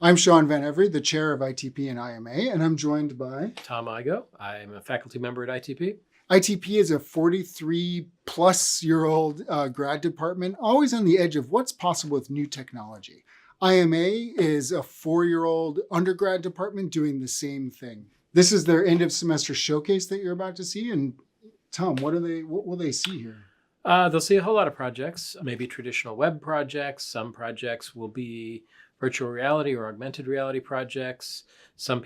I'm Sean Van Every, the chair of ITP and IMA, and I'm joined by Tom Igo. I'm a faculty member at ITP. ITP is a 43-plus-year-old grad department, always on the edge of what's possible with new technology. IMA is a 4-year-old undergrad department doing the same thing. This is their end of semester showcase that you're about to see. And Tom, what will they see here? They'll see a whole lot of projects, maybe traditional web projects. Some projects will be virtual reality or augmented reality projects. Some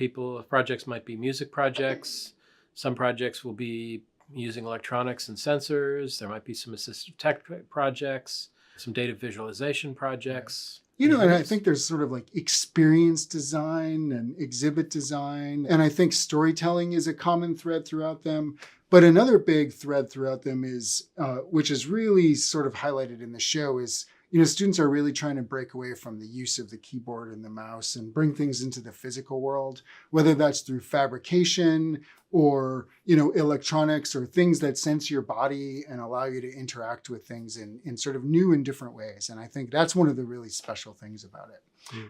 projects might be music projects. Some projects will be using electronics and sensors. There might be some assistive tech projects, some data visualization projects. You know, and I think there's sort of like experience design and exhibit design. And I think storytelling is a common thread throughout them. But another big thread throughout them is, which is really sort of highlighted in the show, is, you know, students are really trying to break away from the use of the keyboard and the mouse and bring things into the physical world, whether that's through fabrication or, you know, electronics or things that sense your body and allow you to interact with things in sort of new and different ways. And I think that's one of the really special things about it.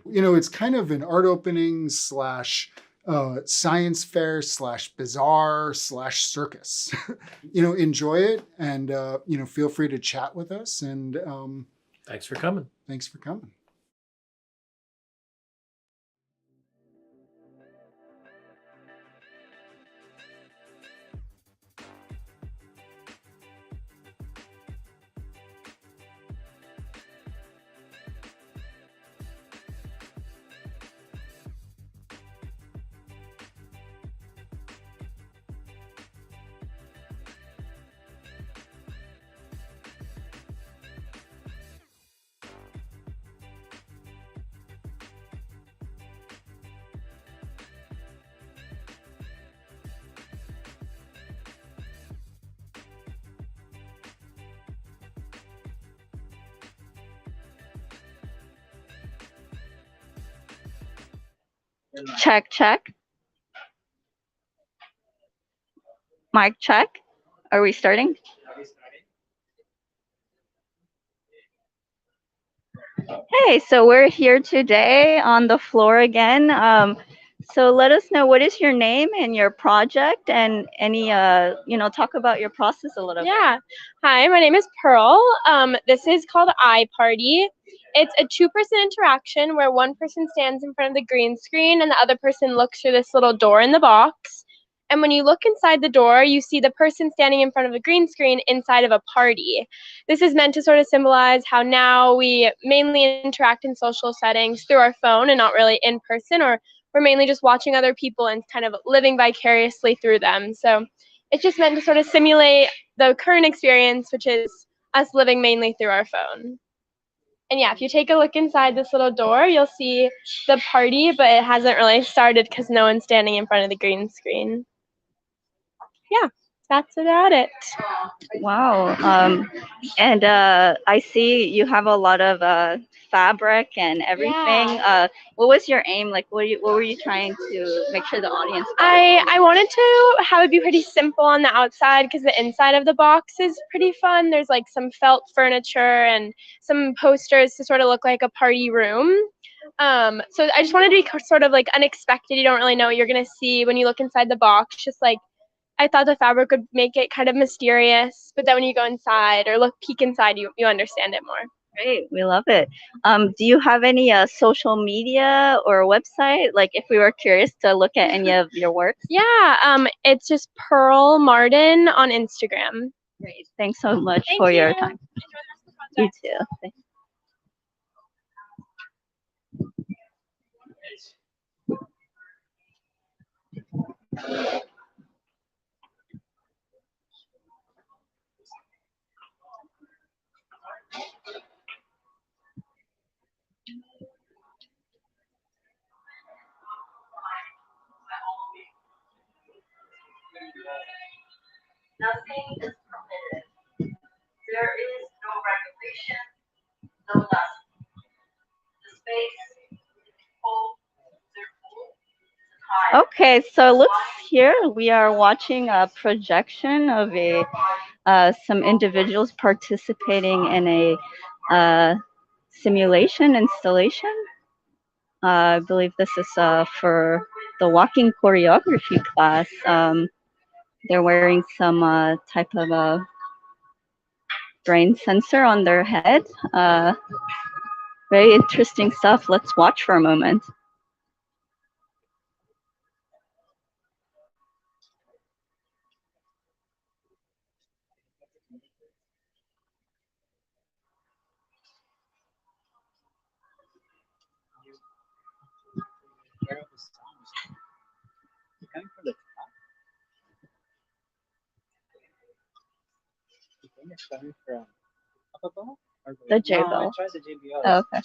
You know, it's kind of an art opening / science fair / bazaar / circus. You know, enjoy it and, you know, feel free to chat with us. And thanks for coming. Thanks for coming. Check, check. Mic check. Are we starting? Hey, so we're here today on the floor again. So let us know, what is your name and your project, and any, you know, talk about your process a little bit. Yeah. Hi, my name is Pearl. This is called iParty. It's a 2-person interaction where one person stands in front of the green screen and the other person looks through this little door in the box. And when you look inside the door, you see the person standing in front of the green screen inside of a party. This is meant to sort of symbolize how now we mainly interact in social settings through our phone and not really in person, or we're mainly just watching other people and kind of living vicariously through them. So it's just meant to sort of simulate the current experience, which is us living mainly through our phone. And yeah, if you take a look inside this little door, you'll see the party, but it hasn't really started because no one's standing in front of the green screen. Yeah, that's about it. Wow. And I see you have a lot of fabric and everything. Yeah. What was your aim? Like, what were you trying to make sure the audience got? I wanted to have it be pretty simple on the outside because the inside of the box is pretty fun. There's like some felt furniture and some posters to sort of look like a party room. So I just wanted to be sort of like unexpected. You don't really know what you're going to see when you look inside the box. Just like, I thought the fabric would make it kind of mysterious, but then when you go inside or peek inside, you understand it more. Great, we love it. Do you have any social media or website? Like, if we were curious to look at any of your work? Yeah, it's just Pearl Martin on Instagram. Great, thanks so much for your time. You too. Thanks. Nothing is permitted. There is no regulation, no nothing. The space, full, Okay, so it looks here we are watching a projection of some individuals participating in a simulation installation. I believe this is for the walking choreography class. They're wearing some type of a brain sensor on their head. Very interesting stuff. Let's watch for a moment. The JBL. Oh, okay.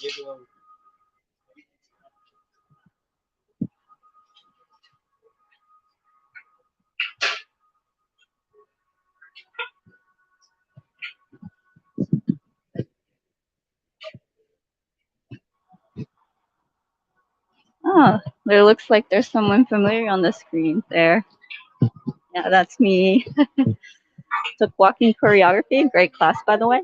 Oh, there looks like there's someone familiar on the screen there. Yeah, that's me. Took walking choreography. Great class, by the way.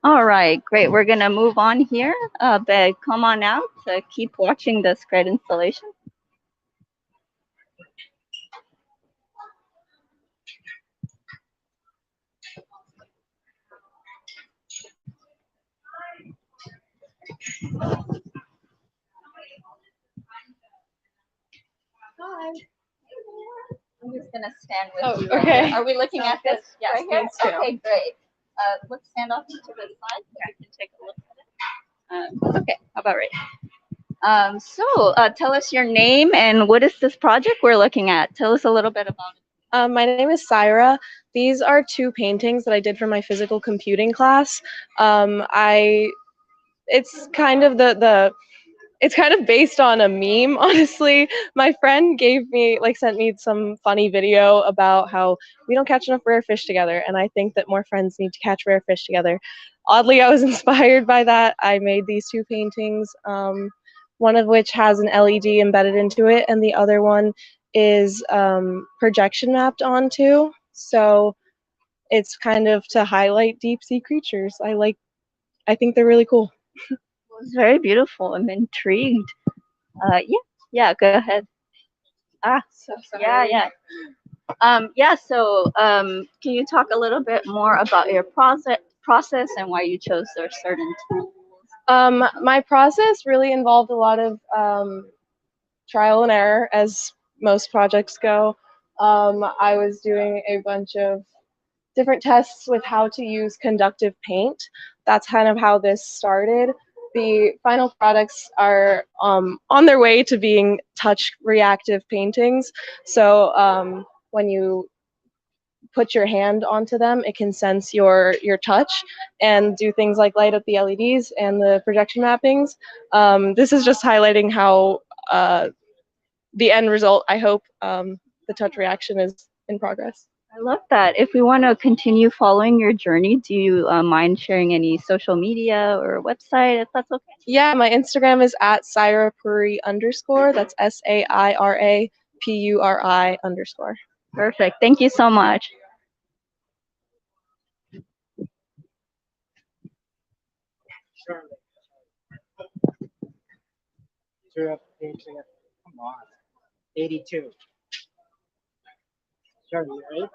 All right, great. We're gonna move on here. But come on out to keep watching this great installation. Hi. I'm just gonna stand with you. Okay. Are we looking at this Yes, right here? please do. Okay, great. Let's stand off to the side so we can take a look at it. Okay, how about right? So tell us your name and what is this project we're looking at? Tell us a little bit about it. My name is Syra. These are two paintings that I did for my physical computing class. It's kind of it's kind of based on a meme, honestly. My friend sent me some funny video about how we don't catch enough rare fish together, and I think that more friends need to catch rare fish together. Oddly, I was inspired by that. I made these two paintings, one of which has an LED embedded into it, and the other one is projection mapped onto. So it's kind of to highlight deep sea creatures. I think they're really cool. It was very beautiful. I'm intrigued. Yeah, go ahead. So sorry. Can you talk a little bit more about your process and why you chose those certain tools? My process really involved a lot of trial and error, as most projects go. I was doing a bunch of different tests with how to use conductive paint. That's kind of how this started. The final products are on their way to being touch reactive paintings. So when you put your hand onto them, it can sense your touch and do things like light up the LEDs and the projection mappings. This is just highlighting how the end result, I hope, the touch reaction is in progress. I love that. If we want to continue following your journey, do you mind sharing any social media or website if that's okay? Yeah, my Instagram is at @SairaPuri_. That's SAIRAPURI_. Perfect. Thank you so much. Come on. 82. Charlie, right?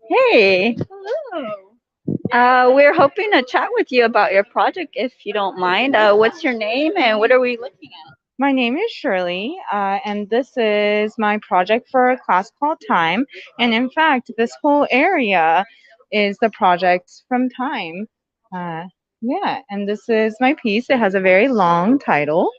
Hey, Hello. we're hoping to chat with you about your project if you don't mind. What's your name and what are we looking at? My name is Shirley, and this is my project for a class called Time. And in fact, this whole area is the projects from Time. Yeah, and this is my piece. It has a very long title,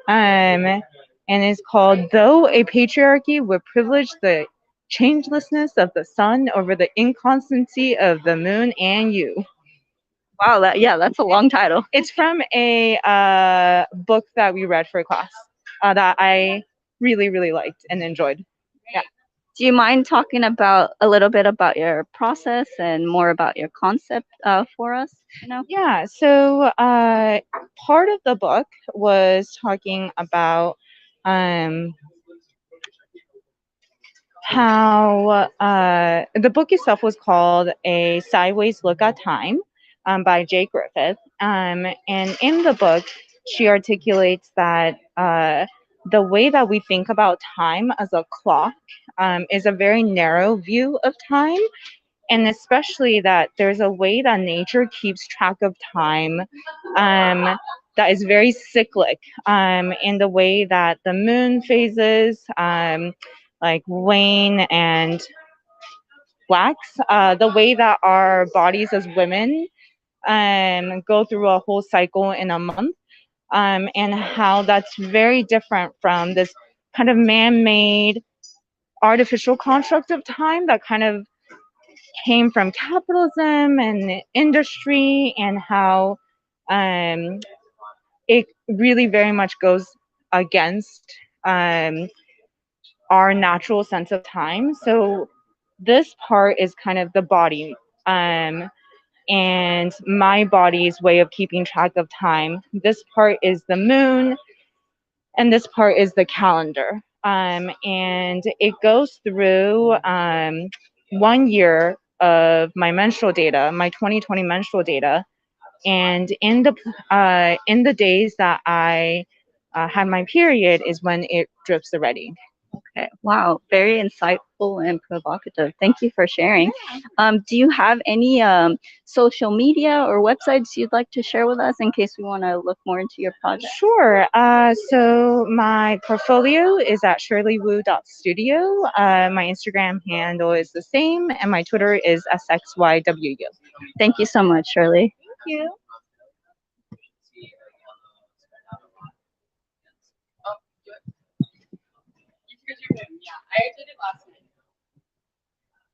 and it's called "Though a Patriarchy Would Privilege the Changelessness of the Sun over the Inconstancy of the Moon and You." Wow, that's a long title. It's from a book that we read for class that I really, really liked and enjoyed. Yeah. Do you mind talking about a little bit about your process and more about your concept for us? Yeah. So part of the book was talking about um, how the book itself was called A Sideways Look at Time by Jay Griffith. And in the book, she articulates that the way that we think about time as a clock is a very narrow view of time. And especially that there's a way that nature keeps track of time that is very cyclic in the way that the moon phases like wane and wax, the way that our bodies as women go through a whole cycle in a month, and how that's very different from this kind of man-made artificial construct of time that kind of came from capitalism and industry, and how it really very much goes against our natural sense of time. So this part is kind of the body and my body's way of keeping track of time. This part is the moon, and this part is the calendar. And it goes through 1 year of my menstrual data, my 2020 menstrual data, and in the days that I have my period is when it drips already. Okay. Wow. Very insightful and provocative. Thank you for sharing. Do you have any social media or websites you'd like to share with us in case we want to look more into your project? Sure. So my portfolio is at shirleywu.studio. My Instagram handle is the same, and my Twitter is SXYWU. Thank you so much, Shirley. Thank you.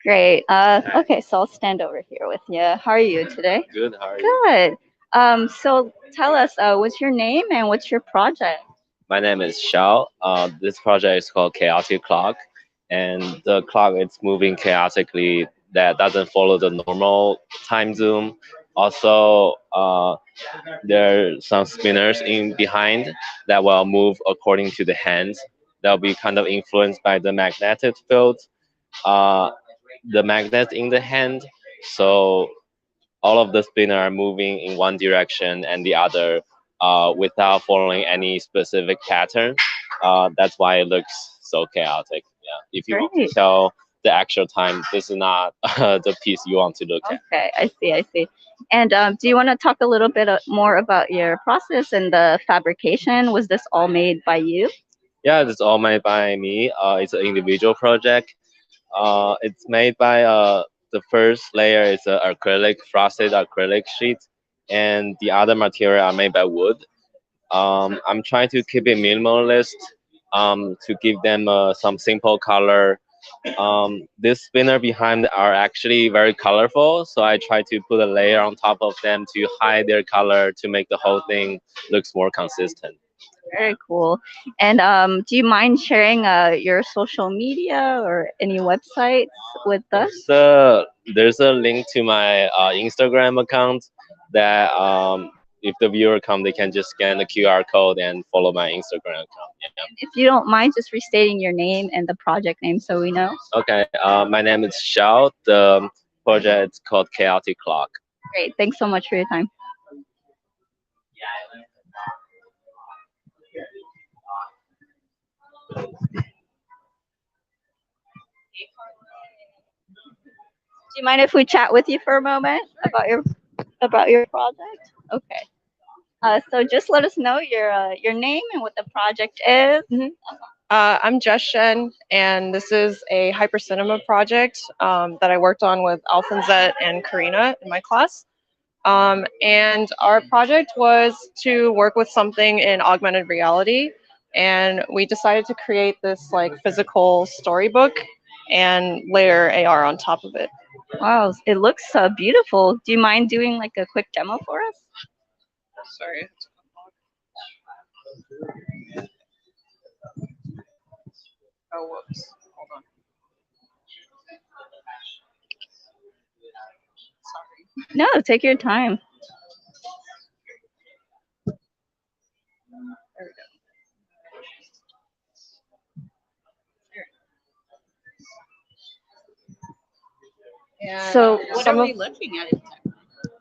Great. Okay, so I'll stand over here with you. How are you today? Good, how are you? Good. So tell us, what's your name and what's your project? My name is Xiao. This project is called Chaotic Clock, and the clock is moving chaotically that doesn't follow the normal time zoom. Also, there are some spinners in behind that will move according to the hands. They'll be kind of influenced by the magnetic field, uh, the magnet in the hand. So all of the spinner are moving in one direction and the other without following any specific pattern. That's why it looks so chaotic. Yeah. If you want to Great. tell the actual time, this is not the piece you want to look at. Okay, I see. And do you want to talk a little bit more about your process and the fabrication? Was this all made by you? Yeah, it's all made by me. It's an individual project. It's made by the first layer is an acrylic frosted acrylic sheet, and the other material are made by wood. I'm trying to keep it minimalist, to give them some simple color. This spinner behind are actually very colorful, so I try to put a layer on top of them to hide their color to make the whole thing looks more consistent. Very cool. And do you mind sharing your social media or any websites with us? There's a link to my Instagram account that if the viewer come, they can just scan the QR code and follow my Instagram account. Yeah. If you don't mind just restating your name and the project name so we know. Okay. My name is Xiao. The project is called Chaotic Clock. Great. Thanks so much for your time. Do you mind if we chat with you for a moment about your project? Okay. So just let us know your name and what the project is. I'm Jess Shen, and this is a hypercinema project that I worked on with Alfonzette and Karina in my class. And our project was to work with something in augmented reality, and we decided to create this like physical storybook and layer AR on top of it. Wow, it looks beautiful. Do you mind doing like a quick demo for us? Sorry. Oh, whoops. Hold on. Sorry. No, take your time. There we go. And So what some are of- we looking at?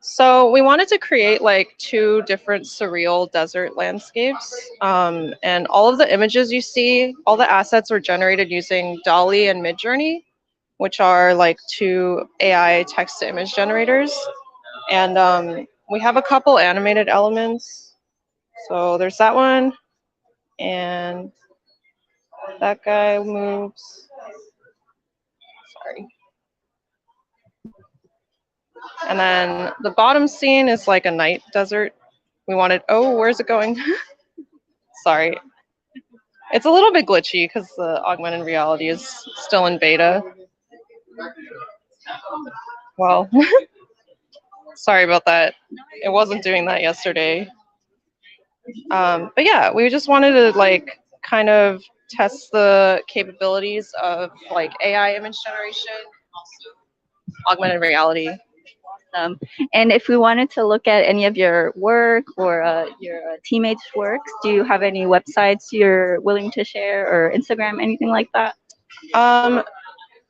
So we wanted to create like 2 different surreal desert landscapes. And all of the images you see, all the assets were generated using Dolly and Midjourney, which are like 2 AI text to image generators. And we have a couple animated elements. So there's that one, and that guy moves. Sorry. And then the bottom scene is like a night desert. We wanted, oh, where's it going? Sorry. It's a little bit glitchy because the augmented reality is still in beta. Well, sorry about that. It wasn't doing that yesterday. But yeah, we just wanted to like kind of test the capabilities of like AI image generation, also augmented reality. And if we wanted to look at any of your work or your teammates' works, do you have any websites you're willing to share or Instagram, anything like that?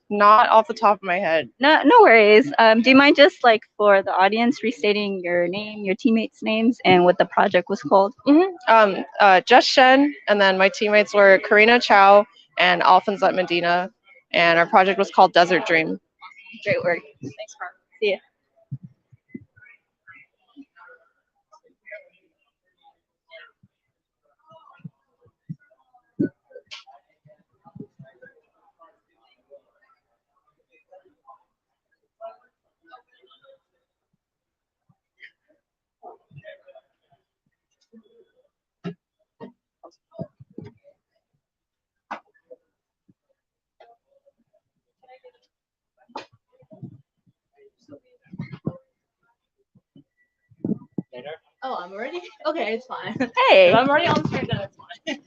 Not off the top of my head. No, no worries. Do you mind just like for the audience restating your name, your teammates' names, and what the project was called? Just Shen, and then my teammates were Karina Chow and Alfonzette Medina, and our project was called Desert Dream. Great work. Thanks, Mark. See ya. Oh, I'm already? Okay, it's fine. Hey. If I'm already on screen, then it's fine.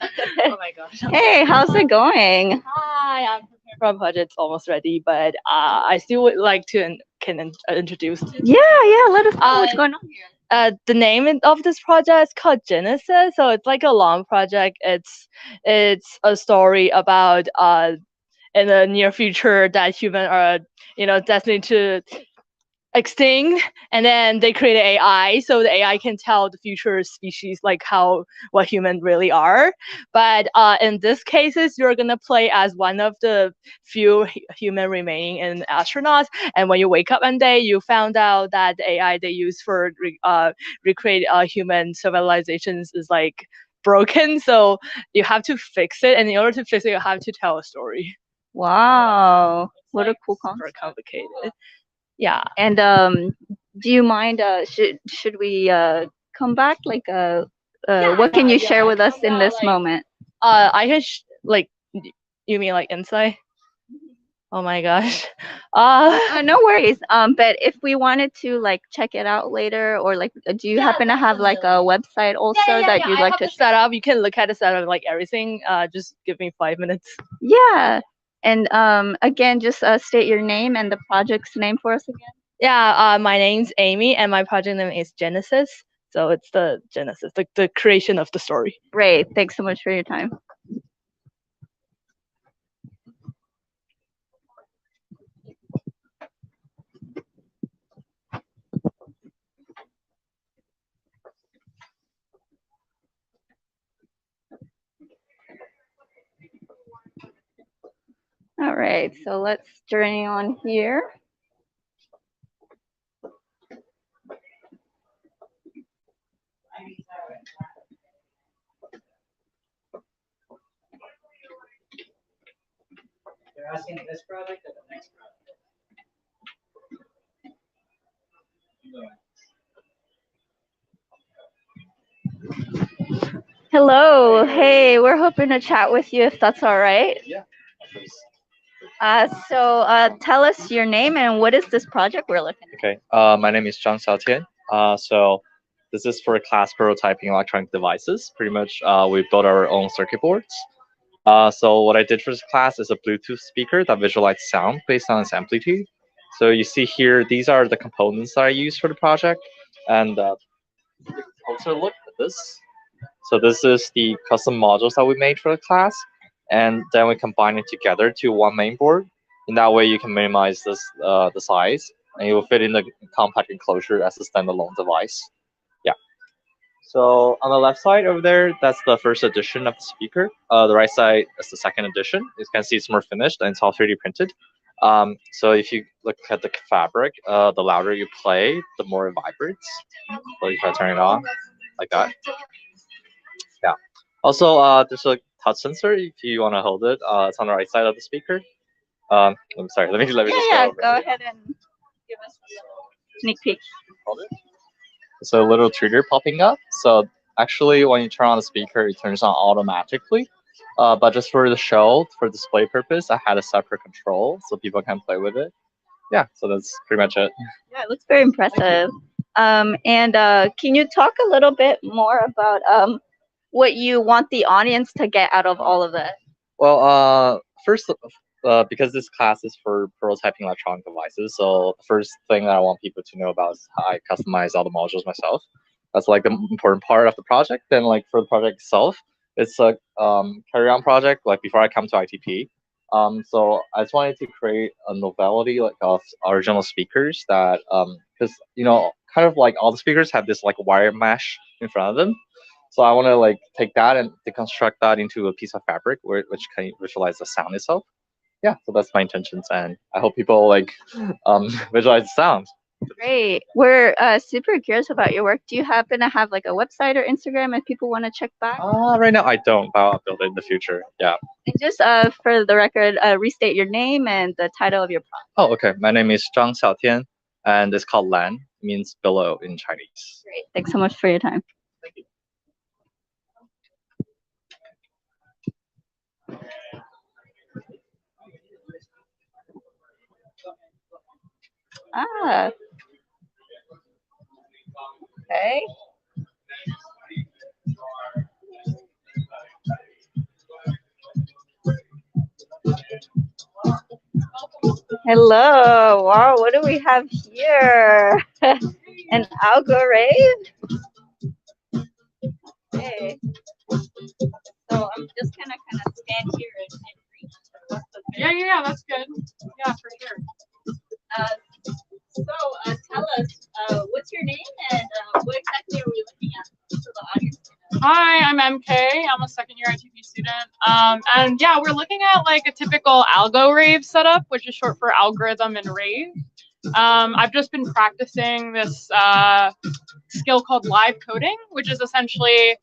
Oh my gosh. Hey, how's it going? Hi, I'm prepared for a project. It's almost ready, but I still would like to introduce. Yeah, let us know what's going on here. The name of this project is called Genesis. So it's like a long project. It's a story about in the near future that humans are destined to extinct, and then they create AI so the AI can tell the future species like what humans really are. But in this cases, you're gonna play as one of the few human remaining in astronauts, and when you wake up one day, you found out that the AI they use for recreate human civilizations is like broken, so you have to fix it, and in order to fix it, you have to tell a story. Wow, what a cool Super concept. complicated. Yeah. And do you mind? Should we come back? Like, what can you share with us in this moment? I can you mean like inside? Oh my gosh. No worries. But if we wanted to like check it out later, or like, do you happen to have like a website also that you'd like to set up? You can look at the setup, like everything. Just give me 5 minutes. Yeah. And again, just state your name and the project's name for us again. Yeah, my name's Amy, and my project name is Genesis. So it's the Genesis, the creation of the story. Great. Thanks so much for your time. All right, so let's journey on here. You're asking this project or the next project? Hello. Hey, we're hoping to chat with you if that's all right. Yeah. Tell us your name and what is this project we're looking at? Okay, my name is Zhang Xiaotian. So this is for class prototyping electronic devices. Pretty much, we built our own circuit boards. So what I did for this class is a Bluetooth speaker that visualizes sound based on its amplitude. So you see here, these are the components that I used for the project. And also look at this. So this is the custom modules that we made for the class. And then we combine it together to one main board. In that way, you can minimize this the size, and it will fit in the compact enclosure as a standalone device. Yeah. So on the left side over there, that's the first edition of the speaker. The right side is the second edition. You can see it's more finished and it's all 3D printed. So if you look at the fabric, the louder you play, the more it vibrates. So if I turn it on like that. Yeah. Also, there's a touch sensor if you want to hold it. It's on the right side of the speaker. I'm sorry. Let me just Yeah, go over. go ahead and give us a sneak peek. Hold it. So a little trigger popping up. So actually, when you turn on the speaker, it turns on automatically. But just for the show, for display purpose, I had a separate control so people can play with it. Yeah. So that's pretty much it. Yeah, it looks very impressive. Can you talk a little bit more about what you want the audience to get out of all of it? Well, first, because this class is for prototyping electronic devices, so the first thing that I want people to know about is how I customize all the modules myself. That's like the important part of the project. Then, like for the project itself, it's a carry-on project. Like before I come to ITP, so I just wanted to create a novelty like of original speakers that, because kind of like all the speakers have this like wire mesh in front of them. So I want to like take that and deconstruct that into a piece of fabric which can visualize the sound itself. Yeah, so that's my intentions, and I hope people like visualize the sound. Great. We're super curious about your work. Do you happen to have like a website or Instagram if people want to check back? Right now I don't, but I'll build it in the future. Yeah. And just for the record, restate your name and the title of your project. Oh, okay. My name is Zhang Xiaotian, and it's called Lan, means below in Chinese. Great. Thanks so much for your time. Thank you. Okay. Hello. Wow, what do we have here? An algorithm? Hey. So I'm just gonna kind of stand here and reach. Yeah, that's good. Yeah, for sure. Tell us, what's your name and what exactly are we looking at for the audience? Hi, I'm MK. I'm a second year ITP student. And yeah, we're looking at like a typical algo rave setup, which is short for algorithm and rave. I've just been practicing this skill called live coding, which is essentially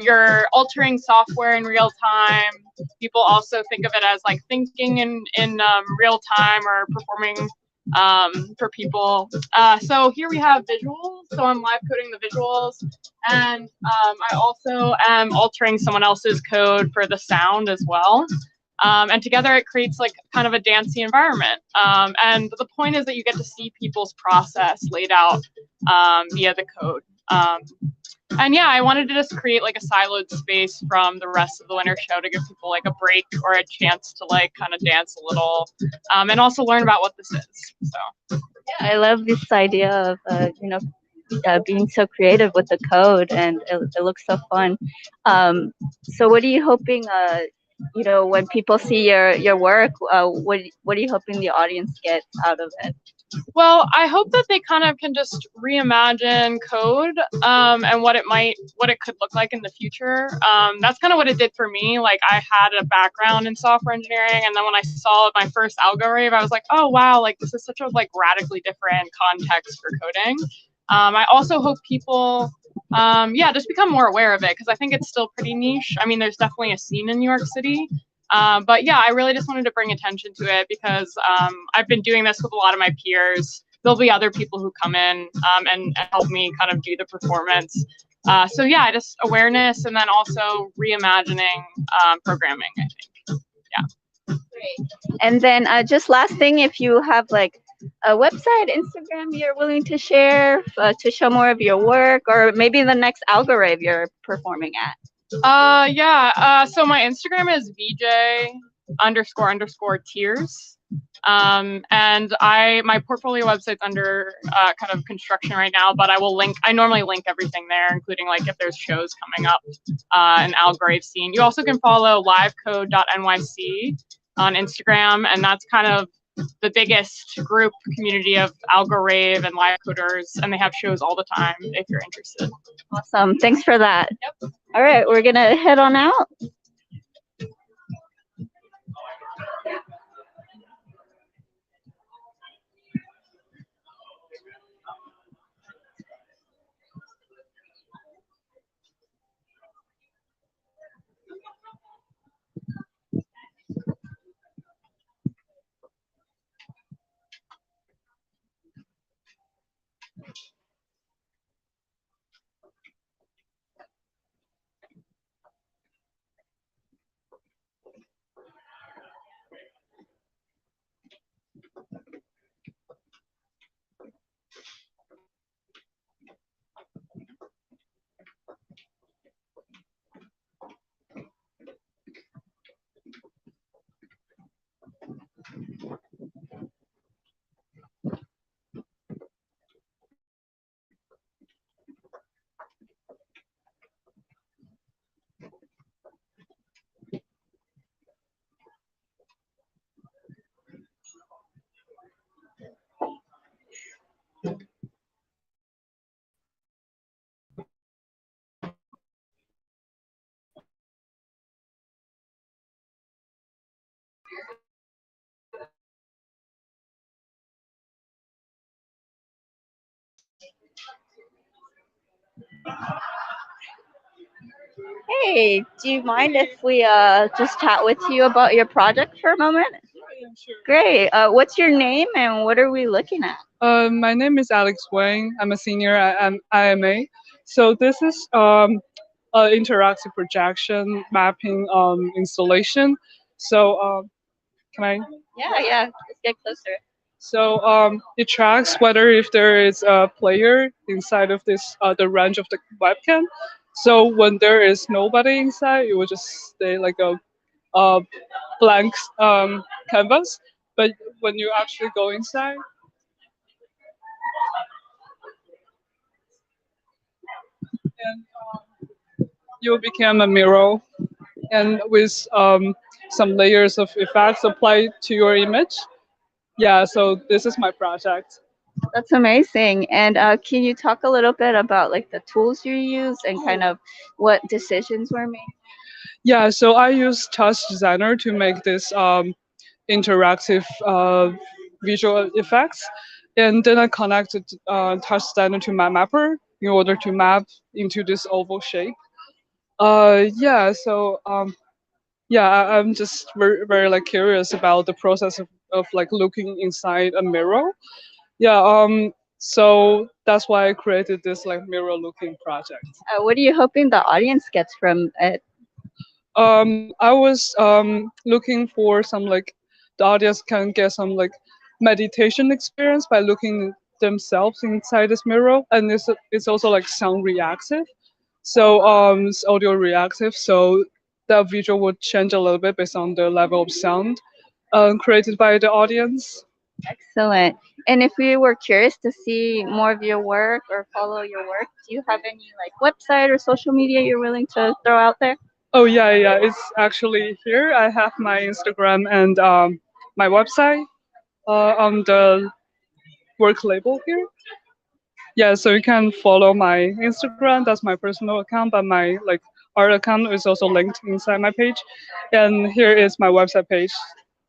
you're altering software in real time. People also think of it as like thinking in real time or performing for people. So here we have visuals. So I'm live coding the visuals, and I also am altering someone else's code for the sound as well. And together it creates like kind of a dancey environment. And the point is that you get to see people's process laid out via the code. And yeah, I wanted to just create like a siloed space from the rest of the winter show to give people like a break or a chance to like kind of dance a little, and also learn about what this is. So yeah, I love this idea of being so creative with the code, and it looks so fun. So what are you hoping when people see your work, what are you hoping the audience gets out of it? Well, I hope that they kind of can just reimagine code and what it could look like in the future. That's kind of what it did for me. Like I had a background in software engineering, and then when I saw my first algo rave, I was like, oh wow, like this is such a like radically different context for coding. I also hope people just become more aware of it, because I think it's still pretty niche. I mean, there's definitely a scene in New York City. But yeah, I really just wanted to bring attention to it because I've been doing this with a lot of my peers. There'll be other people who come in and help me kind of do the performance. So yeah, just awareness and then also reimagining programming, I think. Yeah. And then just last thing, if you have like a website, Instagram you're willing to share to show more of your work, or maybe the next algo rave you're performing at. So my Instagram is VJ__tears. And my portfolio website's under kind of construction right now, but I normally link everything there, including like if there's shows coming up in Algrave scene. You also can follow livecode.nyc on Instagram, and that's kind of the biggest group community of algo rave and live coders, and they have shows all the time if you're interested. Awesome. Thanks for that. Yep. All right, we're gonna head on out. Hey, do you mind if we just chat with you about your project for a moment? Yeah, sure. Great. What's your name and what are we looking at? My name is Alex Wang. I'm a senior at IMA. So this is an interactive projection mapping installation. So can I? Yeah, let's get closer. So it tracks whether if there is a player inside of this the range of the webcam. So when there is nobody inside, it will just stay like a blank canvas. But when you actually go inside, and you become a mirror, and with some layers of effects applied to your image. Yeah, so this is my project. That's amazing. And can you talk a little bit about like the tools you use and kind of what decisions were made? Yeah, so I use Touch Designer to make this interactive visual effects, and then I connected Touch Designer to my mapper in order to map into this oval shape. Yeah, so yeah, I'm just very like curious about the process of like looking inside a mirror. Yeah, so that's why I created this like mirror looking project. What are you hoping the audience gets from it? I was looking for some like the audience can get some like meditation experience by looking themselves inside this mirror, and it's also like sound reactive. So it's audio reactive, so the visual would change a little bit based on the level of sound created by the audience. Excellent. And if we were curious to see more of your work or follow your work, do you have any like website or social media you're willing to throw out there? Oh yeah, it's actually here. I have my Instagram and my website on the work label here. Yeah, so you can follow my Instagram. That's my personal account, but my like art account is also linked inside my page. And here is my website page.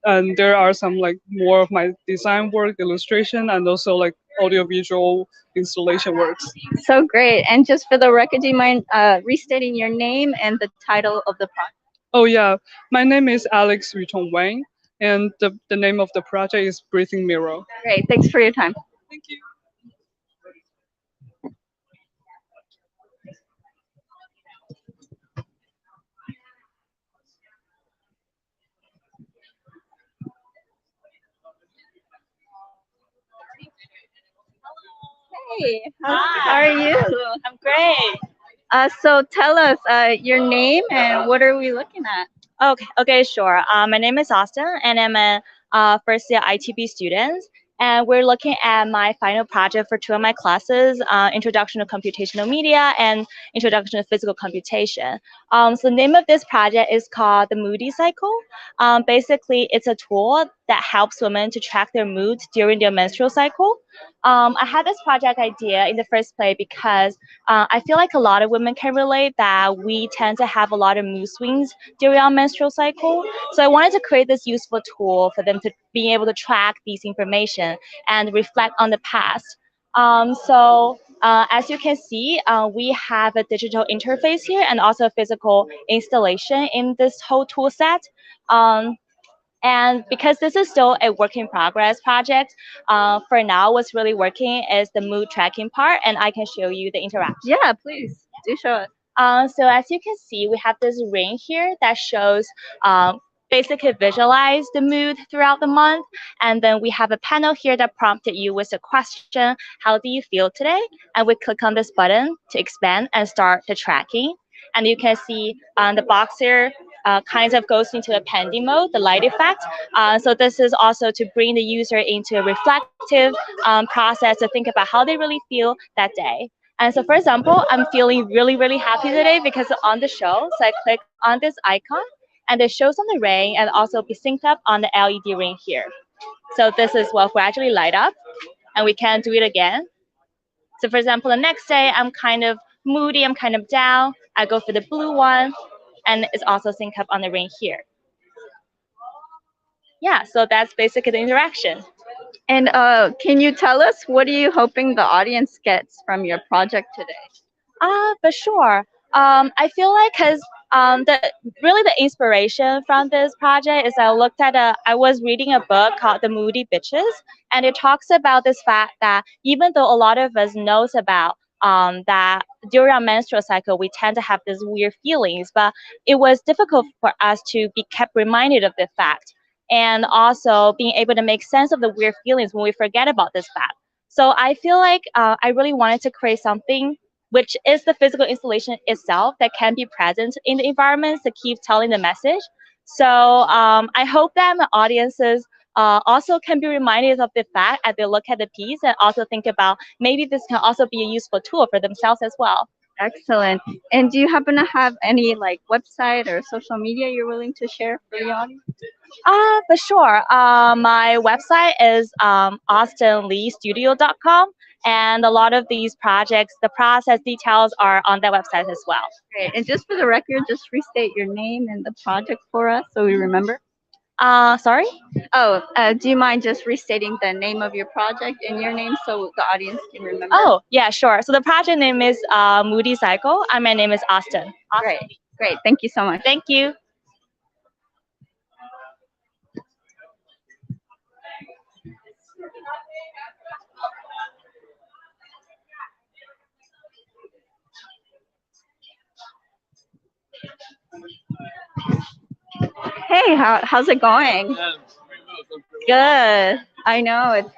And there are some like more of my design work, illustration, and also like audiovisual installation works. So great. And just for the record, do you mind restating your name and the title of the project? Oh yeah, my name is Alex Yutong Wang, and the name of the project is Breathing Mirror. Great. Thanks for your time. Thank you. Hey, how are you? I'm great. So tell us your name and what are we looking at? Okay, sure. My name is Austin, and I'm a first year ITP student. And we're looking at my final project for two of my classes, Introduction to Computational Media and Introduction to Physical Computation. So the name of this project is called the Moody Cycle. Basically, it's a tool that helps women to track their mood during their menstrual cycle. I had this project idea in the first place because I feel like a lot of women can relate that we tend to have a lot of mood swings during our menstrual cycle. So I wanted to create this useful tool for them to be able to track these information and reflect on the past. As you can see, we have a digital interface here and also a physical installation in this whole tool set. And because this is still a work in progress project, for now, what's really working is the mood tracking part, and I can show you the interaction. Yeah, please do show us. So as you can see, we have this ring here that shows basically visualize the mood throughout the month. And then we have a panel here that prompted you with a question, how do you feel today? And we click on this button to expand and start the tracking. And you can see the box here kind of goes into a pending mode, the light effect. So this is also to bring the user into a reflective process to think about how they really feel that day. And so, for example, I'm feeling really, really happy today because on the show, so I click on this icon, and it shows on the ring and also be synced up on the LED ring here. So this is what gradually light up, and we can do it again. So for example, the next day, I'm kind of moody, I'm kind of down. I go for the blue one, and it's also synced up on the ring here. Yeah, so that's basically the interaction. And can you tell us what are you hoping the audience gets from your project today? For sure. I feel like because really the inspiration from this project is I was reading a book called The Moody Bitches, and it talks about this fact that even though a lot of us knows about that during our menstrual cycle we tend to have these weird feelings, but it was difficult for us to be kept reminded of the fact, and also being able to make sense of the weird feelings when we forget about this fact. So I feel like I really wanted to create something which is the physical installation itself that can be present in the environments to keep telling the message. So I hope that my audiences also can be reminded of the fact as they look at the piece and also think about maybe this can also be a useful tool for themselves as well. Excellent. And do you happen to have any like website or social media you're willing to share for the audience? For sure. My website is austinleestudio.com, and a lot of these projects, the process details are on that website as well. Great. And just for the record, just restate your name and the project for us so we remember. Sorry? Oh, do you mind just restating the name of your project and your name so the audience can remember? Oh, yeah, sure. So the project name is Moody Cycle, and my name is Austin. Great. Great. Thank you so much. Thank you. Hey, how's it going? Good. I know it's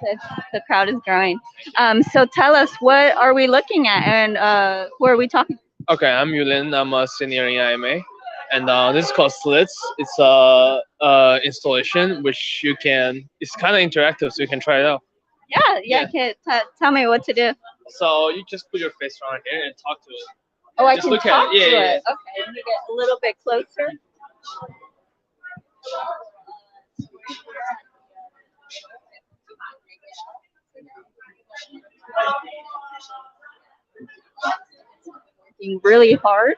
the crowd is growing. So tell us, what are we looking at, and who are we talking? Okay, I'm Yulin. I'm a senior in IMA, and this is called Slits. It's a installation which you can. It's kind of interactive, so you can try it out. Yeah. Tell me what to do. So you just put your face around here and talk to it. Oh, I Just can look at talk it. to Yeah, it. yeah. Okay, let me get a little bit closer. Working really hard.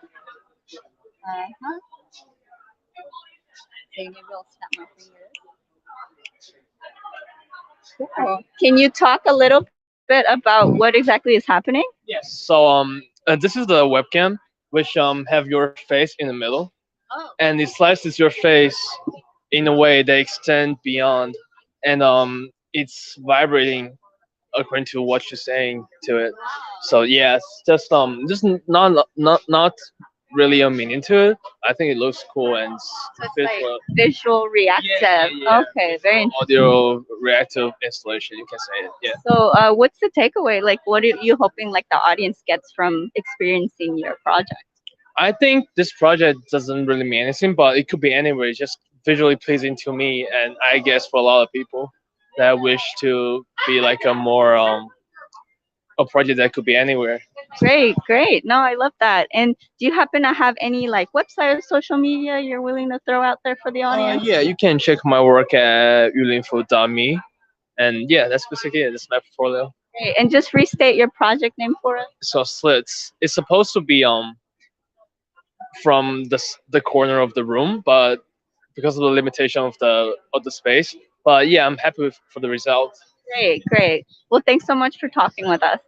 Okay, maybe I'll snap my fingers. Cool. Can you talk a little bit about what exactly is happening? Yes. So this is the webcam, which have your face in the middle, and it slices your face in a way that extend beyond, and it's vibrating according to what you're saying to it. So yes, just not really a meaning to it. I think it looks cool and So it's fits like well. visual reactive. Okay, very interesting. Audio reactive installation, you can say it. Yeah. So, what's the takeaway? Like, what are you hoping like the audience gets from experiencing your project? I think this project doesn't really mean anything, but it could be anywhere. It's just visually pleasing to me, and I guess for a lot of people that wish to be like a more a project that could be anywhere. Great, great. No, I love that. And do you happen to have any like website or social media you're willing to throw out there for the audience? Yeah, you can check my work at ulinfo.me, and yeah, that's basically it. That's my portfolio. Great. And just restate your project name for us. So slits. It's supposed to be from the corner of the room, but because of the limitation of the space. But yeah, I'm happy for the result. Great, great. Well, thanks so much for talking with us.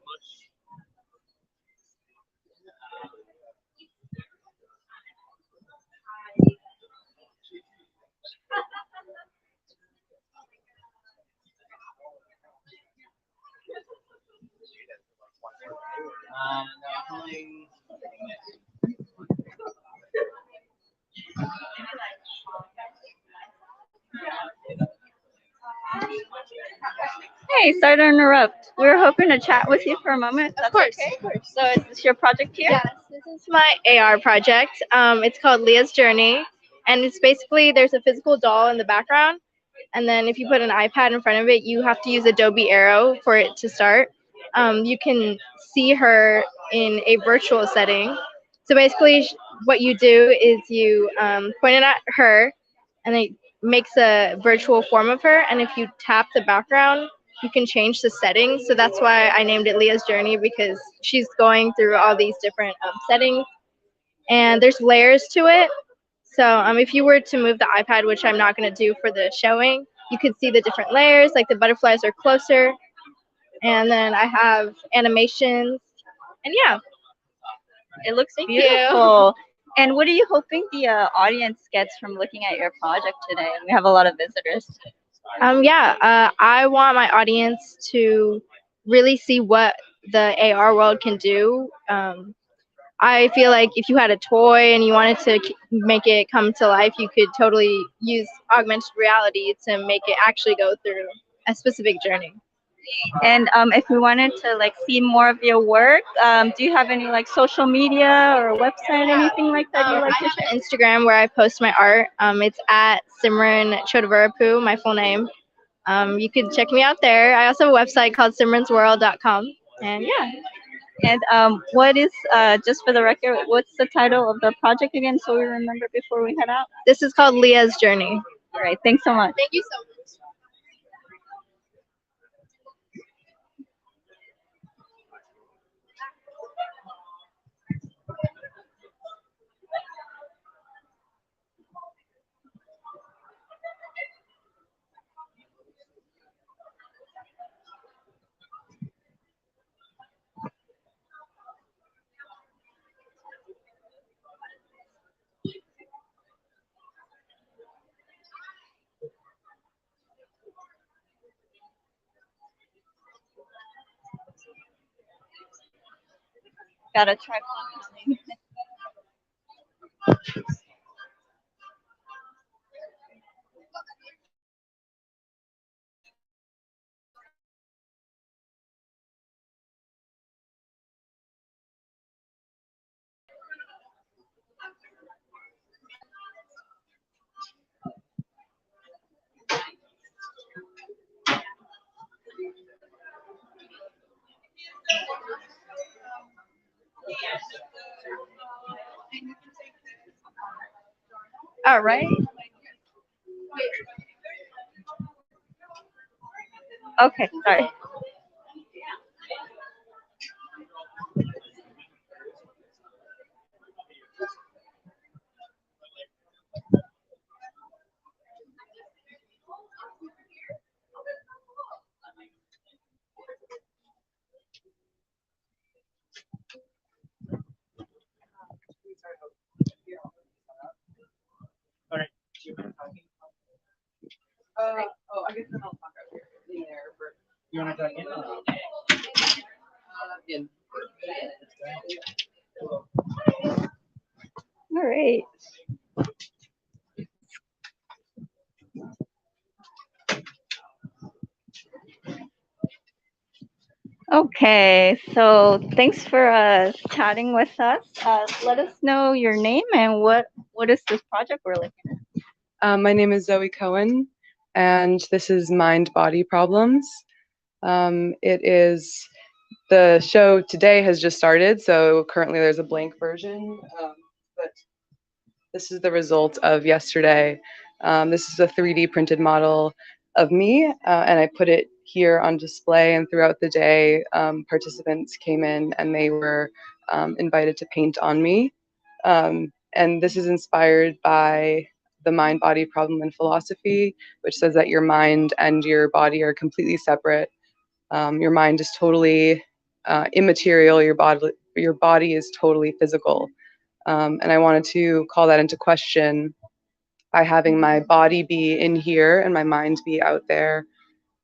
Hey, sorry to interrupt. We were hoping to chat with you for a moment. That's okay. So is this your project here? Yes, this is my AR project. It's called Leah's Journey, and it's basically there's a physical doll in the background, and then if you put an iPad in front of it, you have to use Adobe Arrow for it to start. You can see her in a virtual setting. So basically, what you do is you point it at her, and it makes a virtual form of her. And if you tap the background, you can change the settings. So that's why I named it Leah's Journey, because she's going through all these different settings, and there's layers to it. So if you were to move the iPad, which I'm not going to do for the showing, you could see the different layers, like the butterflies are closer. And then I have animations, and yeah. It looks Thank beautiful. And what are you hoping the audience gets from looking at your project today? We have a lot of visitors. I want my audience to really see what the AR world can do. I feel like if you had a toy and you wanted to make it come to life, you could totally use augmented reality to make it actually go through a specific journey. And if we wanted to like see more of your work, do you have any like social media or website, anything like that you like I to have share? an Instagram where I post my art. It's at Simran Chodavarapu, my full name. You can check me out there. I also have a website called simransworld.com. And yeah. And what is, just for the record, what's the title of the project again so we remember before we head out? This is called Leah's Journey. All right, thanks so much. Thank you so much. Got a tripod coming. All right. Okay, sorry. All right. I guess then I'll talk out here in there. You want to join in? In. Great. Okay, so thanks for chatting with us. Let us know your name and what is this project we're looking at. My name is Zoe Cohen, and this is Mind Body Problems. It is the show today has just started, so currently there's a blank version, but this is the result of yesterday. This is a 3D printed model of me, and I put it here on display. And throughout the day, participants came in and they were invited to paint on me. And this is inspired by the mind-body problem in philosophy, which says that your mind and your body are completely separate. Your mind is totally immaterial. Your body is totally physical. And I wanted to call that into question by having my body be in here and my mind be out there,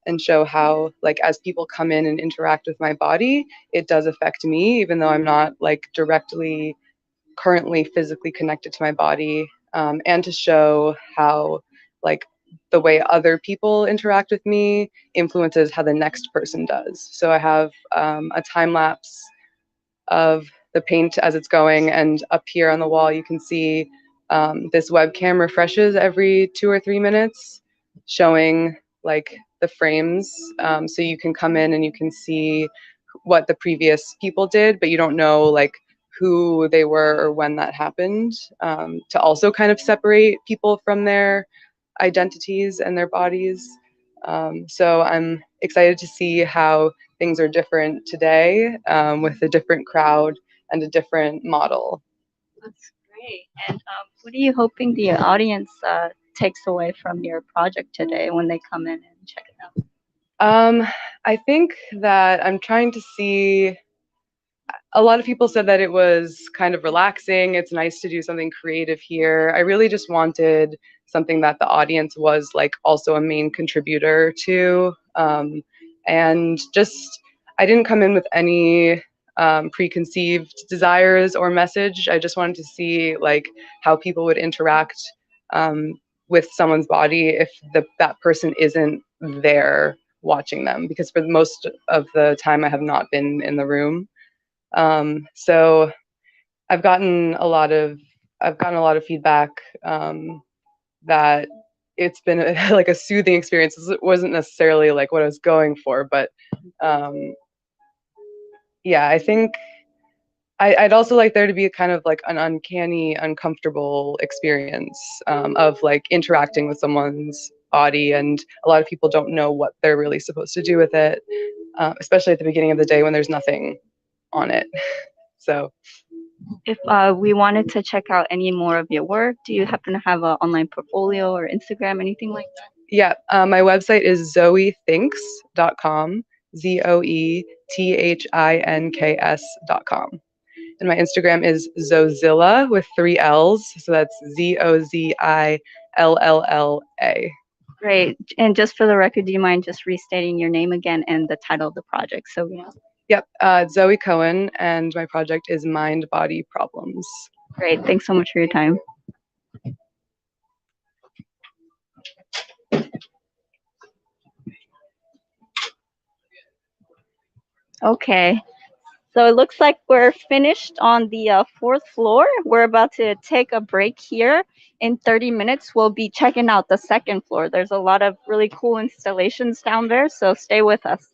and show how, like, as people come in and interact with my body, it does affect me, even though I'm not like directly currently physically connected to my body, and to show how, like, the way other people interact with me influences how the next person does. So I have a time lapse of the paint as it's going, and up here on the wall you can see this webcam refreshes every 2 or 3 minutes, showing like the frames, so you can come in and you can see what the previous people did, but you don't know like who they were or when that happened, to also kind of separate people from their identities and their bodies. So I'm excited to see how things are different today, with a different crowd and a different model. That's great. And what are you hoping the audience takes away from your project today when they come in and check it out? I think that I'm trying to see, a lot of people said that it was kind of relaxing. It's nice to do something creative here. I really just wanted something that the audience was like also a main contributor to. And just, I didn't come in with any preconceived desires or message. I just wanted to see like how people would interact with someone's body if that person isn't there watching them, because for most of the time I have not been in the room. So I've gotten a lot of feedback that it's been like a soothing experience. It wasn't necessarily like what I was going for, but yeah, I think I'd also like there to be a kind of like an uncanny, uncomfortable experience of like interacting with someone's body, and a lot of people don't know what they're really supposed to do with it, especially at the beginning of the day when there's nothing on it. So If we wanted to check out any more of your work, do you happen to have an online portfolio or Instagram, anything like that? yeah, my website is zoethinks.com, ZOETHINKS.com. And my Instagram is Zozilla with 3 L's. So that's ZOZILLLA. Great. And just for the record, do you mind just restating your name again and the title of the project so we know? Yep, Zoe Cohen, and my project is Mind Body Problems. Great. Thanks so much for your time. Okay. So it looks like we're finished on the 4th floor. We're about to take a break here. In 30 minutes, we'll be checking out the 2nd floor. There's a lot of really cool installations down there, so stay with us.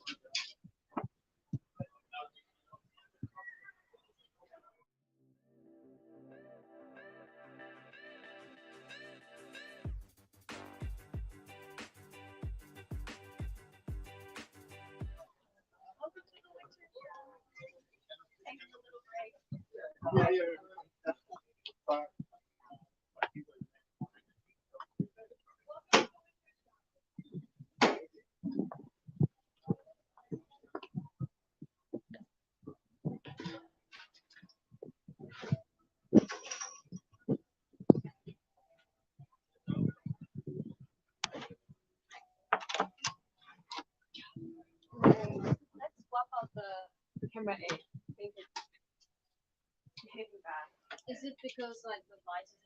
Let's swap out the camera A. Is it because like the light is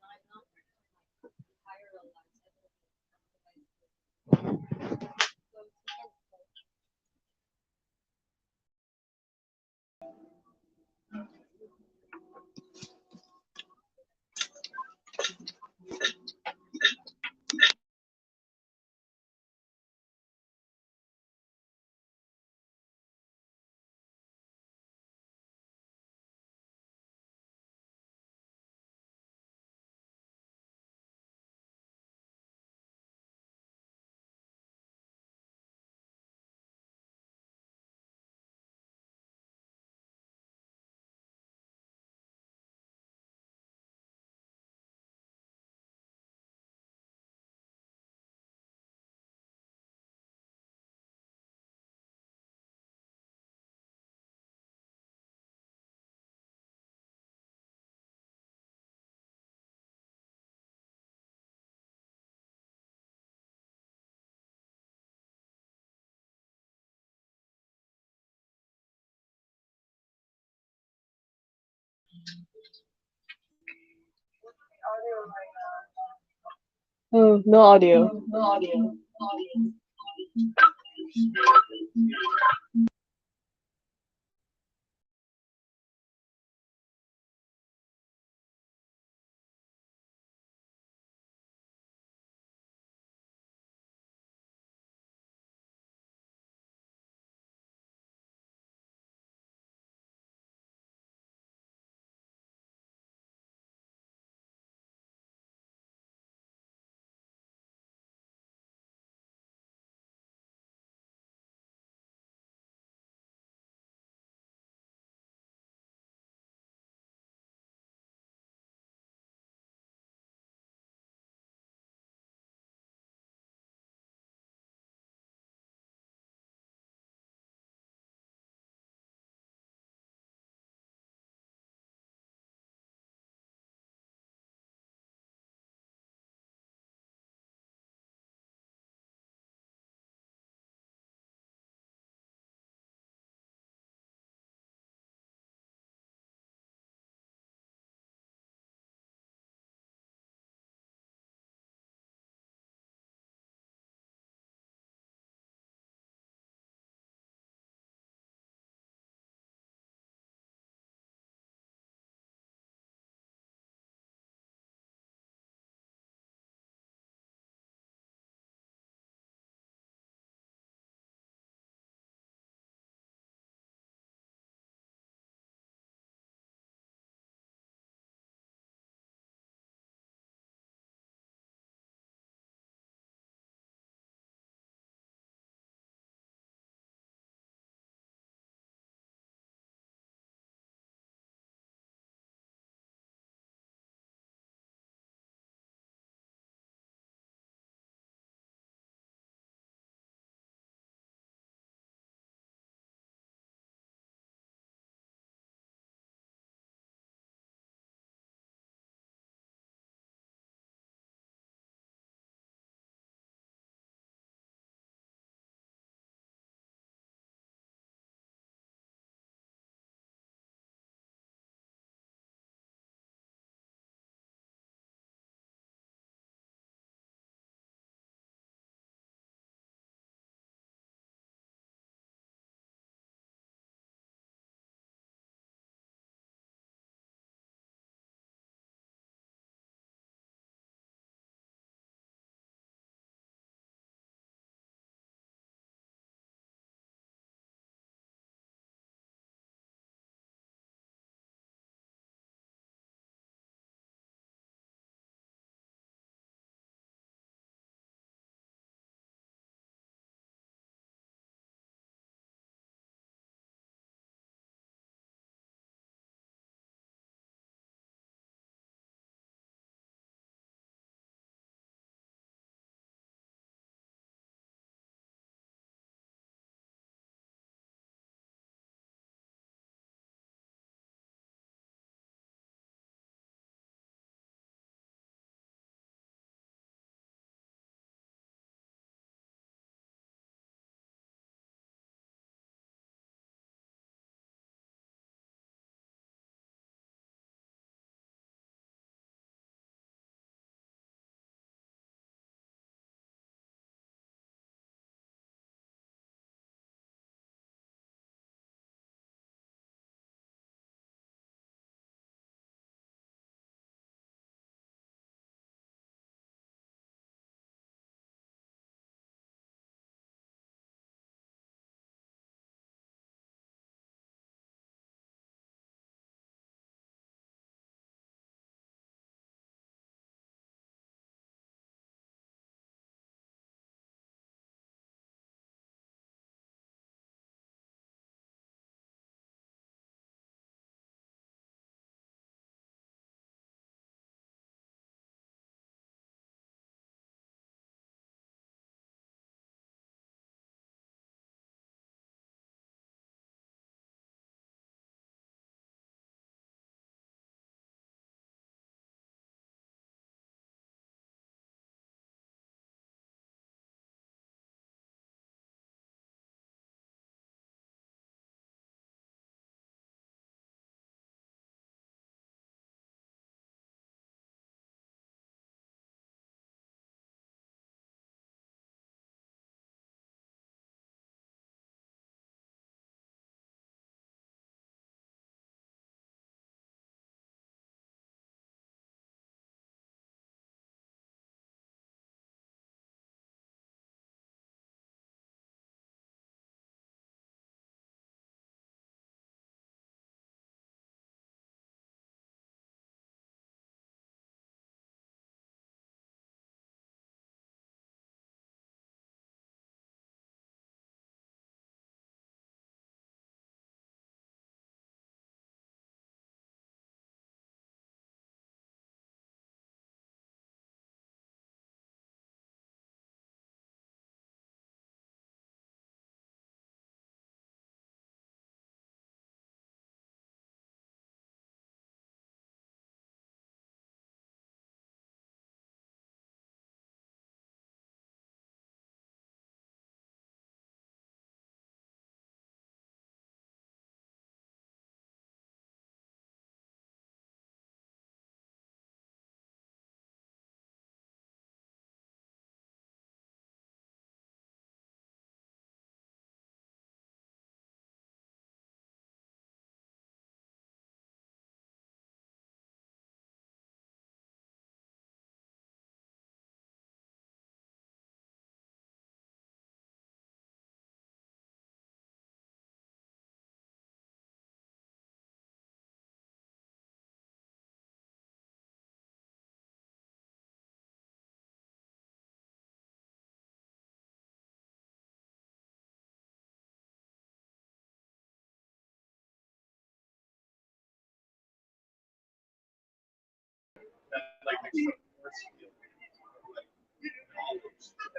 Oh, no audio.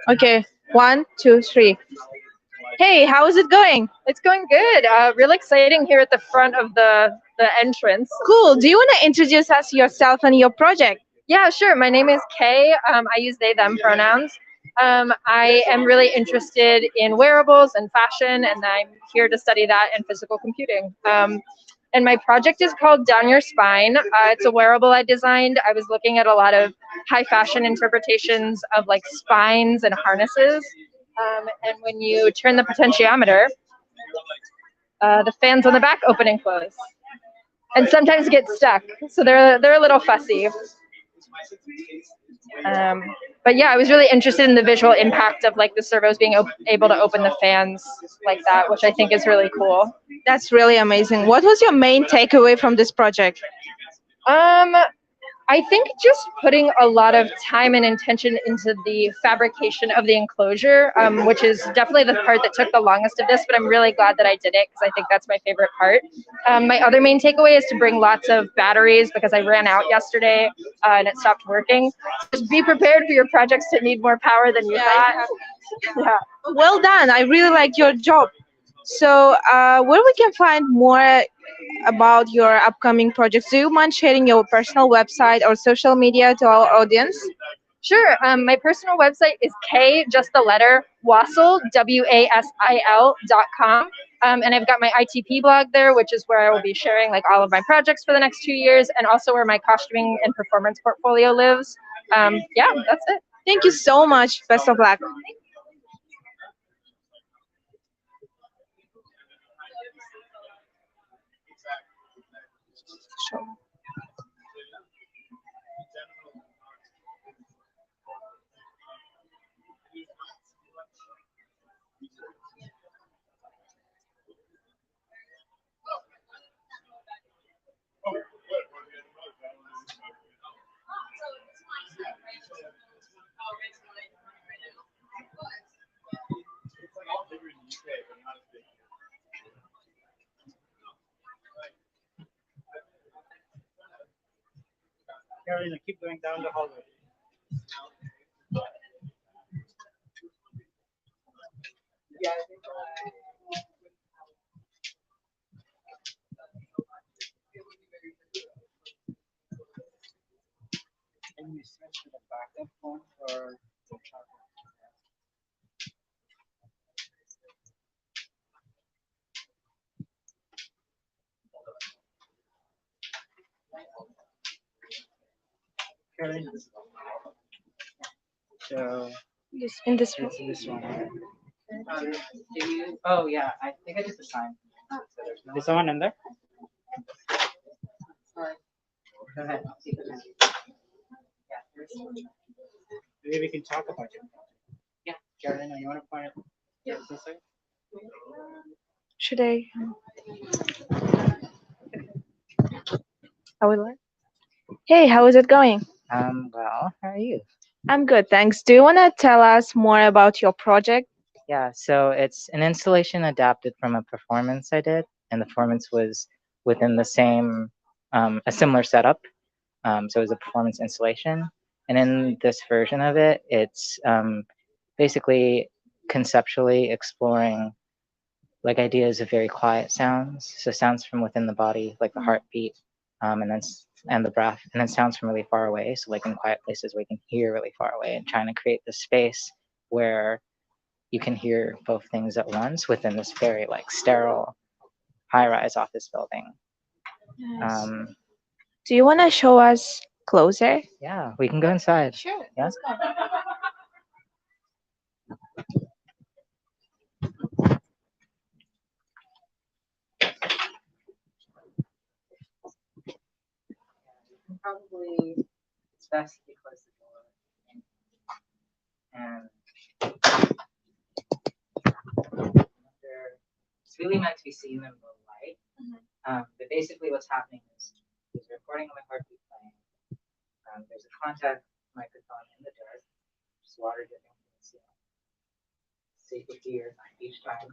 Okay, 1, 2, 3. Hey, how is it going? It's going good. Real exciting here at the front of the entrance. Cool. Do you want to introduce us yourself and your project? Yeah, sure. My name is Kay. I use they them pronouns. I am really interested in wearables and fashion, and I'm here to study that and physical computing. And my project is called Down Your Spine. It's a wearable I designed. I was looking at a lot of high fashion interpretations of like spines and harnesses. And when you turn the potentiometer, the fans on the back open and close, and sometimes get stuck. So they're a little fussy. But yeah, I was really interested in the visual impact of like the servos being able to open the fans like that, which I think is really cool. That's really amazing. What was your main takeaway from this project? I think just putting a lot of time and intention into the fabrication of the enclosure, which is definitely the part that took the longest of this, but I'm really glad that I did it because I think that's my favorite part. My other main takeaway is to bring lots of batteries because I ran out yesterday and it stopped working. Just be prepared for your projects to need more power than you thought. Yeah. Well done. I really like your job. So where we can find more about your upcoming projects, do you mind sharing your personal website or social media to our audience? Sure. My personal website is just the letter Wasil, WASIL.com. And I've got my ITP blog there, which is where I will be sharing like all of my projects for the next 2 years, and also where my costuming and performance portfolio lives. Yeah, that's it. Thank you so much. Best of luck. Carolina, keep going down the hallway. Yeah, I think can you switch to the backup phone or the charger? Carolina. So In this room. this one. Oh yeah, I think I did the sign. So there's someone in there? Go ahead. Yeah, maybe we can talk about it. Yeah, Carolina, you want to point it? Yeah. This way? Should I? I would like. Hey, how is it going? Well, how are you? I'm good, thanks. Do you want to tell us more about your project? Yeah, so it's an installation adapted from a performance I did, and the performance was within the same, a similar setup. So it was a performance installation. And in this version of it, it's basically conceptually exploring like ideas of very quiet sounds. So sounds from within the body, like the heartbeat, and the breath, and then sounds from really far away. So like in quiet places where you can hear really far away, and trying to create this space where you can hear both things at once within this very like sterile high-rise office building. Nice. Do you want to show us closer? Yeah, we can go inside. Sure. Yeah? Let's go. Probably it's best if you close the door. And it's really meant to be seen in low light. But basically what's happening is there's a recording of my heartbeat playing. There's a contact microphone in the dirt, just water dripping from the ceiling. So you can hear each time.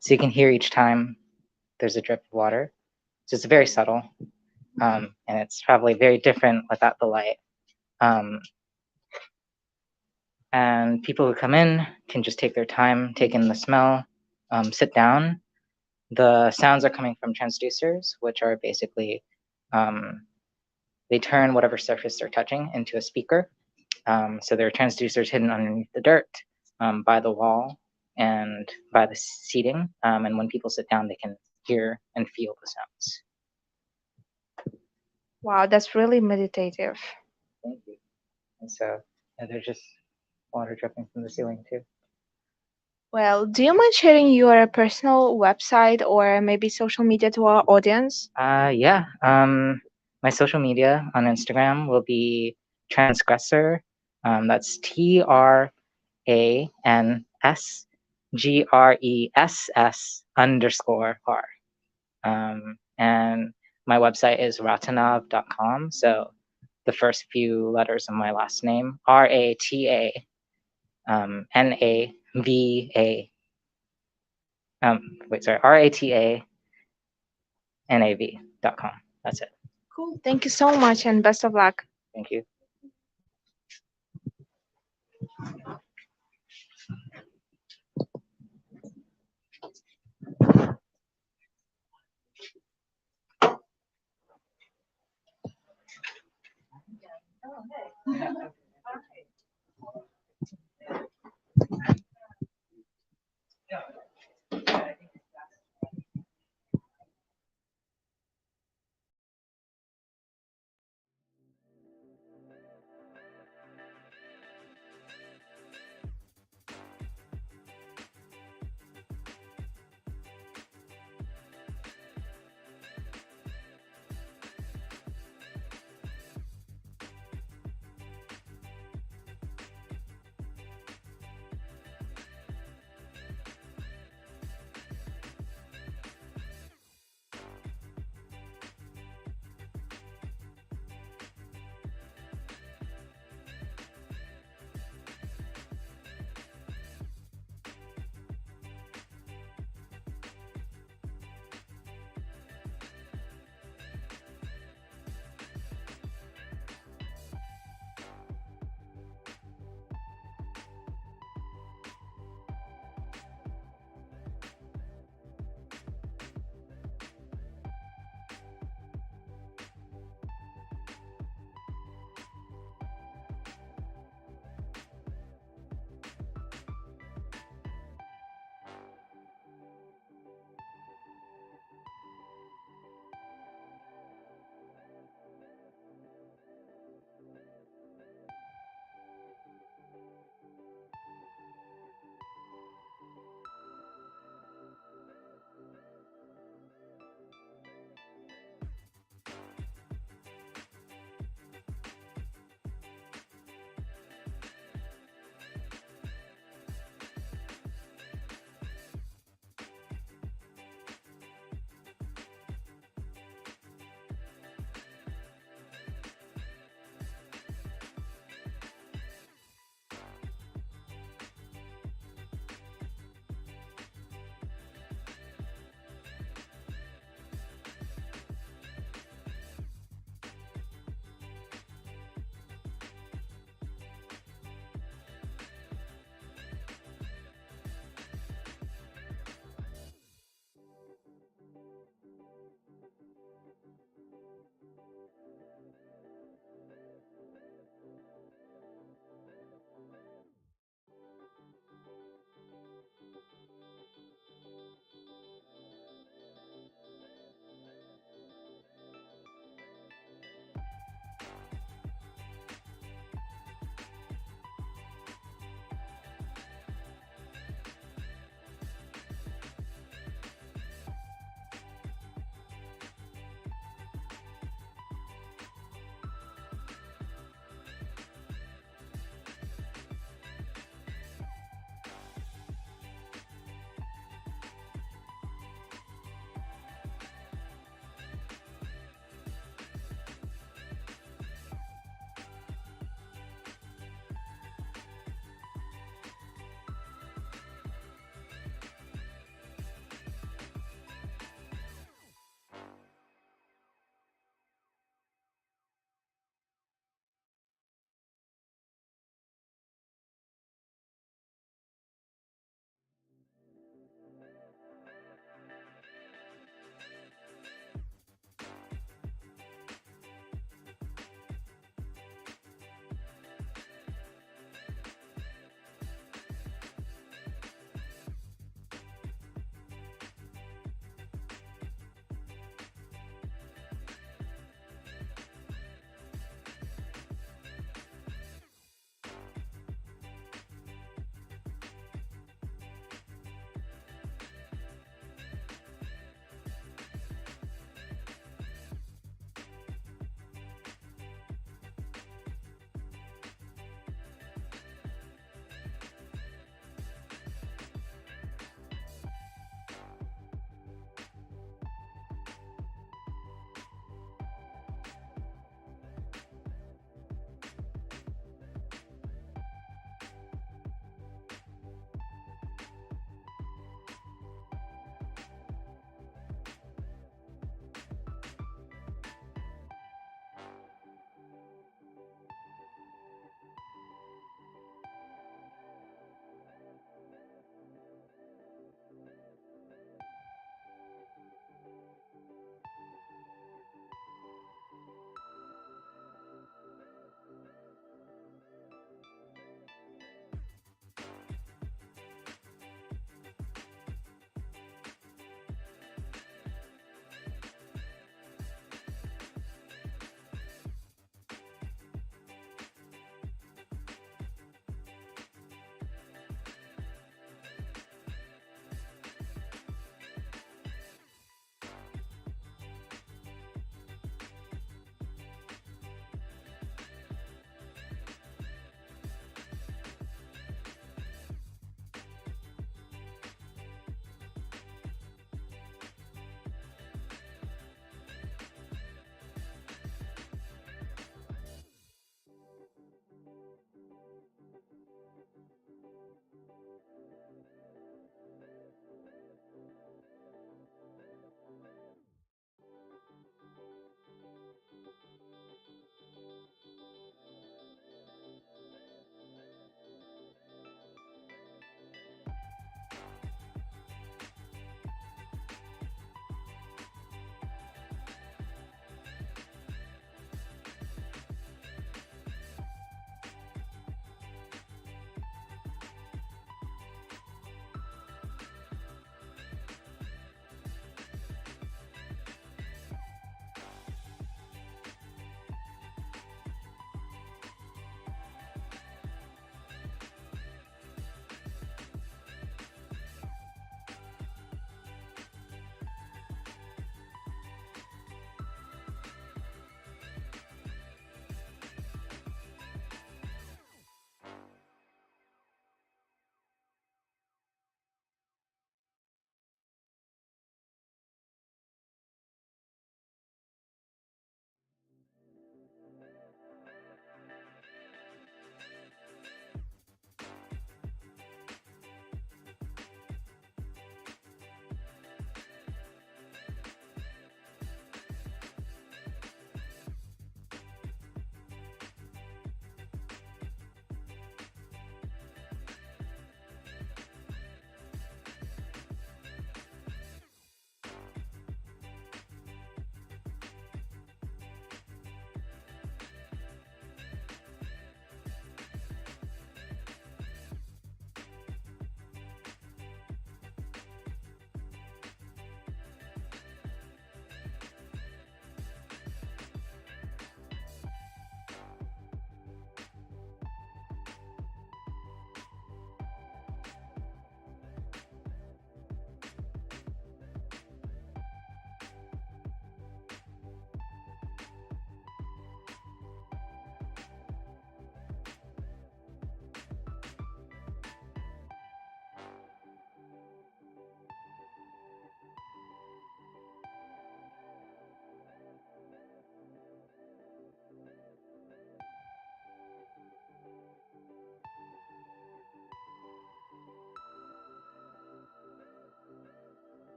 So you can hear each time there's a drip of water. So it's very subtle. and it's probably very different without the light. And people who come in can just take their time, take in the smell, sit down. The sounds are coming from transducers, which are basically, they turn whatever surface they're touching into a speaker. So there are transducers hidden underneath the dirt, by the wall, and by the seating. And when people sit down, they can hear and feel the sounds. Wow, that's really meditative. Thank you. And so there's just water dripping from the ceiling too. Well, do you mind sharing your personal website or maybe social media to our audience? Yeah. My social media on Instagram will be transgressor. That's TRANSGRESS_R. And my website is ratanov.com. So the first few letters of my last name, RATANAVA. RATANAV.com. That's it. Cool. Thank you so much and best of luck. Thank you.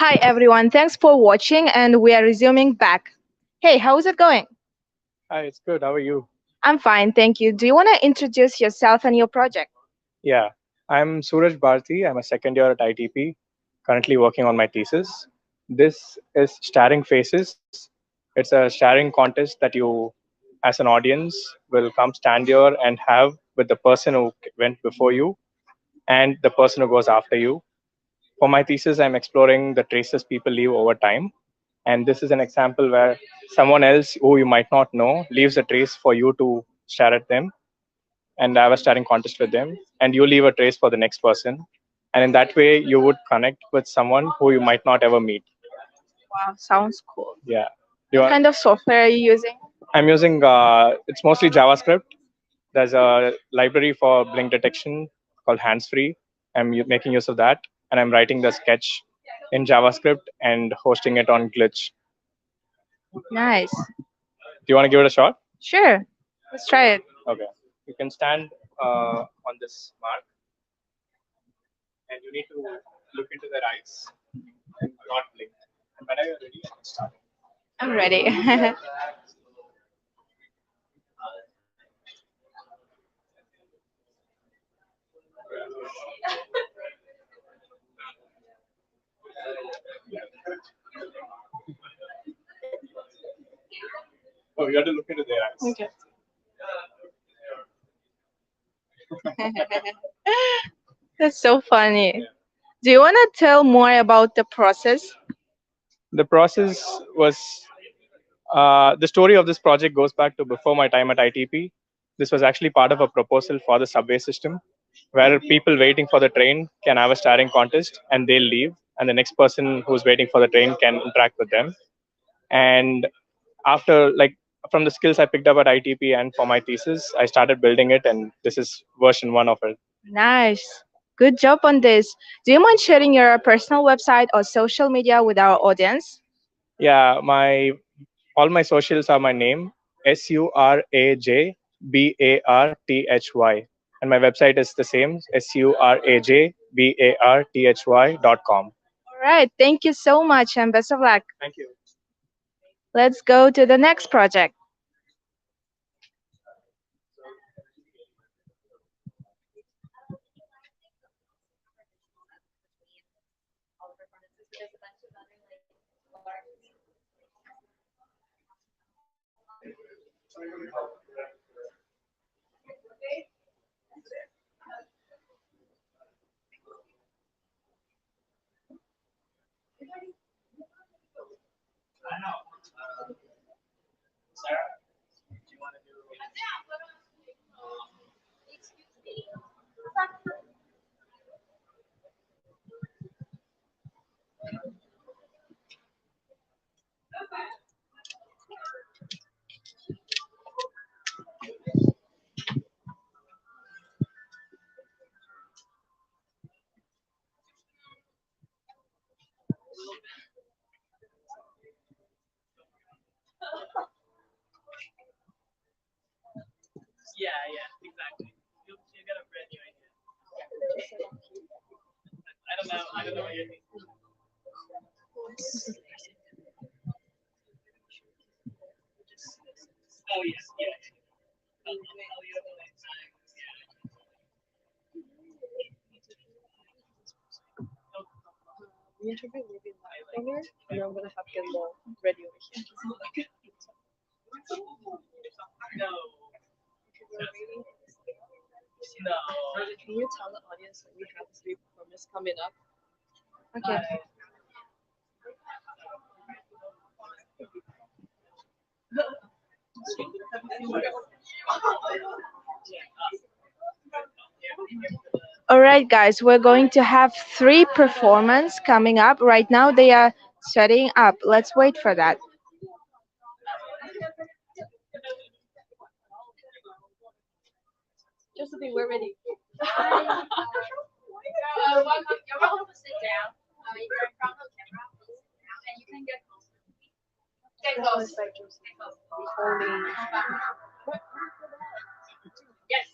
Hi everyone, thanks for watching and we are resuming back. Hey, how's it going? Hi, it's good. How are you? I'm fine, thank you. Do you want to introduce yourself and your project? Yeah, I'm Suraj Bharti. I'm a second year at ITP, currently working on my thesis. This is Staring Faces. It's a staring contest that you, as an audience, will come stand here and have with the person who went before you and the person who goes after you. For my thesis, I'm exploring the traces people leave over time. And this is an example where someone else who you might not know leaves a trace for you to stare at them and have a staring contest with them, and you leave a trace for the next person. And in that way, you would connect with someone who you might not ever meet. Wow, sounds cool. Yeah. What kind of software are you using? I'm using, it's mostly JavaScript. There's a library for blink detection called Handsfree. Making use of that, and I'm writing the sketch in JavaScript and hosting it on Glitch. Nice. Do you want to give it a shot? Sure, let's try it. Okay. You can stand on this mark, and you need to look into their eyes and not blink. And whenever you're ready, I can start. I'm ready. Oh, you have to look into their eyes. Okay. That's so funny. Do you want to tell more about the process? The process was the story of this project goes back to before my time at ITP. This was actually part of a proposal for the subway system, where people waiting for the train can have a staring contest and they'll leave, and the next person who's waiting for the train can interact with them. And after, like, from the skills I picked up at ITP and for my thesis, I started building it, and this is version 1 of it. Nice. Good job on this. Do you mind sharing your personal website or social media with our audience? Yeah, all my socials are my name, SurajBarthy, and my website is the same, SurajBarthy.com. All right. Thank you so much and best of luck. Thank you. Let's go to the next project. Yeah, exactly. You get a brand new idea. I don't know what you're thinking. Oh yes, yeah. The interview will be live over, and I'm gonna have Kendall ready over here. No. No. Can you tell the audience that we have 3 performers coming up? Okay. All right, guys, we're going to have 3 performances coming up. Right now, they are setting up. Let's wait for that. Josephine, we're ready. Welcome. You're welcome to sit down. You're in front of the camera, please sit down, and you can get closer. Get close. Get close. Yes.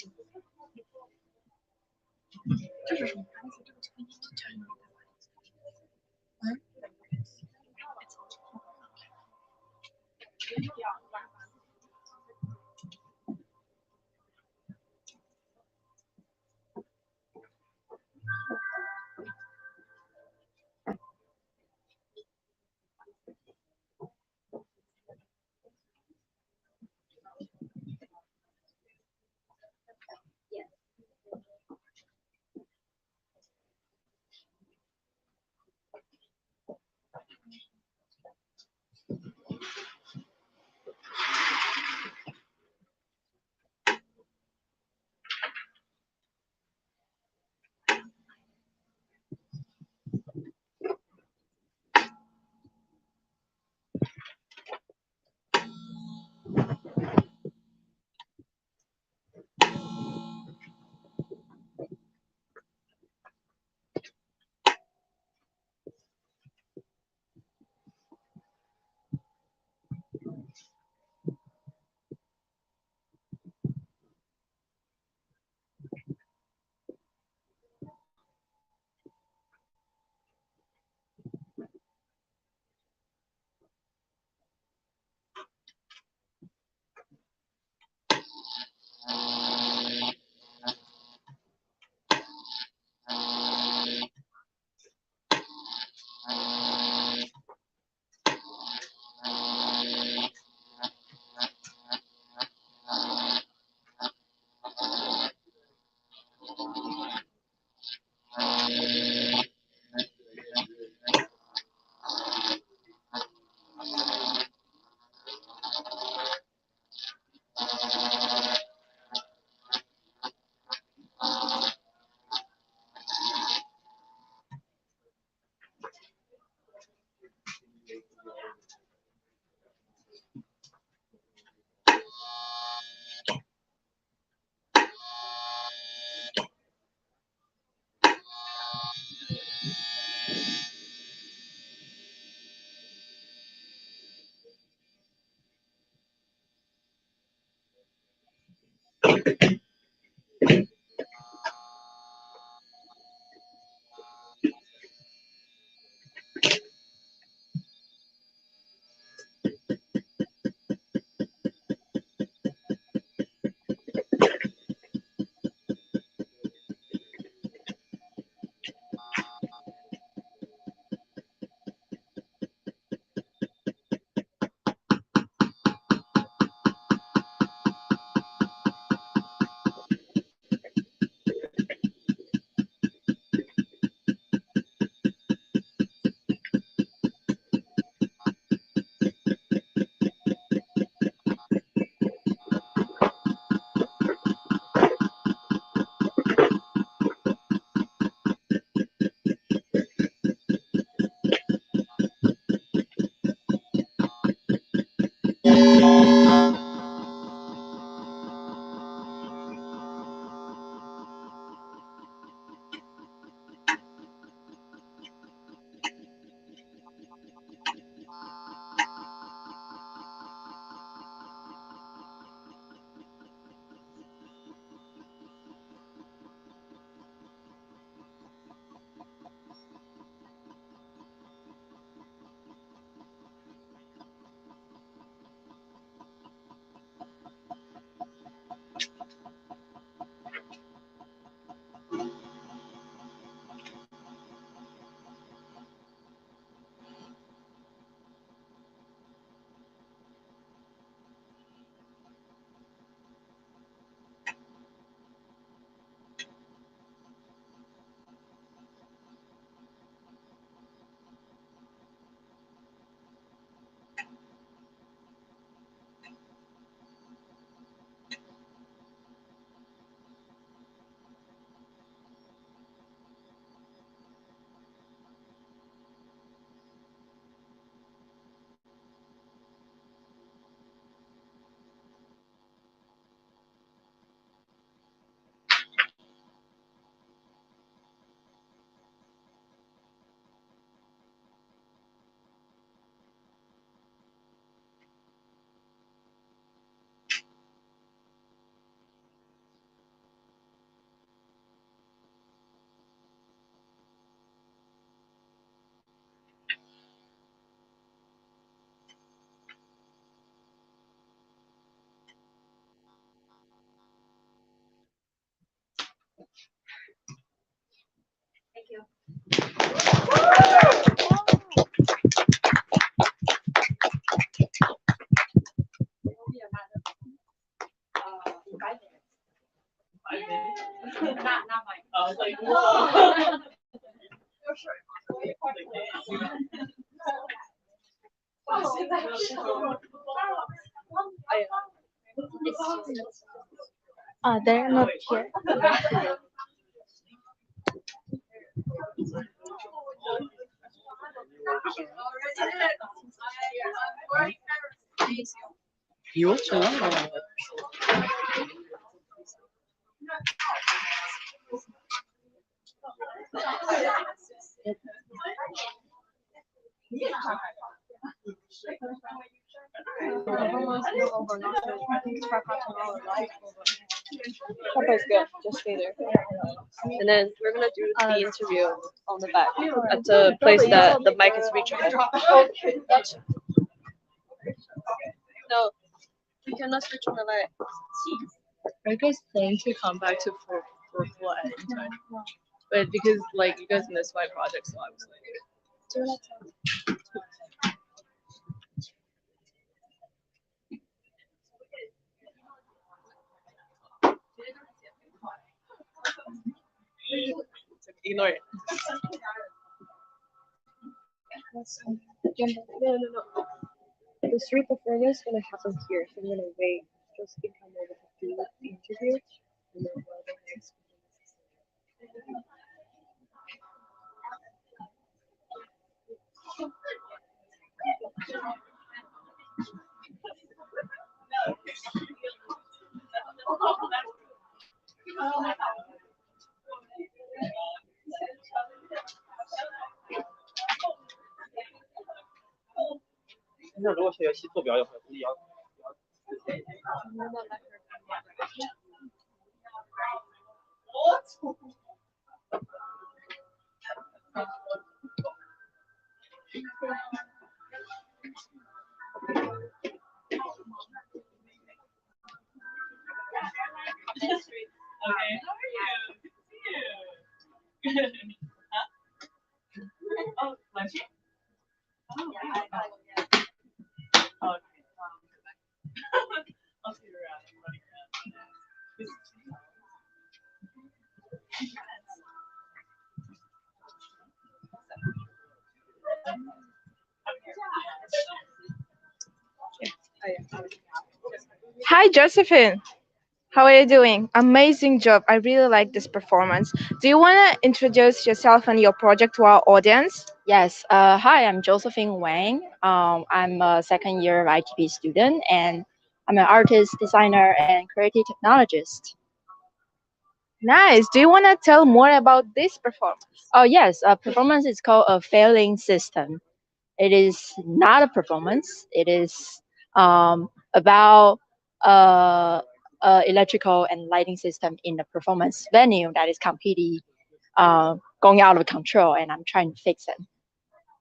They're not here. You want to know? That's good. Just stay there. And then we're gonna do the interview on the back at the place that the mic is reachable. No, we cannot switch on the light. Are you guys planning to come back to for what at any time? But because like you guys missed my project, so I was like. Ignore it. No. The street performance is gonna happen here, so I'm gonna wait. Just become able to do the interview, and then go to the next.那如果学习做表演会不一样。Okay, how are you? Good to see you. Huh? Oh, Lunchy? Oh, yeah. Okay. I'll see you around. I'm running around. This is Hi, Josephine. How are you doing? Amazing job. I really like this performance. Do you want to introduce yourself and your project to our audience? Yes. Hi, I'm Josephine Wang. I'm a second year ITP student, and I'm an artist, designer, and creative technologist. Nice. Do you want to tell more about this performance? Oh, yes. Performance is called a failing system. It is not a performance. It is about electrical and lighting system in a performance venue that is completely going out of control, and I'm trying to fix it.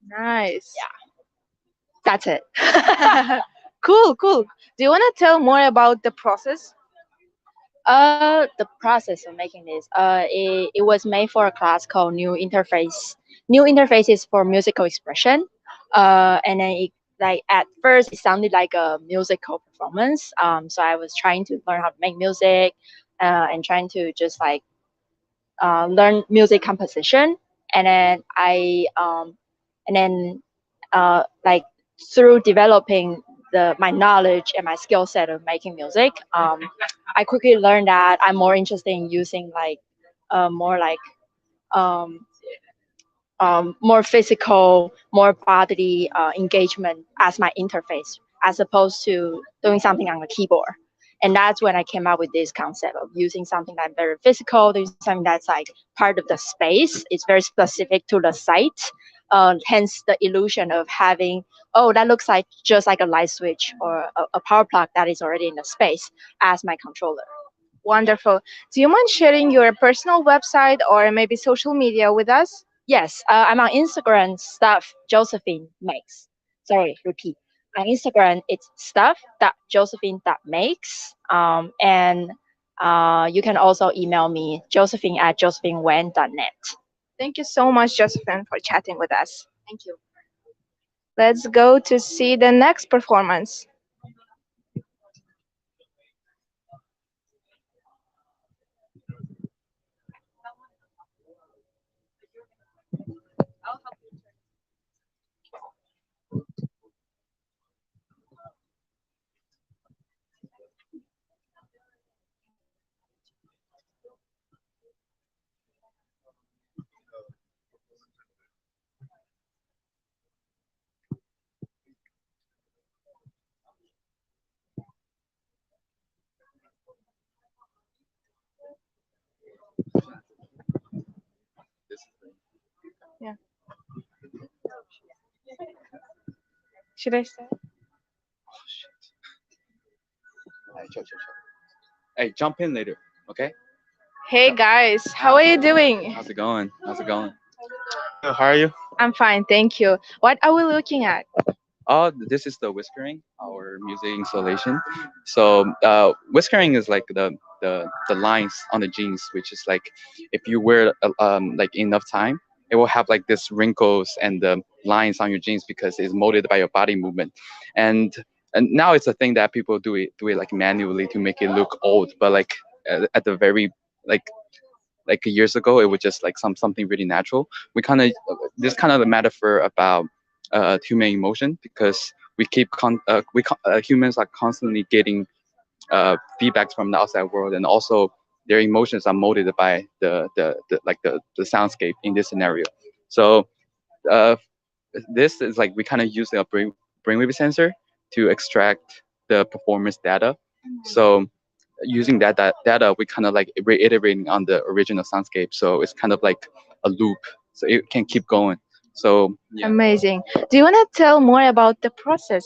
Nice. Yeah. That's it. Cool. Do you want to tell more about the process? The process of making this, it was made for a class called New Interfaces for Musical Expression. And then like at first it sounded like a musical performance. So I was trying to learn how to make music, and trying to just like learn music composition. And then like through developing my knowledge and my skill set of making music, I quickly learned that I'm more interested in using like more like more physical, more bodily engagement as my interface, as opposed to doing something on the keyboard. And that's when I came up with this concept of using something that's very physical, doing something that's like part of the space. It's very specific to the site. Hence the illusion of having, oh, that looks like just like a light switch or a power plug that is already in the space as my controller. Wonderful. Do you mind sharing your personal website or maybe social media with us? Yes, I'm on Instagram, stuff Josephine makes. Sorry, repeat. On Instagram, it's stuff.josephine.makes. And you can also email me, josephine@josephinewen.net. Thank you so much, Josephine, for chatting with us. Thank you. Let's go to see the next performance. Yeah. Should I start? Alright, chill, chill, chill. Hey, jump in later, okay? Hey guys, how are you doing? How's it going? How's it going? How are you? I'm fine, thank you. What are we looking at? Oh, this is the whiskering, our music installation. So, whiskering is like the lines on the jeans, which is like if you wear like enough time, it will have like this wrinkles and the lines on your jeans because it's molded by your body movement, and now it's a thing that people do it like manually to make it look old, but like at the very like years ago it was just like something really natural. We kind of this kind of a metaphor about human emotion because humans are constantly getting feedbacks from the outside world, and also their emotions are molded by the soundscape in this scenario. So uh, this is like we kind of use a brainwave sensor to extract the performance data. So using that data, we kind of like reiterating on the original soundscape. So it's kind of like a loop. So it can keep going. So yeah. Amazing. Do you want to tell more about the process?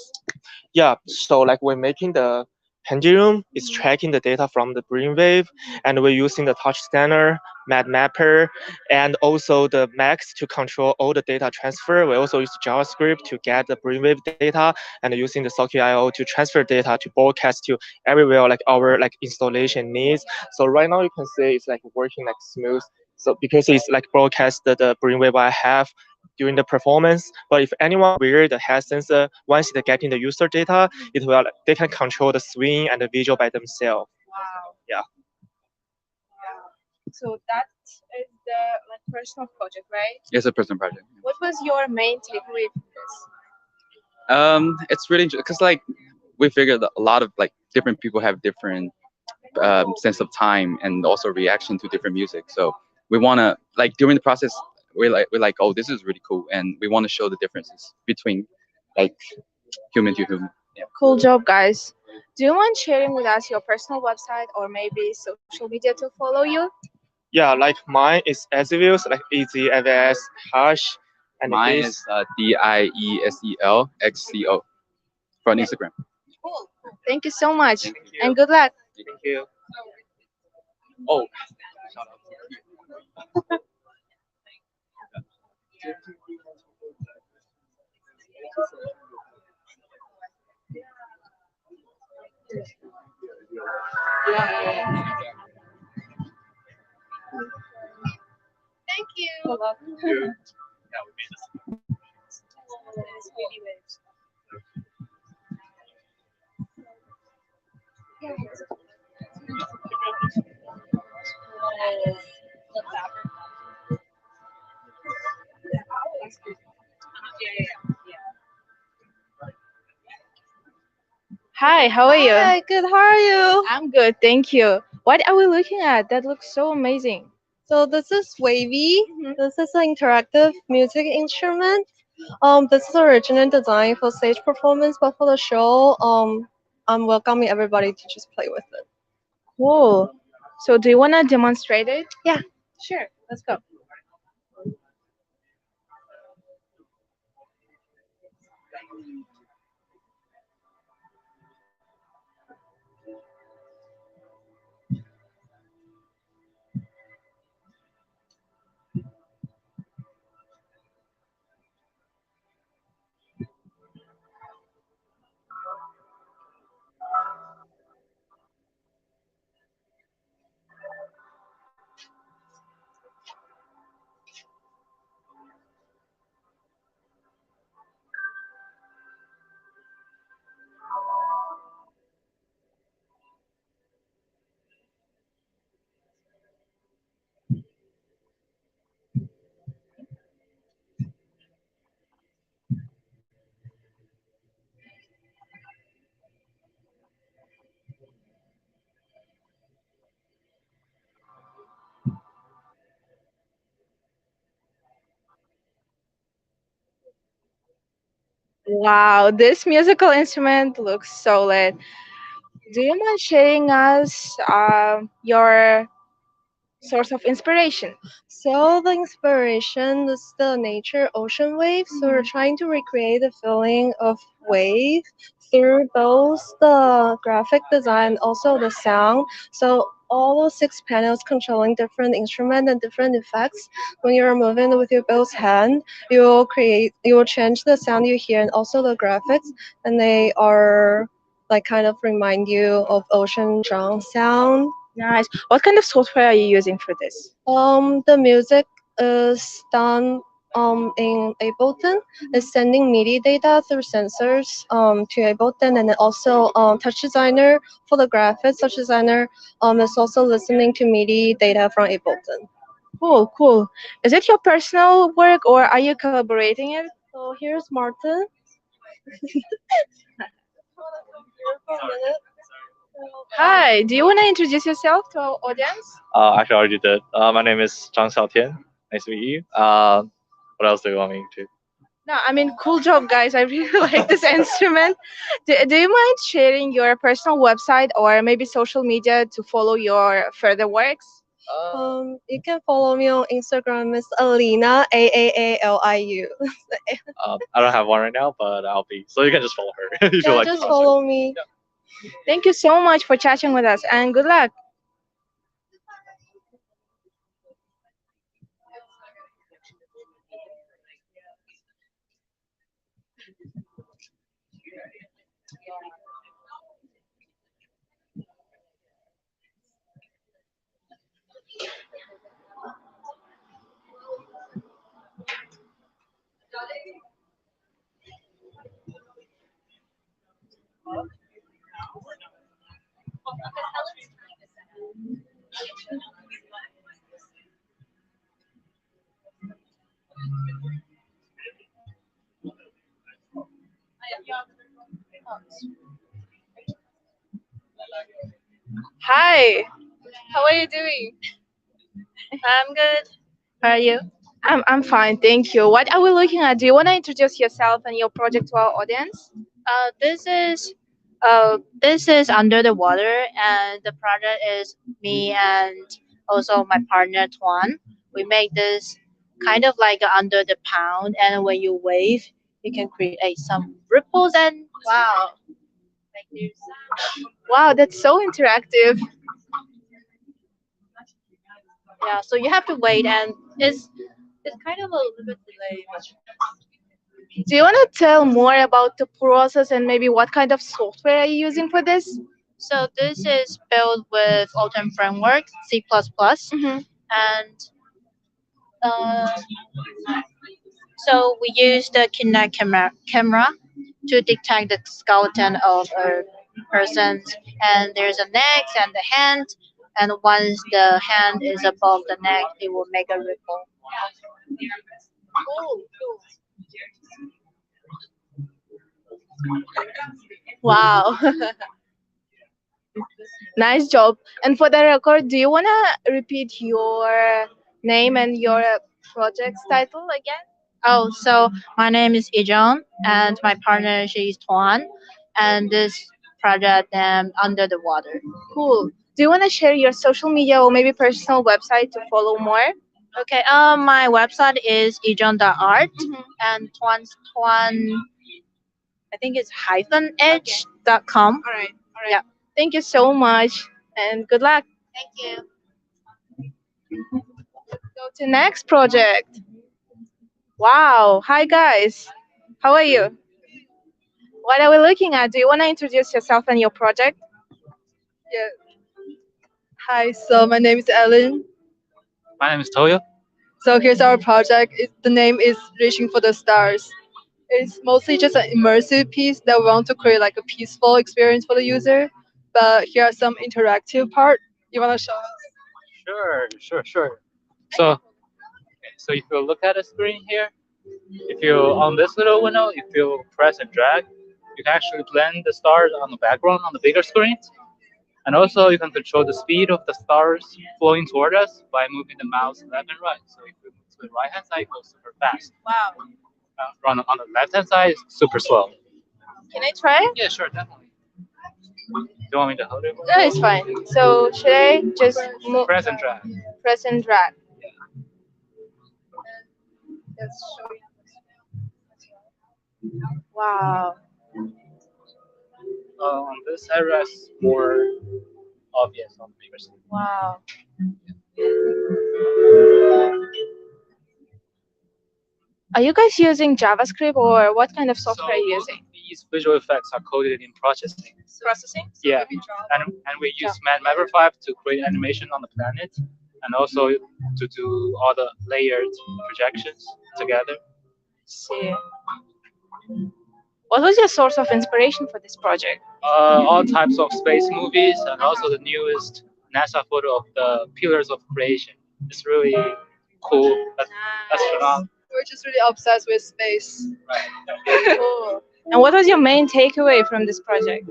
Yeah, so like we're making the pendulum, it's tracking the data from the brainwave, and we're using the touch scanner, mapper, and also the Max to control all the data transfer. We also use JavaScript to get the brainwave data, and using the socket.io to transfer data to broadcast to everywhere like our like installation needs. So right now you can see it's like working like smooth. So because it's like broadcast the brainwave I have during the performance. But if anyone wear the head sensor, once they're getting the user data, it will they can control the swing and the visual by themselves. Wow. Yeah. So that is the like personal project, right? It's a personal project. What was your main takeaway from this? It's really because like we figured that a lot of like different people have different sense of time and also reaction to different music. So we want to like during the process we're like, oh, this is really cool, and we want to show the differences between like human to human. Yeah. Cool job, guys. Do you mind sharing with us your personal website or maybe social media to follow you? Yeah, like mine is Ezevils, like EZVS hash, and Mine his is DIESELXCO from Instagram. Cool. Thank you so much. you. And good luck. Thank you. Oh. Thank you. Hi, how are you? Hi, good. How are you? I'm good, thank you. What are we looking at? That looks so amazing. So this is Wavy. This is an interactive music instrument. This is originally designed for stage performance, but for the show, I'm welcoming everybody to just play with it. Cool. So do you want to demonstrate it? Yeah, sure. Let's go. Wow, this musical instrument looks solid. Do you mind sharing us your source of inspiration? So the inspiration is the nature ocean waves. So we're trying to recreate the feeling of wave through both the graphic design, also the sound. So all those 6 panels controlling different instruments and different effects. When you're moving with your both hand, you will change the sound you hear and also the graphics, and they are like kind of remind you of ocean drum sound. Nice. What kind of software are you using for this? The music is done in Ableton. It's sending MIDI data through sensors to Ableton, and then also Touch Designer for the graphics. Touch Designer is also listening to MIDI data from Ableton. Cool, cool. Is it your personal work or are you collaborating it? So here's Martin. Hi, do you want to introduce yourself to our audience? Actually, I already did. My name is Zhang Xiaotian. Nice to meet you. What else do you want me to? No, I mean, cool job, guys. I really like this instrument. Do you mind sharing your personal website or maybe social media to follow your further works? You can follow me on Instagram. It's Alina Aaliu. I don't have one right now, but I'll be. So you can just follow her if you Yeah, like. just follow me. Thank you so much for chatting with us and good luck. Hi, how are you doing? I'm good. How are you? I'm fine, thank you. What are we looking at? Do you want to introduce yourself and your project to our audience? This is Under the Water, and the project is me and also my partner Tuan. We make this kind of like under the pound, and when you wave, you can create some ripples and wow, like this. Wow, that's so interactive. Yeah, so you have to wait, and it's kind of a little bit delayed. Do you want to tell more about the process and maybe what kind of software are you using for this? So this is built with Autumn Framework, C++, and uh, so we use the Kinect camera to detect the skeleton of a person, and there's a neck and the hand, and once the hand is above the neck, it will make a ripple. Cool. Wow. Nice job. And for the record, do you want to repeat your name and your project's title again? Oh, so my name is Ijon, and my partner she is Tuan, and this project name Under the Water. Cool. Do you want to share your social media or maybe personal website to follow more? Okay, my website is ijon.art, and Tuan, I think it's -edge.com. All right. Yeah. Thank you so much and good luck. Thank you. Go to next project. Wow. Hi guys. How are you? What are we looking at? Do you want to introduce yourself and your project? Yeah. Hi, so my name is Ellen. My name is Toyo. So here's our project. The name is Reaching for the Stars. It's mostly just an immersive piece that we want to create like a peaceful experience for the user. But here are some interactive part. You want to show us? Sure. So if you look at the screen here, if you on this little window, if you press and drag, you can actually blend the stars on the background on the bigger screen. And also you can control the speed of the stars flowing toward us by moving the mouse left and right. So if you move to the right hand side, it goes super fast. Wow. On the left hand side, it's super slow. Can I try? Yeah, sure, definitely. Do you want me to hold it? No, it's fine. So should I just move? Press and drag. Press and drag. Wow. On this area is more obvious on the bigger screen. Wow. Are you guys using JavaScript or what kind of software are you using? These visual effects are coded in processing. Processing? Yeah, and we use Mapper 5 to create animation on the planet, and also to do all the layered projections together. See. What was your source of inspiration for this project? All types of space movies, and also the newest NASA photo of the Pillars of Creation. It's really cool. Astronaut. We're just really obsessed with space. Cool. And what was your main takeaway from this project?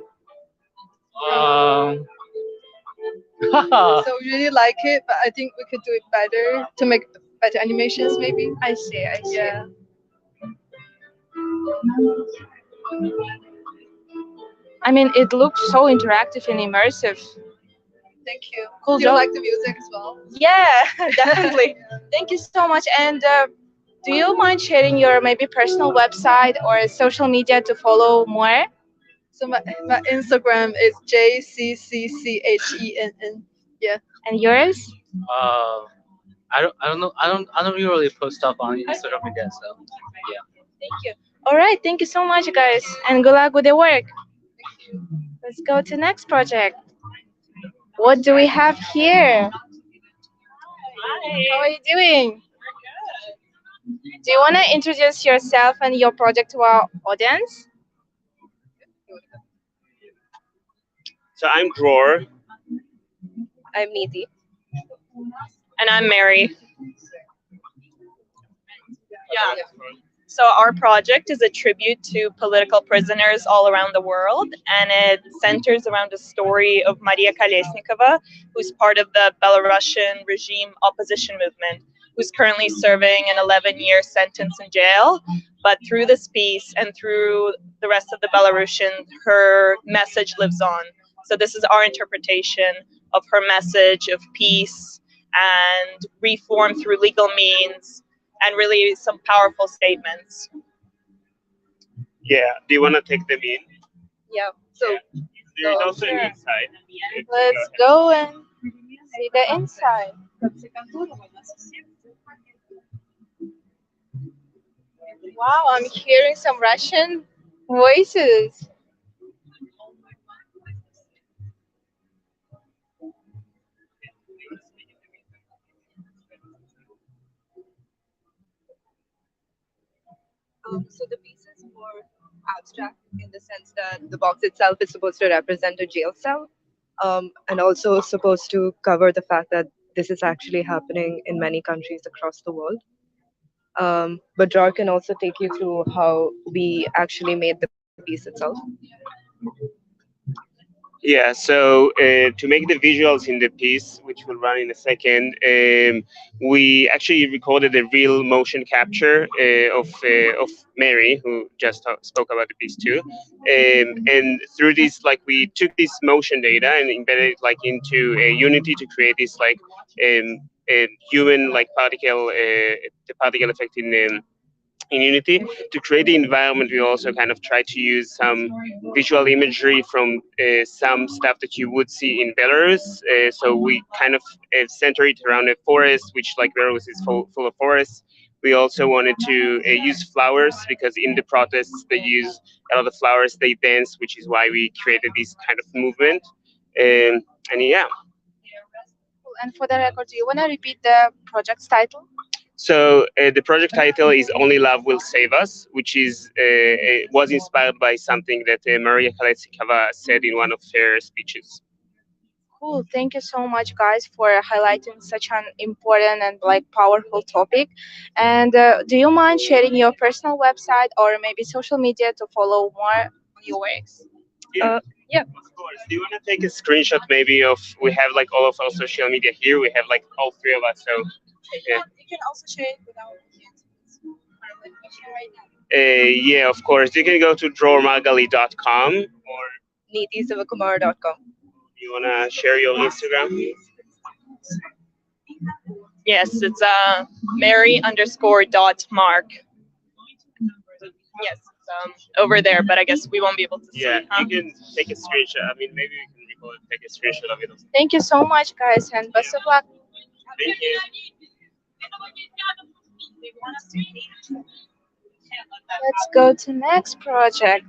So we really like it, but I think we could do it better to make better animations, maybe. I see. Yeah. I mean, it looks so interactive and immersive. Thank you. Cool Do you job. like the music as well? Yeah, definitely. Thank you so much. And do you mind sharing your maybe personal website or social media to follow more? So my Instagram is JCCCHENN. Yeah. And yours? I don't know. I don't usually put stuff on social media, so yeah. Thank you. All right. Thank you so much, guys, and good luck with your work. Let's go to next project. What do we have here? Hi. How are you doing? Do you want to introduce yourself and your project to our audience? So I'm Dror. I'm Neeti. And I'm Mary. Yeah. So our project is a tribute to political prisoners all around the world, and it centers around the story of Maria Kolesnikova, who's part of the Belarusian regime opposition movement, who's currently serving an 11-year sentence in jail. But through this piece and through the rest of the Belarusians, her message lives on. So this is our interpretation of her message of peace and reform through legal means, and really some powerful statements. Yeah. Do you want to take them in? Yeah. So There's also an inside. let's go and see the inside. Wow, I'm hearing some Russian voices. So the piece is more abstract in the sense that the box itself is supposed to represent a jail cell, and also supposed to cover the fact that this is actually happening in many countries across the world. But Dror can also take you through how we actually made the piece itself. Yeah, so to make the visuals in the piece, which will run in a second, we actually recorded a real motion capture of Mary, who just spoke about the piece too. And through this, like, we took this motion data and embedded it like into Unity to create this like a human like particle, the particle effect in Unity. To create the environment, we also kind of try to use some visual imagery from some stuff that you would see in Belarus. So we kind of center it around a forest, which like Belarus is full of forests. We also wanted to use flowers because in the protests they use a lot of flowers, they dance, which is why we created this kind of movement. And yeah. And for the record, do you want to repeat the project's title? So the project title is "Only Love Will Save Us," which is was inspired by something that Maria Kolesnikova said in one of her speeches. Cool. Thank you so much, guys, for highlighting such an important and like powerful topic. And do you mind sharing your personal website or maybe social media to follow more on your works? Yeah. Yeah. Of course. Do you want to take a screenshot maybe of, we have like all of our social media here. We have like all three of us. So yeah. You can also share it without Yeah, of course. You can go to drawmagali.com or neetisivakumar.com. you want to share your Instagram? Yes, it's Mary_.mark. Yes, it's over there, but I guess we won't be able to see. Yeah, Huh? you can take a screenshot. I mean, maybe we can take a screenshot of it. Thank you so much, guys, and best of luck. Thank you. Let's go to next project.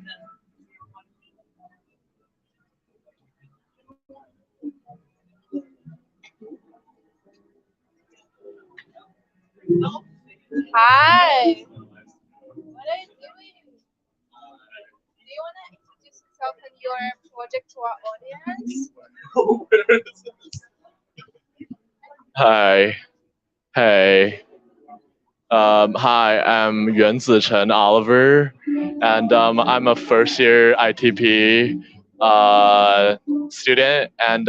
Hi. What are you doing? Do you want to introduce yourself and your project to our audience? Hi. Hey. Hi, I'm Yuan Zichen Oliver, and I'm a first year ITP student. And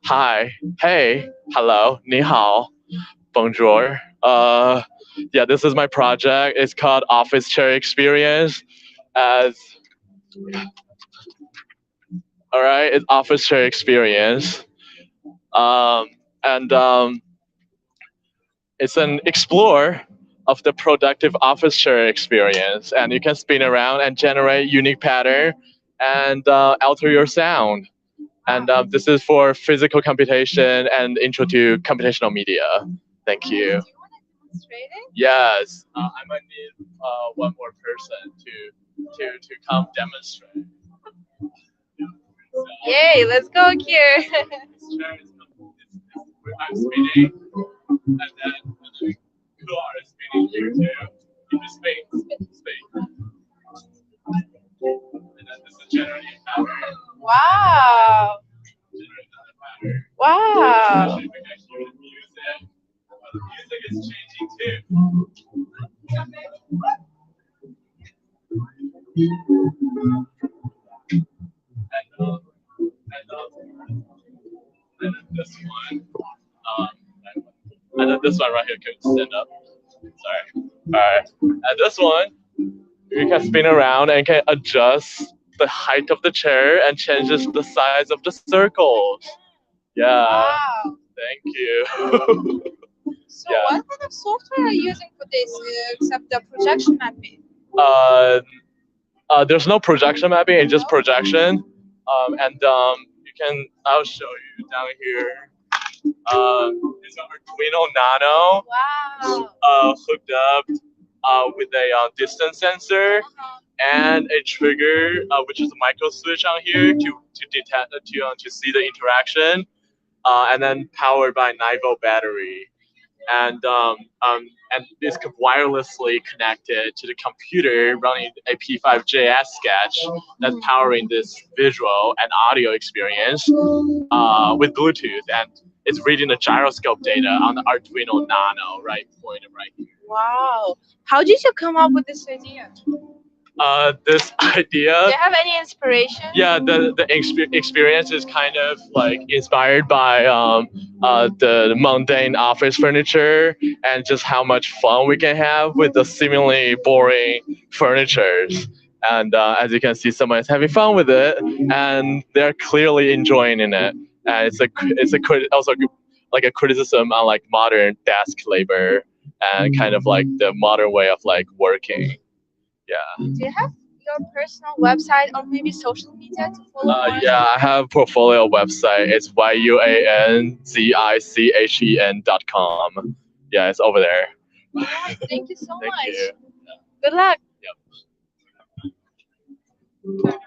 hi, hey, hello, ni hao, bonjour. Yeah, this is my project. It's called Office Chair Experience. As all right, it's Office Chair Experience. And it's an explore of the productive office chair experience, and you can spin around and generate unique pattern and alter your sound. And this is for physical computation and intro to computational media. Thank you. Yes, I might need one more person to come demonstrate. Yay, let's go here. I'm spinning, and then you are spinning here too. You just spin. And then this is generating power. Wow. Wow. The music is changing too. And then this one. And then this one right here can stand up. Sorry. Alright. And this one, you can spin around and can adjust the height of the chair and changes the size of the circles. Yeah. Wow. Thank you. So what kind of software are you using for this, except the projection mapping? There's no projection mapping, it's just projection. You can, I'll show you down here. It's an Arduino Nano. Wow. Hooked up with a distance sensor and a trigger, which is a micro switch on here to detect to see the interaction, and then powered by 9-volt battery. And it's wirelessly connected to the computer running a P5JS sketch that's powering this visual and audio experience with Bluetooth, and it's reading the gyroscope data on the Arduino Nano, right, pointed right here. Wow. How did you come up with this idea? This idea. Do you have any inspiration? Yeah, the experience is kind of like inspired by the mundane office furniture and just how much fun we can have with the seemingly boring furnitures. And as you can see, someone is having fun with it, and they're clearly enjoying in it. And it's also like a criticism on like modern desk labor and kind of like the modern way of like working. Yeah. Do you have your personal website or maybe social media to follow? Yeah, I have portfolio website. It's yuanzichen.com. Yeah, it's over there. All right, thank you so much. Thank you. Good luck. Yep. Turn around.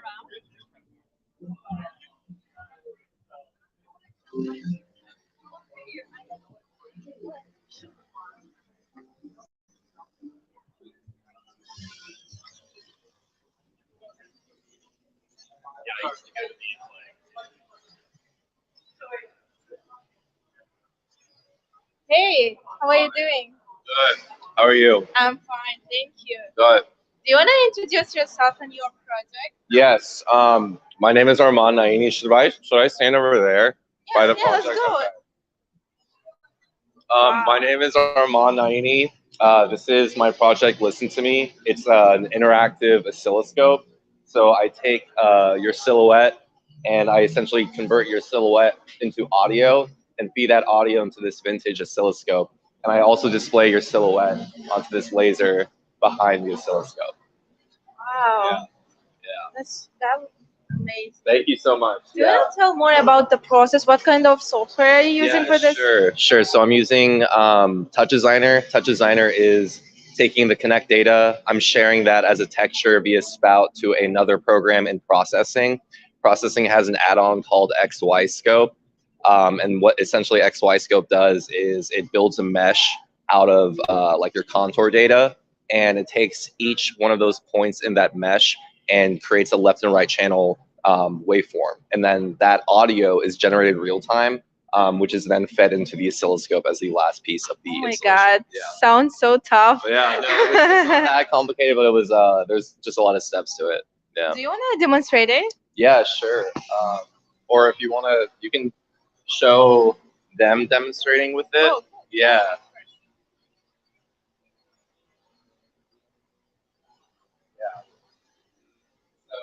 Hey, how are you doing? Good. How are you? I'm fine, thank you. Good. Do you want to introduce yourself and your project? Yes. My name is Armand Naini. Should I stand over there by the Yeah, let's project? go. Okay. My name is Armand Naini. This is my project. Listen to Me. It's an interactive oscilloscope. So I take your silhouette and I essentially convert your silhouette into audio, and feed that audio into this vintage oscilloscope. And I also display your silhouette onto this laser behind the oscilloscope. Wow. Yeah. That's amazing. Thank you so much. Do you want to tell more about the process? What kind of software are you using for this? Sure. So I'm using Touch Designer. Touch Designer is taking the Connect data. I'm sharing that as a texture via Spout to another program in processing. Processing has an add-on called XY Scope. And what essentially XY Scope does is it builds a mesh out of like your contour data, and it takes each one of those points in that mesh and creates a left and right channel waveform. And then that audio is generated real time, which is then fed into the oscilloscope as the last piece of the Oh my installation. God, sounds so tough. But yeah, no, it's not that complicated, but it was there's just a lot of steps to it. Yeah. Do you want to demonstrate it? Yeah, sure. Or if you want to, you can show them demonstrating with it. Oh. Yeah. So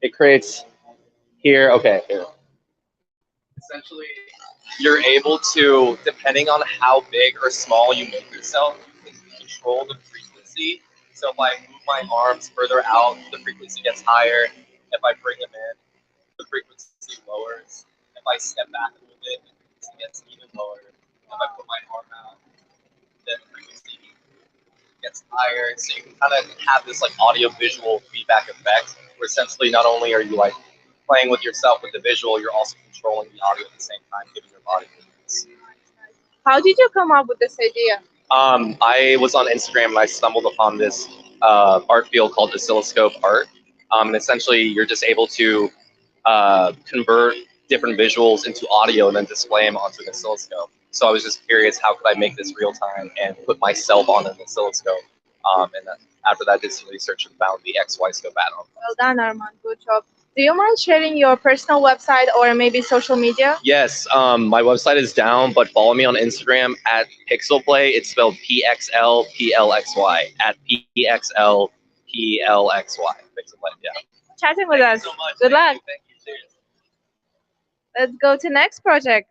it creates here. Okay, here. Essentially, you're able to, depending on how big or small you make yourself, you can control the frequency. So if I move my arms further out, the frequency gets higher. If I bring them in, the frequency lowers. If I step back a little bit, the frequency gets even lower. If I put my arm out, then the frequency gets higher. So you can kind of have this like audio visual feedback effect, where essentially not only are you like playing with yourself with the visual, you're also controlling the audio at the same time, giving your body movements. How did you come up with this idea? I was on Instagram and I stumbled upon this art field called oscilloscope art. And essentially, you're just able to convert different visuals into audio and then display them onto an oscilloscope. So I was just curious, how could I make this real time and put myself on an oscilloscope? And then after that, did some research and found the XY scope add-on. Well done, Armand. Good job. Do you mind sharing your personal website or maybe social media? Yes, my website is down, but follow me on Instagram at Pixelplay. It's spelled PXLPLXY at PXLPLXY. Pixelplay, yeah. Chatting with us. So much. Good luck. Thank you. Cheers. Let's go to next project.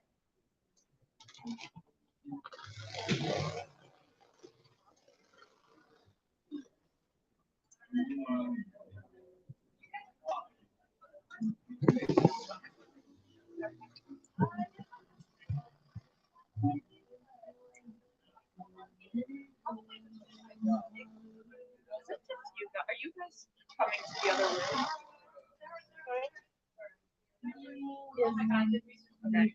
Are you guys coming to the other room? Okay.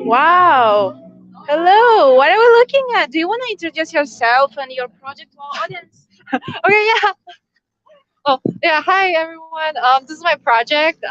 Wow. Hello. What are we looking at? Do you want to introduce yourself and your project to our audience? Okay, yeah. Oh, yeah. Hi, everyone. This is my project,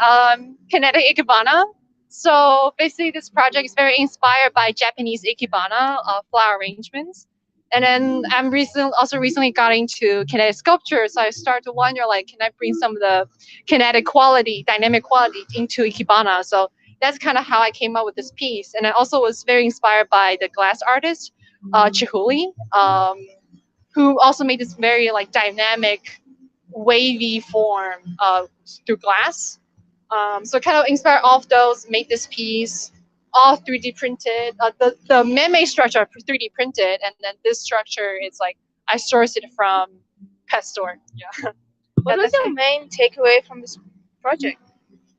Kinetic Ikebana. So basically, this project is very inspired by Japanese ikebana flower arrangements. And then I'm recently got into kinetic sculpture, so I started to wonder, like, can I bring some of the kinetic quality, dynamic quality into ikebana? So that's kind of how I came up with this piece. And I also was very inspired by the glass artist, Chihuly, who also made this very like dynamic, wavy form through glass. So kind of inspired off those, made this piece, all 3D printed. The meme structure 3D printed, and then this structure is like I sourced it from pet store. Yeah. What was your main takeaway from this project?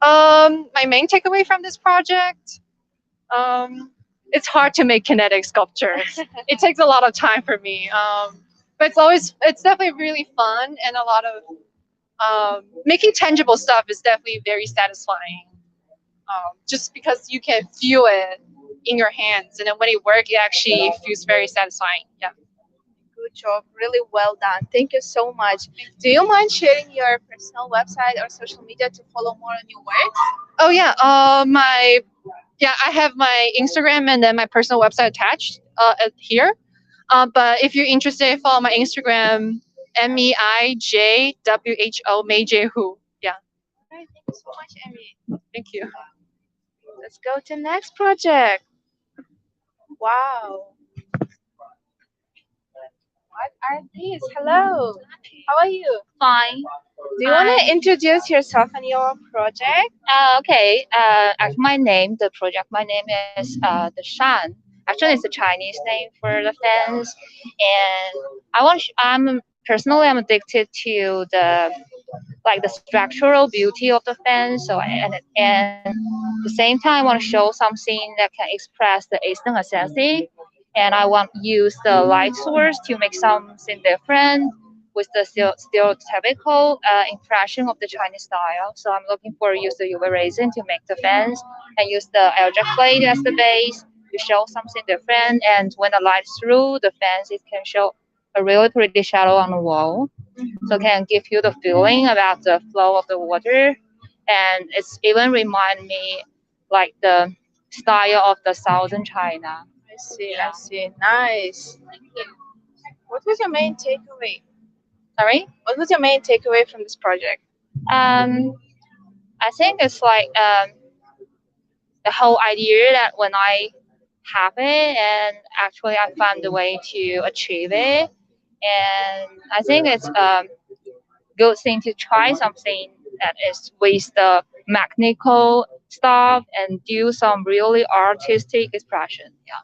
My main takeaway from this project, it's hard to make kinetic sculptures. It takes a lot of time for me. But it's definitely really fun, and a lot of making tangible stuff is definitely very satisfying. Just because you can feel it in your hands, and then when it works, it actually feels very satisfying. Yeah. Good job. Really well done. Thank you so much. Do you mind sharing your personal website or social media to follow more on your work? Oh yeah. I have my Instagram and then my personal website attached here. But if you're interested, follow my Instagram, MEIJWHO Meijwho. Yeah. All right, thank you so much, Emmy. Thank you. Let's go to next project. Wow. What are these? Hello. How are you? Fine. Do you want to introduce yourself and your project? Okay. Actually, my name is the Shan. Actually, it's a Chinese name for the fans, and I'm addicted to the structural beauty of the fans. So and at the same time, I want to show something that can express the Eastern aesthetic, and I want to use the light source to make something different with the stereotypical impression of the Chinese style. So I'm looking for use the UV resin to make the fans and use the airjet plate as the base to show something different. And when the light through the fans, it can show a really pretty shadow on the wall. So it can give you the feeling about the flow of the water. And it's even remind me like the style of the southern China. I see, I see. Nice. What was your main takeaway? Sorry? What was your main takeaway from this project? I think it's like the whole idea that when I have it and actually I found a way to achieve it. And I think it's good thing to try something that is with the mechanical stuff and do some really artistic expression. Yeah.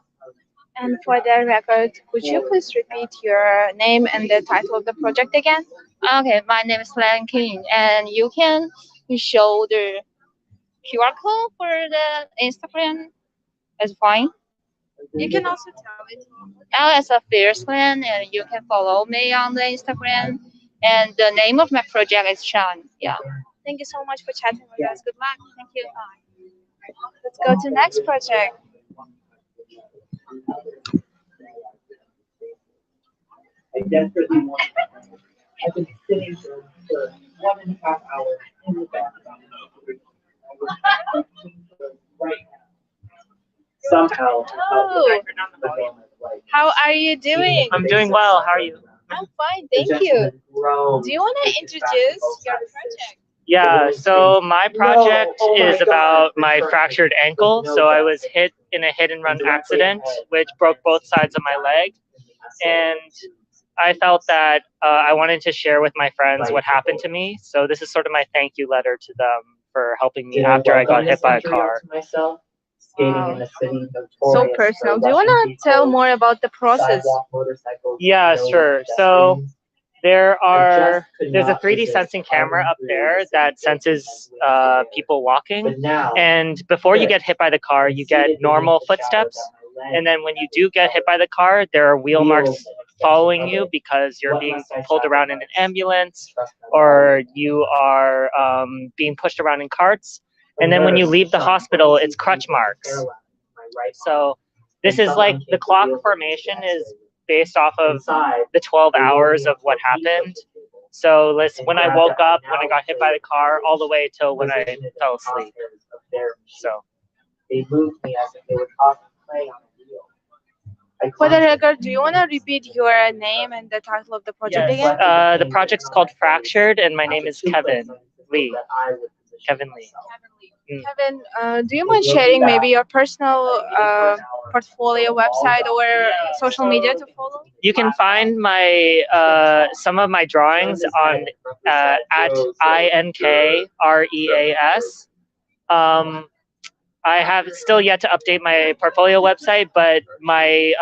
And for the record, could you please repeat your name and the title of the project again? Okay, my name is Lan King, and you can show the QR code for the Instagram. It's fine. You can also tell it. As a fierce Lan, and you can follow me on the Instagram. And the name of my project is Sean. Yeah. Thank you so much for chatting with us. Good luck. Thank you. Let's go to next project. I desperately want to. I've been sitting for 1.5 hours in the background. Right now. Somehow. Oh, how are you doing? I'm doing well. How are you? I'm fine, thank you. Do you want to introduce your project? Yeah, so my project is about my fractured ankle. So I was hit in a hit and run accident, which broke both sides of my leg. And I felt that I wanted to share with my friends what happened to me. So this is sort of my thank you letter to them for helping me after I got hit by a car. Wow. So personal. Do you want to tell more about the process? Yeah, sure. So there's a 3D sensing camera up there that senses people walking. And before you get hit by the car, you get normal footsteps. And then when you do get hit by the car, there are wheel marks following you because you're being pulled around in an ambulance or you are being pushed around in carts. And then when you leave the hospital, it's crutch marks. So this is like the clock formation is based off of the 12 hours of what happened. So when I woke up, when I got hit by the car, all the way till when I fell asleep. So They moved me as if they were talking play on a wheel. For the record, do you want to repeat your name and the title of the project again? The project's called Fractured, and my name is Kevin Lee. Kevin Lee. Kevin, do you mind sharing maybe your personal portfolio website or social media to follow? You can find my some of my drawings on at INKREAS. I have still yet to update my portfolio website, but my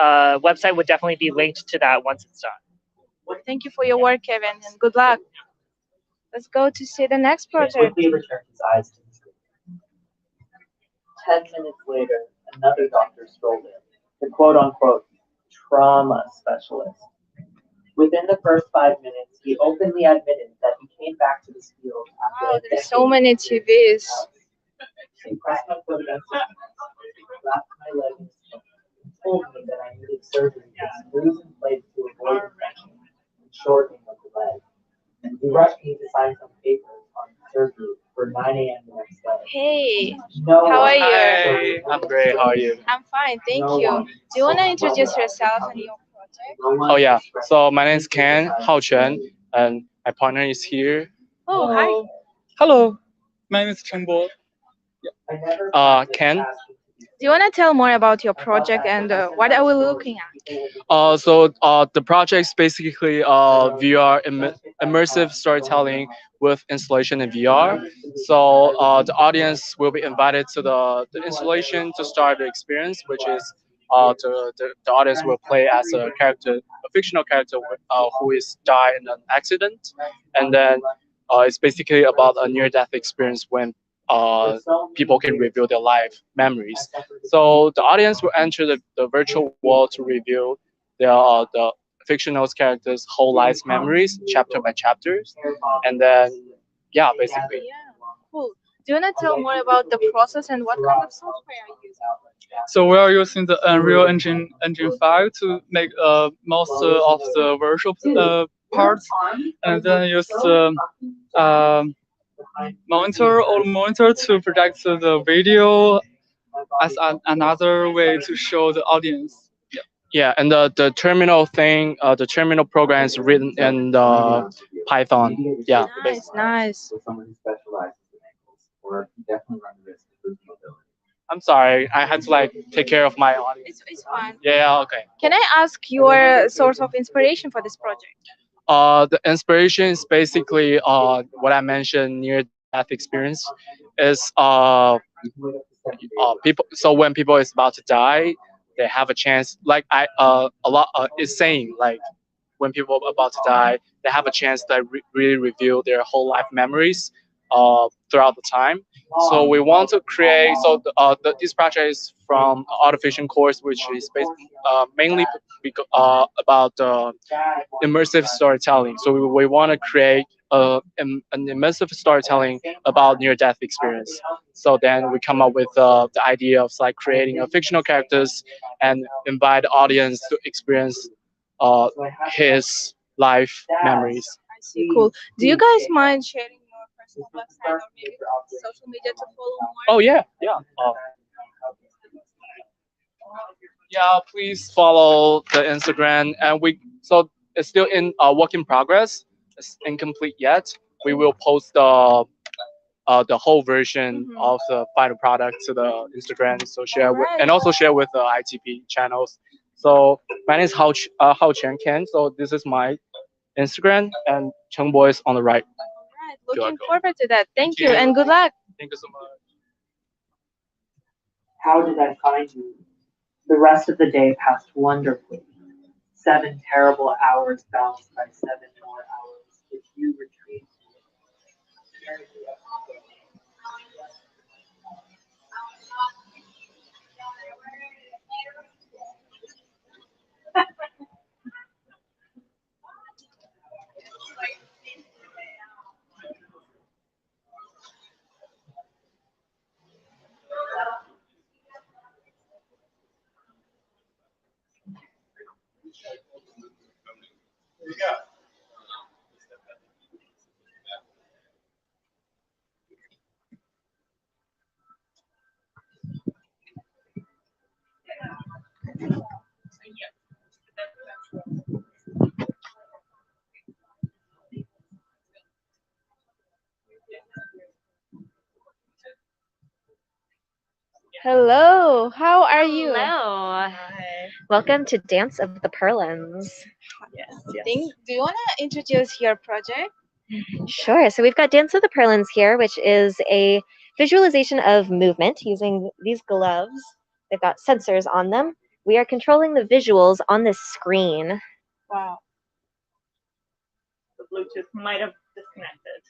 website would definitely be linked to that once it's done. Thank you for your work, Kevin, and good luck. Let's go to see the next project. Quickly returned his eyes to the screen. 10 minutes later, another doctor strolled in, the quote-unquote trauma specialist. Within the first 5 minutes, he openly admitted that he came back to this field after Wow, there's so many TVs. He pressed my foot against his knee, wrapped my leg in his foot, and told me that I needed surgery to screws in place to avoid infection and shortening of the leg. He rushed me to sign some papers on surgery for 9 a.m. the next day. Hey, No how are you? Hi, I'm great. How are you? I'm fine, thank you. Do you want to introduce yourself and your project? Oh yeah. So my name is Ken Haoquan, and my partner is here. Oh, hi. Hello. My name is Chen Bo. Ken. Do you want to tell more about your project and what are we looking at? The project is basically VR immersive storytelling with installation in VR. So the audience will be invited to the installation to start the experience, which is the audience will play as a character, a fictional character who is died in an accident, and then it's basically about a near-death experience when people can reveal their life memories. So the audience will enter the virtual world to reveal the fictional characters' whole life memories, chapter by chapters, and then yeah, basically. Cool. Do you want to tell more about the process and what kind of software are you using? So we are using the Unreal Engine 5 to make most of the virtual parts, and then use the monitor to project the video as another way to show the audience. Yeah, and the terminal thing, the terminal program is written in the Python. Yeah. Nice, nice. I'm sorry, I had to like take care of my audience. It's fine. Yeah, okay. Can I ask your source of inspiration for this project? The inspiration is basically what I mentioned near death experience is people. So when people is about to die, they have a chance. Like a lot is saying like when people are about to die, they have a chance to really reveal their whole life memories throughout the time. So we want to create. So this project is from artificial course, which is mainly about immersive storytelling. So we want to create an immersive storytelling about near-death experience. So then we come up with the idea of like creating a fictional characters and invite the audience to experience his life memories. I see. Cool. Do you guys mind sharing your personal website or maybe social media to follow more? Oh yeah, yeah. Yeah, please follow the Instagram, and so it's still in work in progress. It's incomplete yet. We will post the whole version of the final product to the Instagram, so share with, and also share with the ITP channels. So my name is Hao Chen Ken. So this is my Instagram, and Cheng Boy is on the right. Right. Looking forward to that. Thank you and good luck. Thank you so much. How did I find you? The rest of the day passed wonderfully. 7 terrible hours balanced by 7 more hours, which you retrieved. Hello, how are you? Hello. Welcome to Dance of the Perlins. Do you want to introduce your project? Sure. So we've got Dance of the Perlins here, which is a visualization of movement using these gloves. They've got sensors on them. We are controlling the visuals on this screen. Wow. The Bluetooth might have disconnected.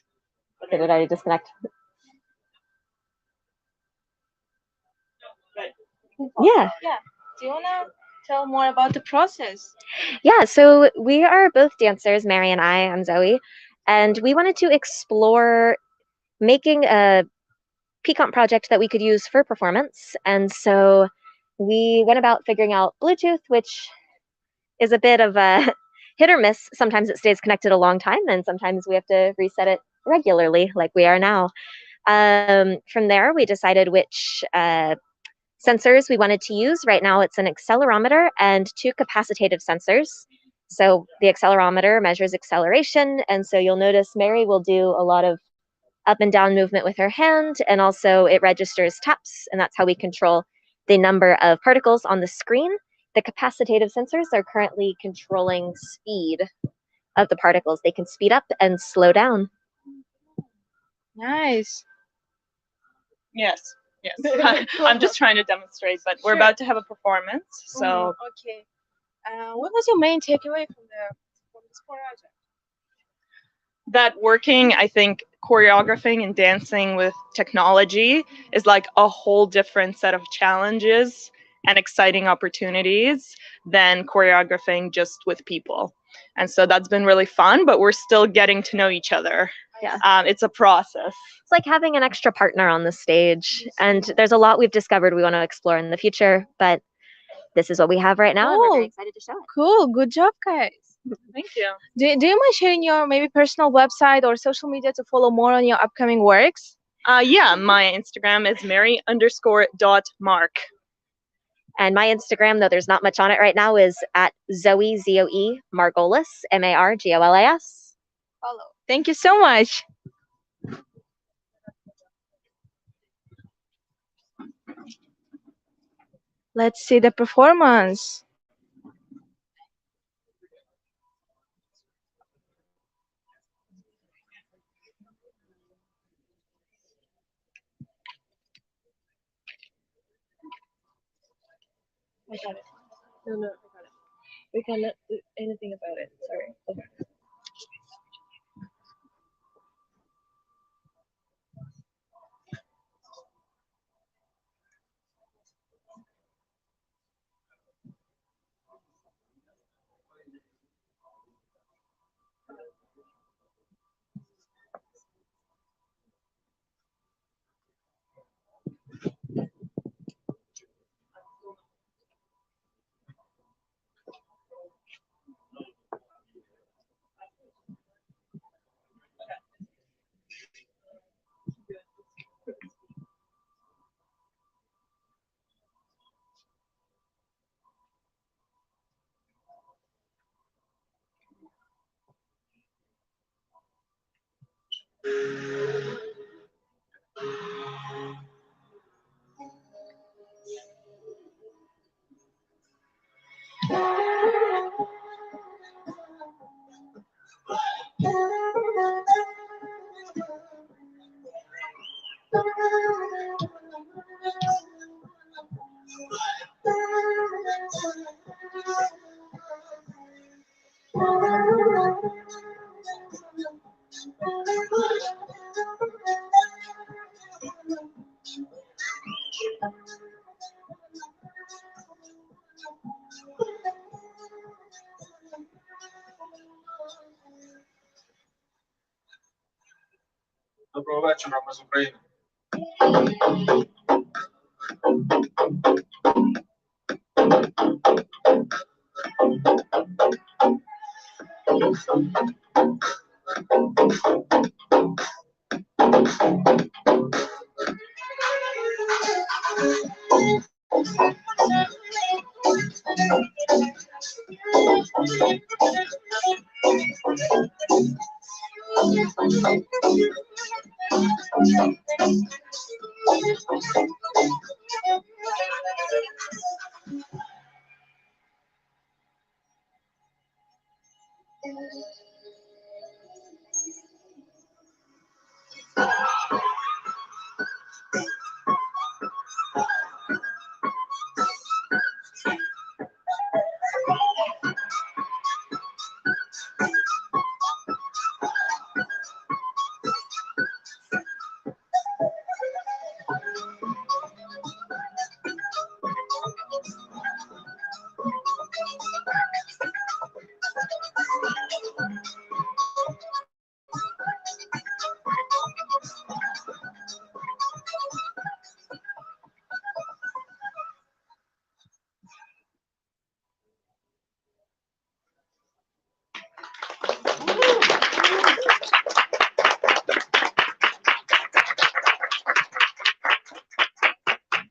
Did it already disconnect? Yeah. Yeah. Do you want to tell more about the process? Yeah, so we are both dancers, Mary and I'm Zoe, and we wanted to explore making a Pecan project that we could use for performance. And so we went about figuring out Bluetooth, which is a bit of a hit or miss. Sometimes it stays connected a long time, and sometimes we have to reset it regularly, like we are now. From there, we decided which sensors we wanted to use. Right now it's an accelerometer and 2 capacitative sensors. So the accelerometer measures acceleration, and so you'll notice Mary will do a lot of up and down movement with her hand, and also it registers taps, and that's how we control the number of particles on the screen. The capacitative sensors are currently controlling speed of the particles. They can speed up and slow down. Nice. Yes, yes. I'm just trying to demonstrate, but we're about to have a performance, so. Okay. What was your main takeaway from this project? That working, I think, choreographing and dancing with technology is like a whole different set of challenges and exciting opportunities than choreographing just with people. And so that's been really fun, but we're still getting to know each other. Yeah. It's a process. It's like having an extra partner on the stage. And there's a lot we've discovered we want to explore in the future, but this is what we have right now, and we're very excited to show it. Cool. Good job, guys. Thank you. Do you mind sharing your maybe personal website or social media to follow more on your upcoming works? Yeah, my Instagram is mary_.mark. And my Instagram, though there's not much on it right now, is at Zoe, Z-O-E, Margolis, M-A-R-G-O-L-A-S. Follow. Thank you so much. Let's see the performance. I got it. No, I got it. We cannot do anything about it. Sorry. Okay. Доброго вечора, ми з України.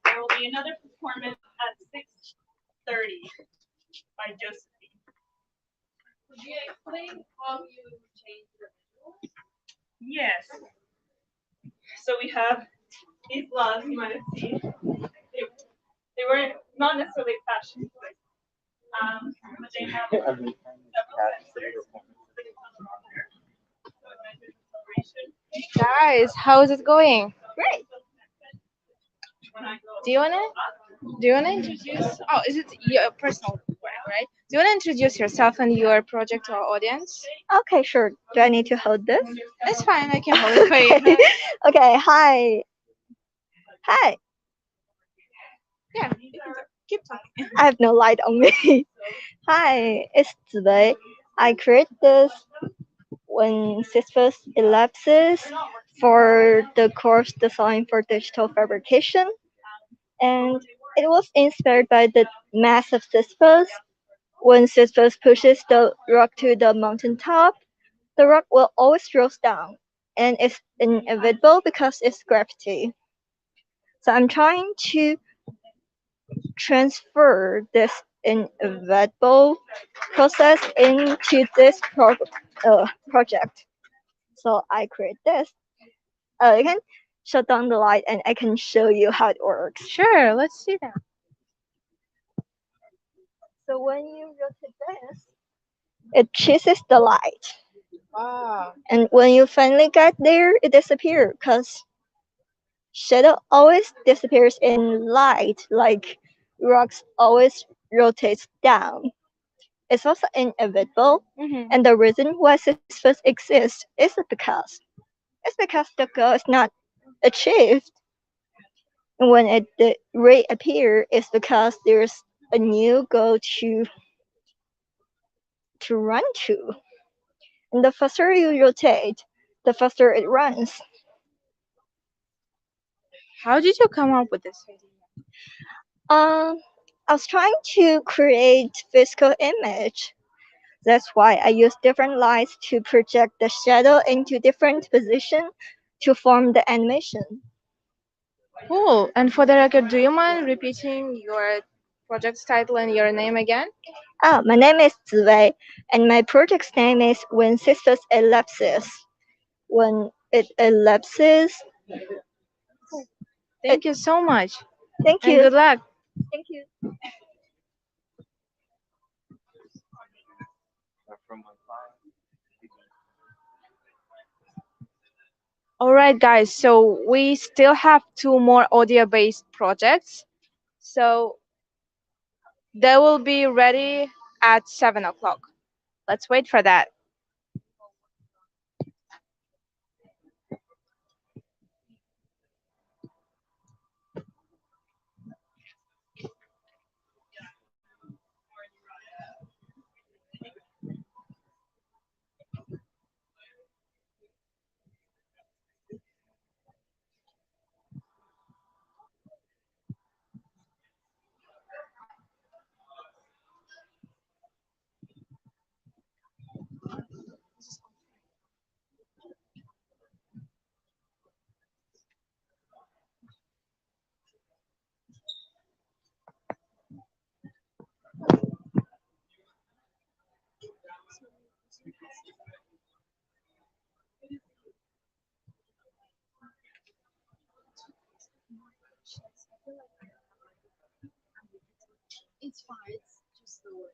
There will be another performance at 6:30 by Josephine. Could you explain how you change the visuals? Yes. So we have these laws you might have seen. They were not necessarily fashion, but they have several Guys, how is it going? Great. Do you wanna introduce? Oh, is it your personal work, right? Do you wanna introduce yourself and your project to our audience? Okay, sure. Do I need to hold this? It's fine. I can hold it for you. Okay. Okay. Hi. Hi. Yeah, you can keep talking. I have no light on me. Hi, it's Ziwei. I create this when Sisyphus ellipses for the course design for digital fabrication, and it was inspired by the mass of Sisyphus. When Sisyphus pushes the rock to the mountaintop, the rock will always roll down, and it's inevitable because it's gravity. So I'm trying to transfer this inevitable process into this project. So I create this. You can shut down the light and I can show you how it works. Sure, let's see that. So when you rotate this, it chases the light. Wow. And when you finally get there, it disappears because shadow always disappears in light, like rocks always rotates down. It's also inevitable, and the reason why Sisyphus exists it's because the goal is not achieved. And when it reappears, it's because there's a new goal to run to. And the faster you rotate, the faster it runs. How did you come up with this idea? I was trying to create physical image. That's why I use different lights to project the shadow into different positions to form the animation. Cool. And for the record, do you mind repeating your project's title and your name again? My name is Ziwei, and my project's name is When Sisters Ellipses. When it ellipses. Thank you so much. Thank you. And good luck. Thank you. All right, guys. So we still have two more audio-based projects. So they will be ready at 7 o'clock. Let's wait for that. It's fine. It's just the way.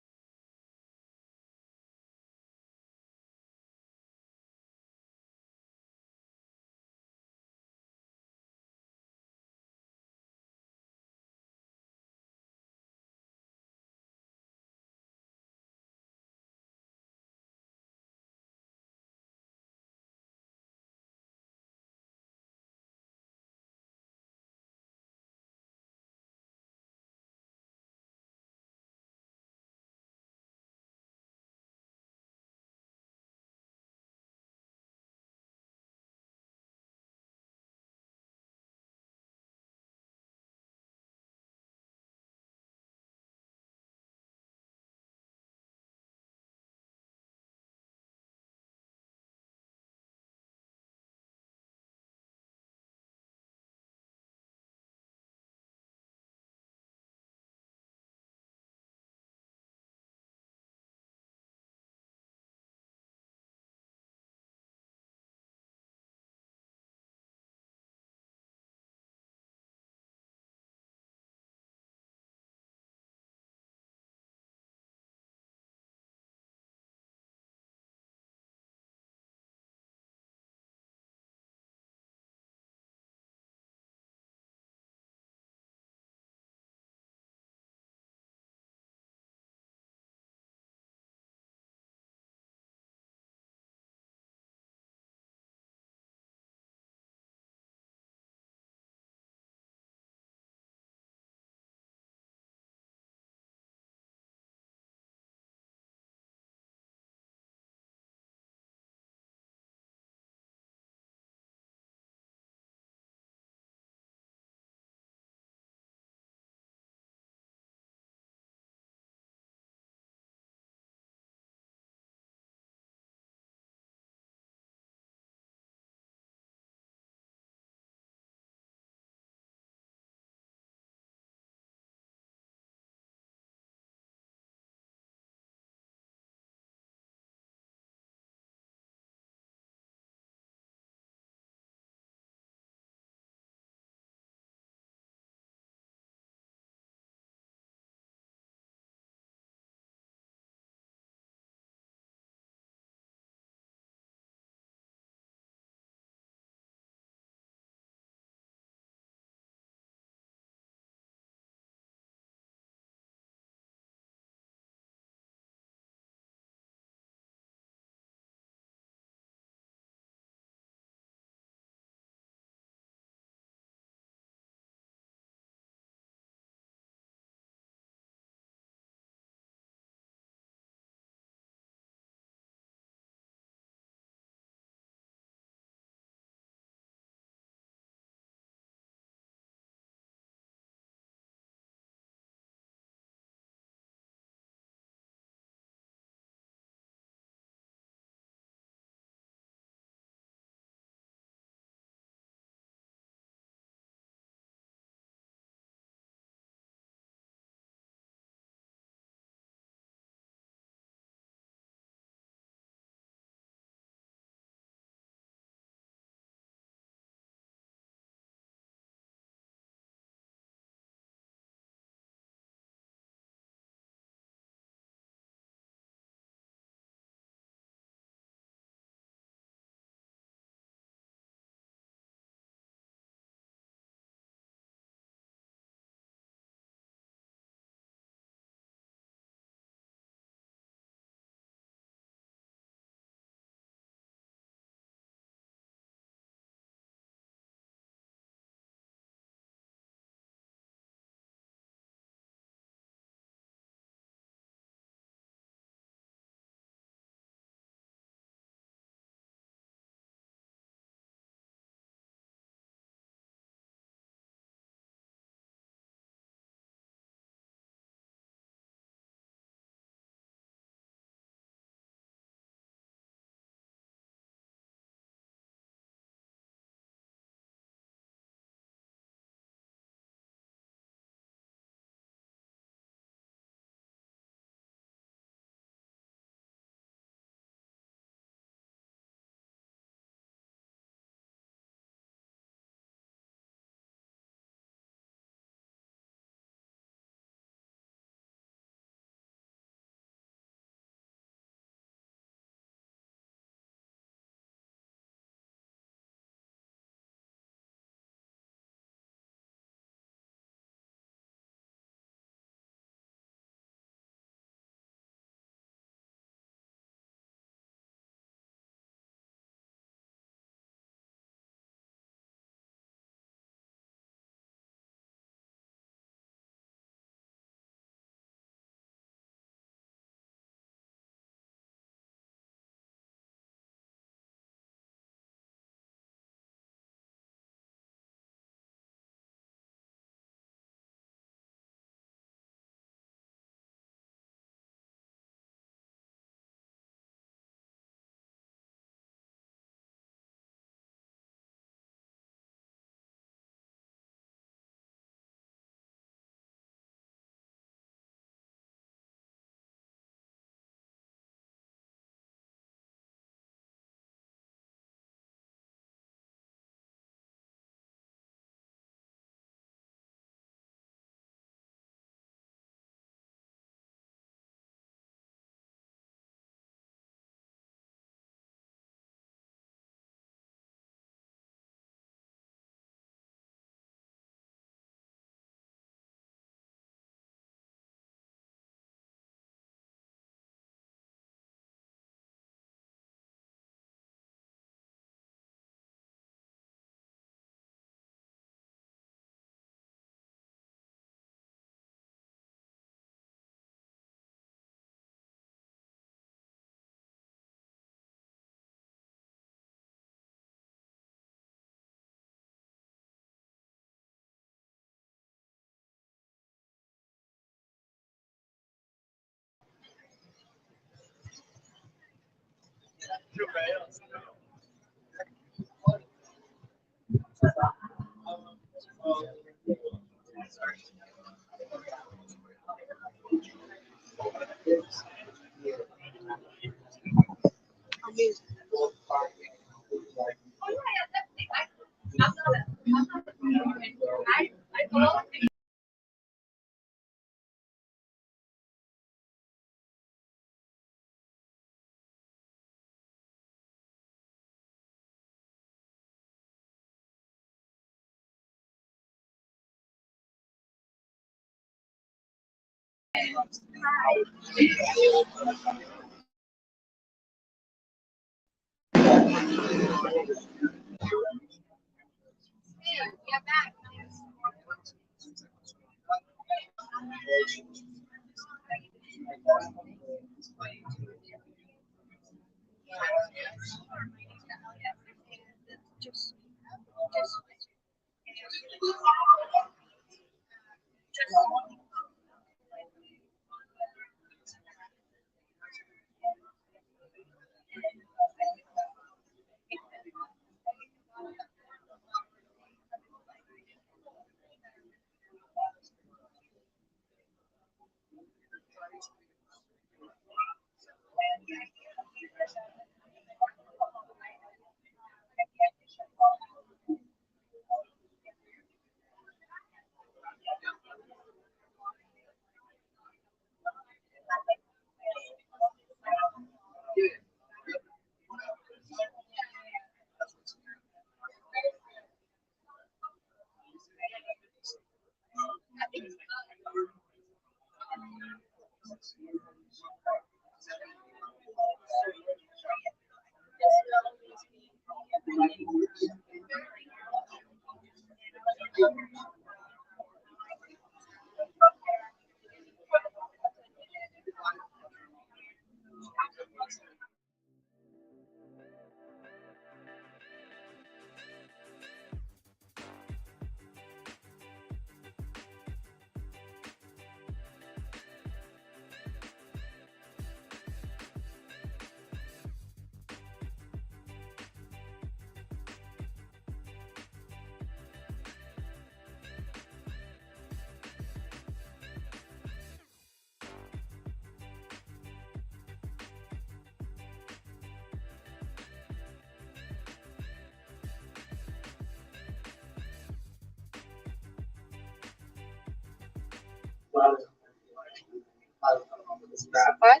What?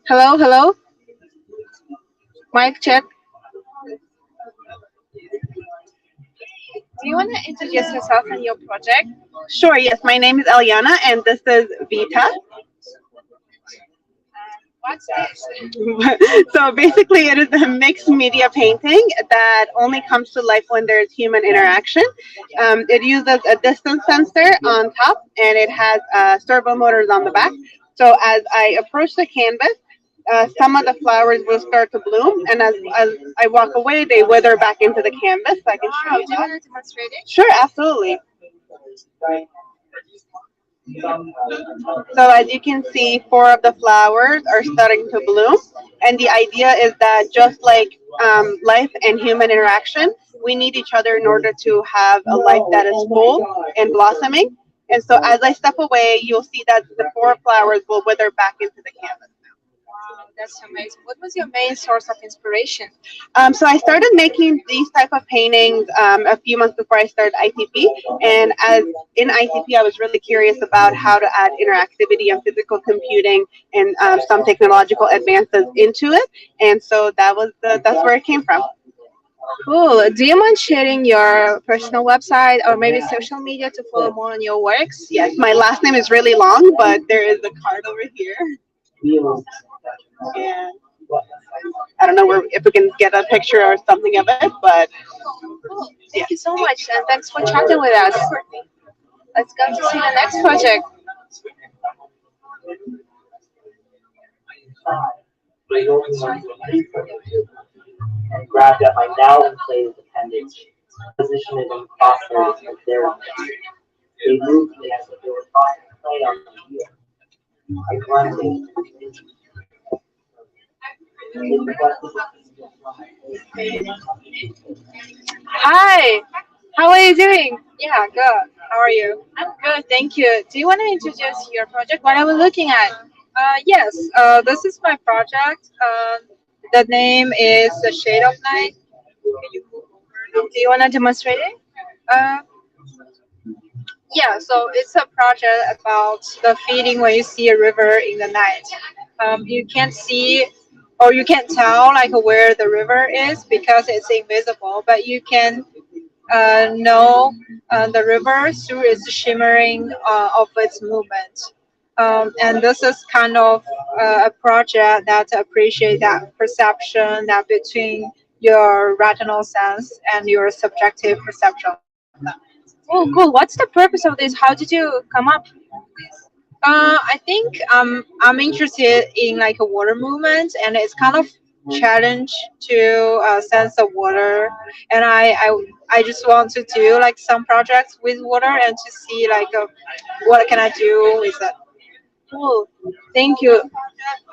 Hello, hello. Mic check. Do you want to introduce yourself and your project? Sure, yes. My name is Eliana, and this is Vita. What's this? So basically, it is a mixed media painting that only comes to life when there's human interaction. It uses a distance sensor on top, and it has servo motors on the back. So as I approach the canvas, some of the flowers will start to bloom, and as I walk away, they wither back into the canvas. So I can show you Do you that. want to demonstrate it? Sure, absolutely. So as you can see, four of the flowers are starting to bloom. And the idea is that just like life and human interaction, we need each other in order to have a life that is full and blossoming. And so as I step away, you'll see that the four flowers will wither back into the canvas. Wow, that's amazing. What was your main source of inspiration? So I started making these type of paintings a few months before I started ITP. And as in ITP, I was really curious about how to add interactivity and physical computing and some technological advances into it. And so that's where it came from. Cool. Do you mind sharing your personal website or maybe social media to follow more on your works? Yes, my last name is really long, but there is a card over here. And I don't know if we can get a picture or something of it, but Cool. Thank you so much, and thanks for chatting with us. Let's go to see the next project. And grabbed at my now inflated appendage, positioned it in crosshairs as their They moved me as if they were tossing clay on the wheel. I grunted. Hi, how are you doing? Yeah, good. How are you? I'm good, thank you. Do you want to introduce your project? What are we looking at? Yes, this is my project. The name is The Shade of Night. Do you want to demonstrate it? Uh, yeah, so it's a project about the feeling when you see a river in the night. You can't see or you can't tell like where the river is because it's invisible, but you can know the river through its shimmering of its movement. And this is kind of a project that appreciate that perception that between your retinal sense and your subjective perception of that. Oh, cool. What's the purpose of this? How did you come up? I think I'm interested in like a water movement, and it's kind of challenge to sense the water, and I just want to do like some projects with water and to see like what can I do with it. Cool. Thank you.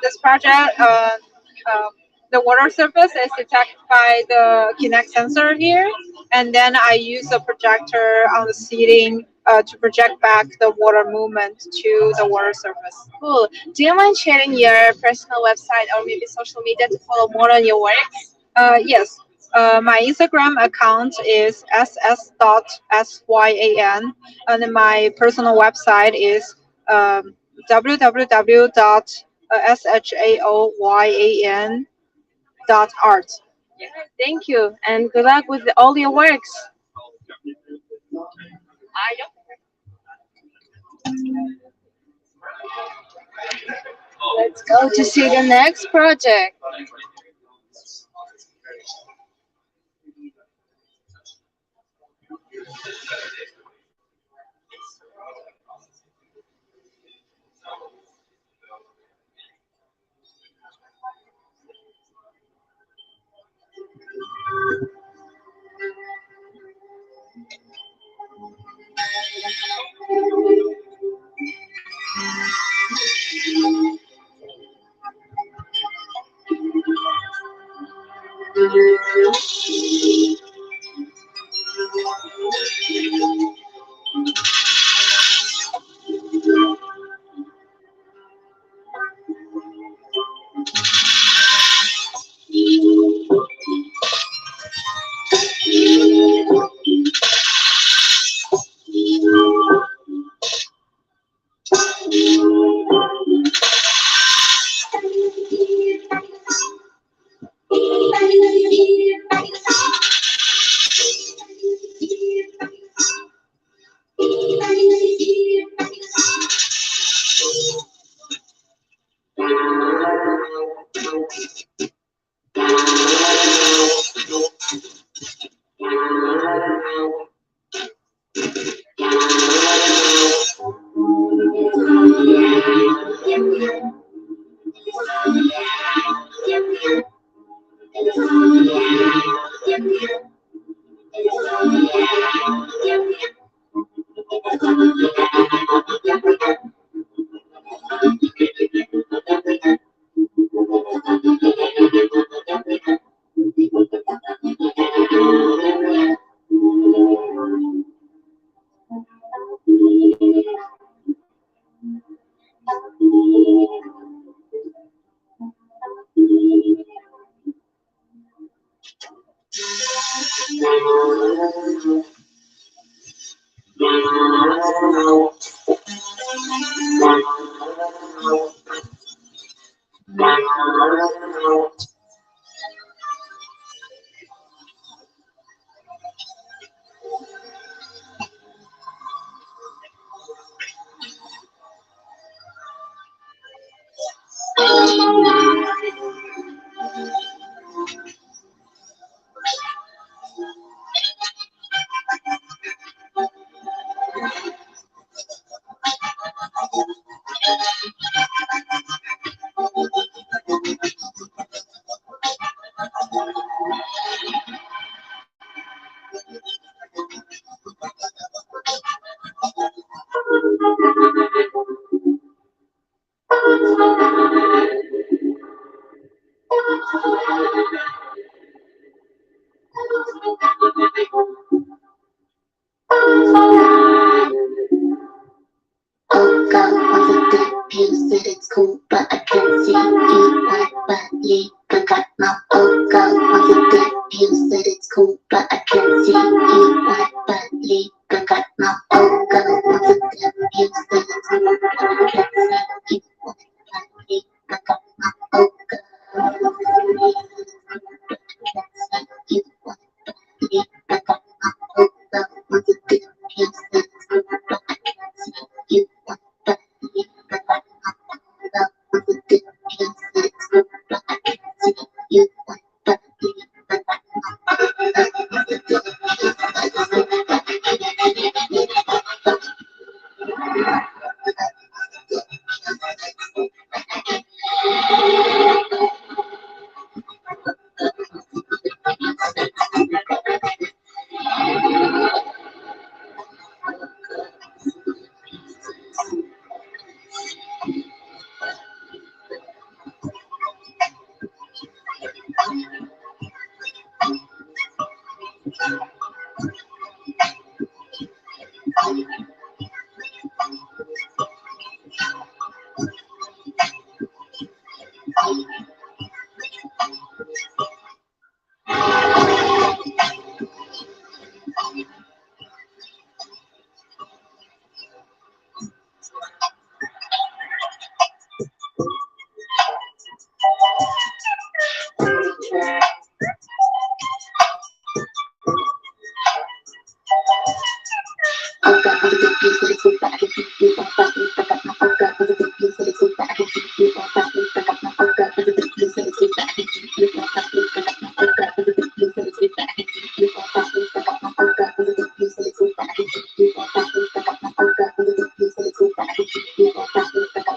This project, the water surface is detected by the Kinect sensor here, and then I use a projector on the ceiling to project back the water movement to the water surface. Cool. Do you mind sharing your personal website or maybe social media to follow more on your works? Yes. My Instagram account is ss.syan, and my personal website is www.shaoyan.art. Yeah, thank you, and good luck with all your works. Let's go to see the next project. Oh God, was it that you said it's cool, but I can't see you like badly. Got my oh God, was it that you said it's cool, but I can't see you like badly. Got my oh God, was it that you said it's cool, but I can't see you like badly. Got my oh God, was it that you said it's cool, but I can't see you like badly. Got my oh God, was it that you said it's cool, but I can't see you like badly. Got my oh God, was it that you said it's cool, but I can't see you like badly. Got my oh God, was it that you said it's cool, but I can't see you like badly. Oh God, was it that you said it's cool, but I can't see you like badly. Got my oh God, was it that you said it's cool, but I can't see you like badly. Got my oh God, was it that you said it's cool, but I can't see you like badly. Got my oh God, was it that you said it's cool, but I can't see you like badly. Got my oh God, was it that you said it's cool, but I can't see you like badly. Got my oh God, was it that you said it's cool, but I can't see you like badly. Got my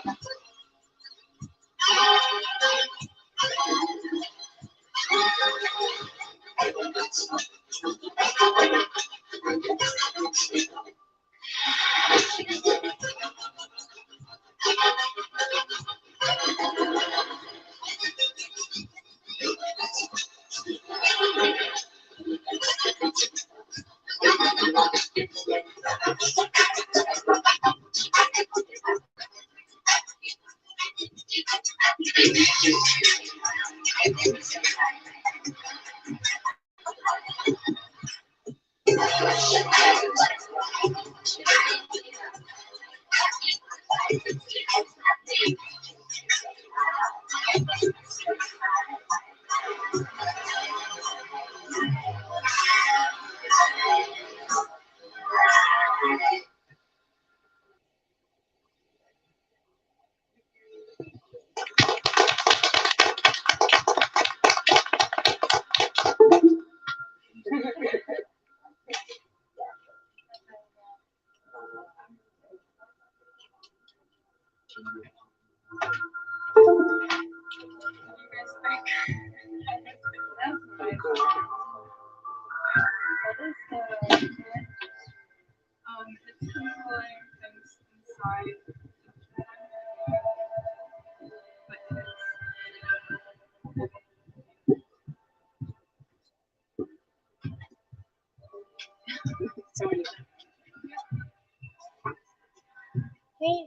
Hey.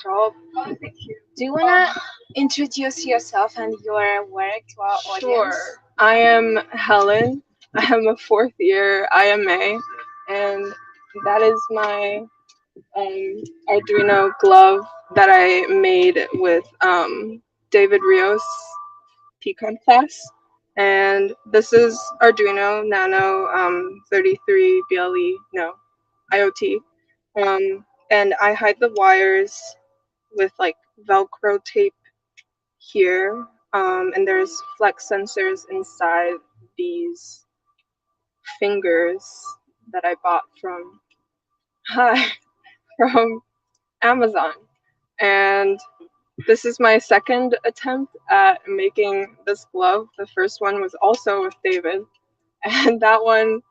Job. Do you wanna introduce yourself and your work to our audience? Sure. I am Helen. I am a fourth year IMA, and that is my Arduino glove that I made with David Rios Pecan class. And this is Arduino Nano 33 BLE, no, IoT. And I hide the wires with like Velcro tape here, and there's flex sensors inside these fingers that I bought from from Amazon. And this is my second attempt at making this glove. The first one was also with David, and that one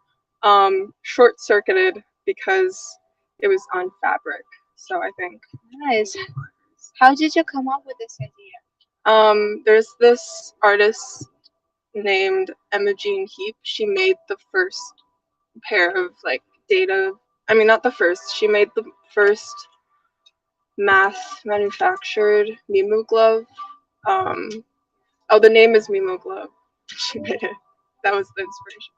short-circuited because it was on fabric. So I think Nice. How did you come up with this idea? There's this artist named Emma Heap. She made the first pair of like data. I mean, not the first. She made the first mass manufactured Mimu glove. Oh, the name is Mimu glove. She made it. That was the inspiration.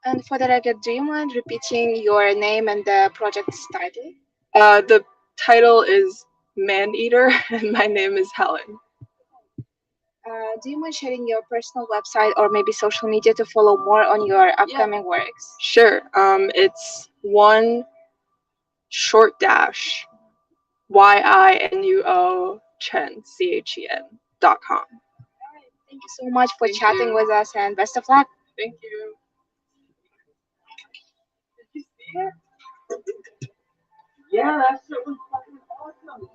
And for the record, do you mind repeating your name and the project's title? The title is Man Eater, and my name is Helen. Do you mind sharing your personal website or maybe social media to follow more on your upcoming works? Sure. It's one short dash YINUO CHEN.com. Thank you so much for chatting with us and best of luck. Thank you. Did you see it? Yeah, that shit was fucking awesome.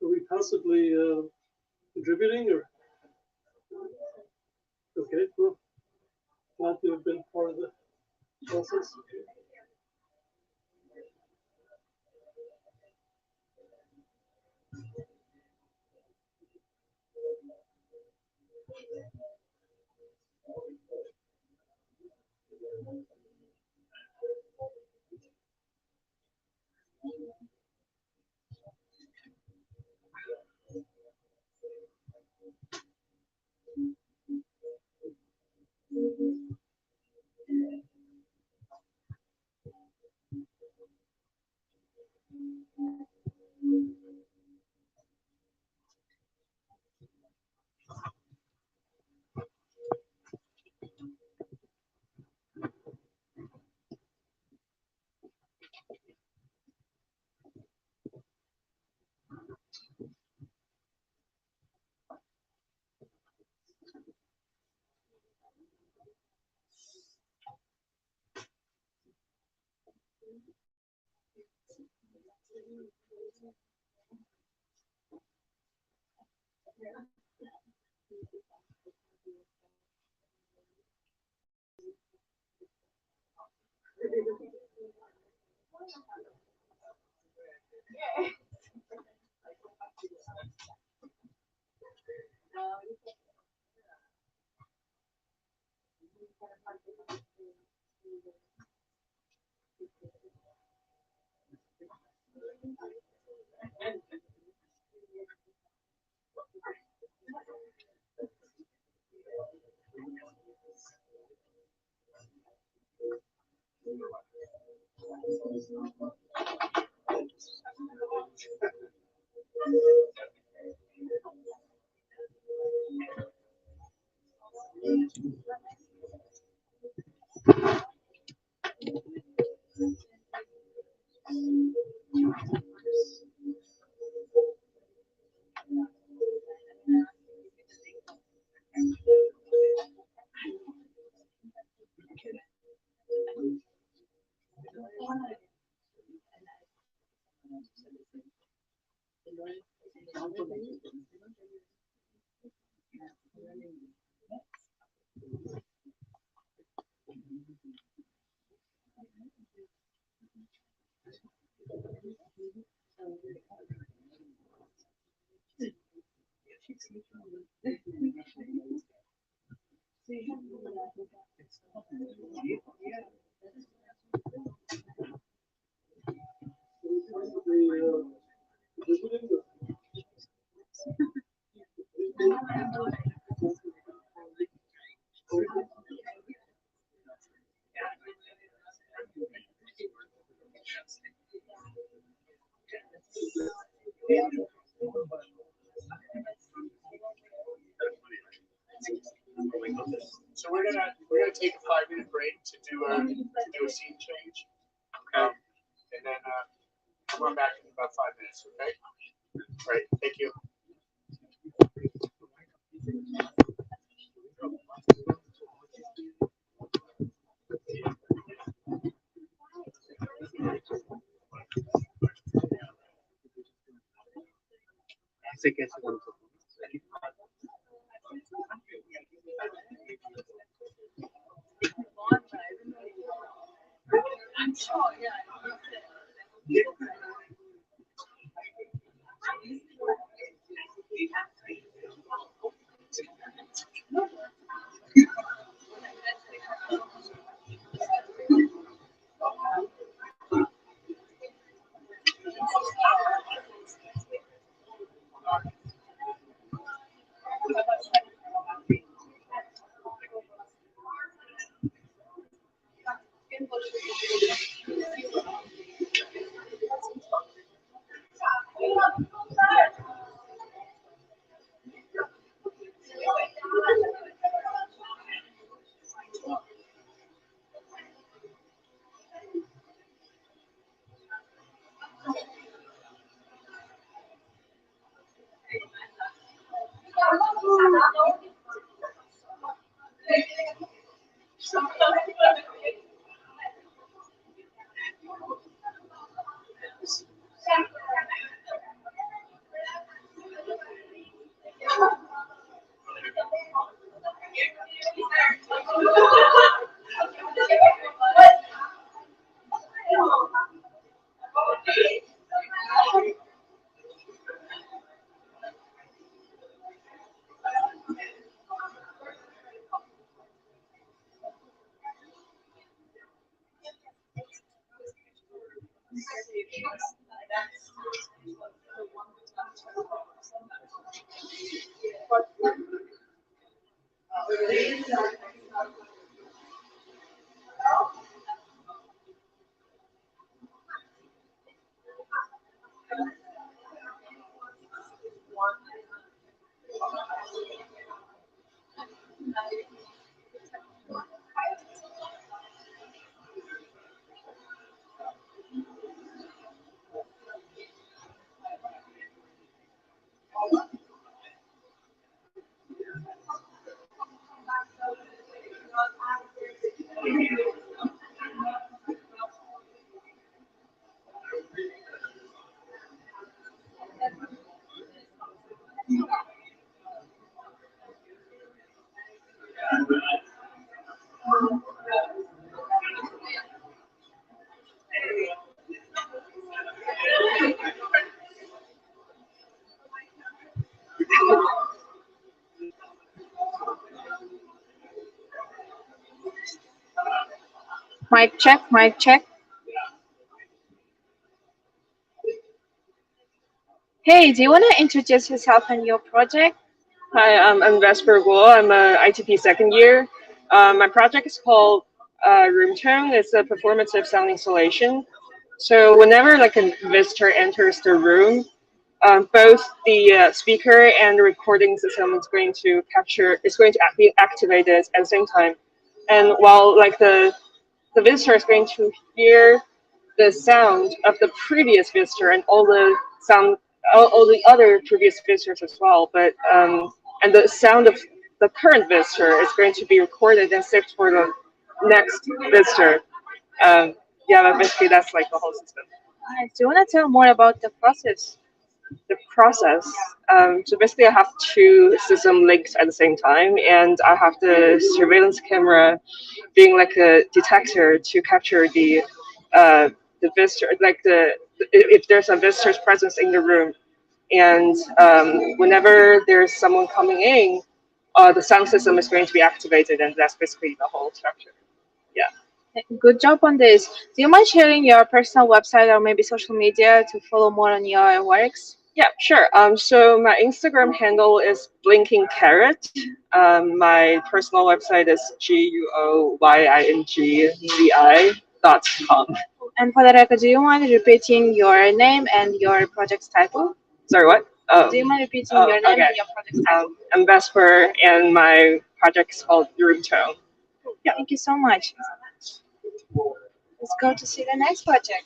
Are we possibly contributing or? Okay, cool. Glad to have been part of the process. So we're gonna take a 5-minute break to do a scene change, and then we'll come back in about 5 minutes. Okay. All right. Thank you. Mic check, mic check. Hey, do you want to introduce yourself and your project? Hi, I'm Vesper Guo. I'm a ITP second year. My project is called Room Tone. It's a performative sound installation. So whenever like a visitor enters the room, both the speaker and the recording system is going to capture. It's going to be activated at the same time, and while like the visitor is going to hear the sound of the previous visitor and all the sound, all the other previous visitors as well. But and the sound of the current visitor is going to be recorded and saved for the next visitor. Yeah, but basically that's like the whole system. Nice. Do you want to tell more about the process? The process. So basically, I have two system links at the same time, and I have the surveillance camera being like a detector to capture the visitor, like if there's a visitor's presence in the room. and whenever there's someone coming in, the sound system is going to be activated, and that's basically the whole structure. Yeah. Good job on this. Do you mind sharing your personal website or maybe social media to follow more on your works? Yeah, sure. So my Instagram handle is blinking carrot. My personal website is guyoyingvi.com. And for the record, do you mind repeating your name and your project's title? Sorry, what? Oh. Do you mind repeating your name and your project's title? I'm Vesper, and my project is called Room Tone. Yeah. Thank you so much. Let's go to see the next project.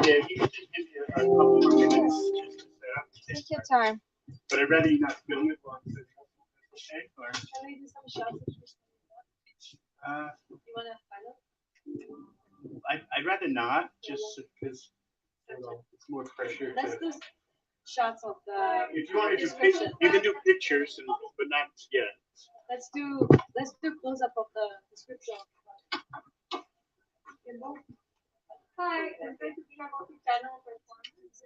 Yeah, you can just give you a couple more minutes just to set up. Take your time. But I'd rather you not film it while it's okay, or Can we do some shots? You want to find it? I'd rather not, just because it's more pressure. Let's do shots of the If you want to do description. you can do pictures, but not yet. Let's do close up of the description. Hi, I'm going to be a multi-channel performance.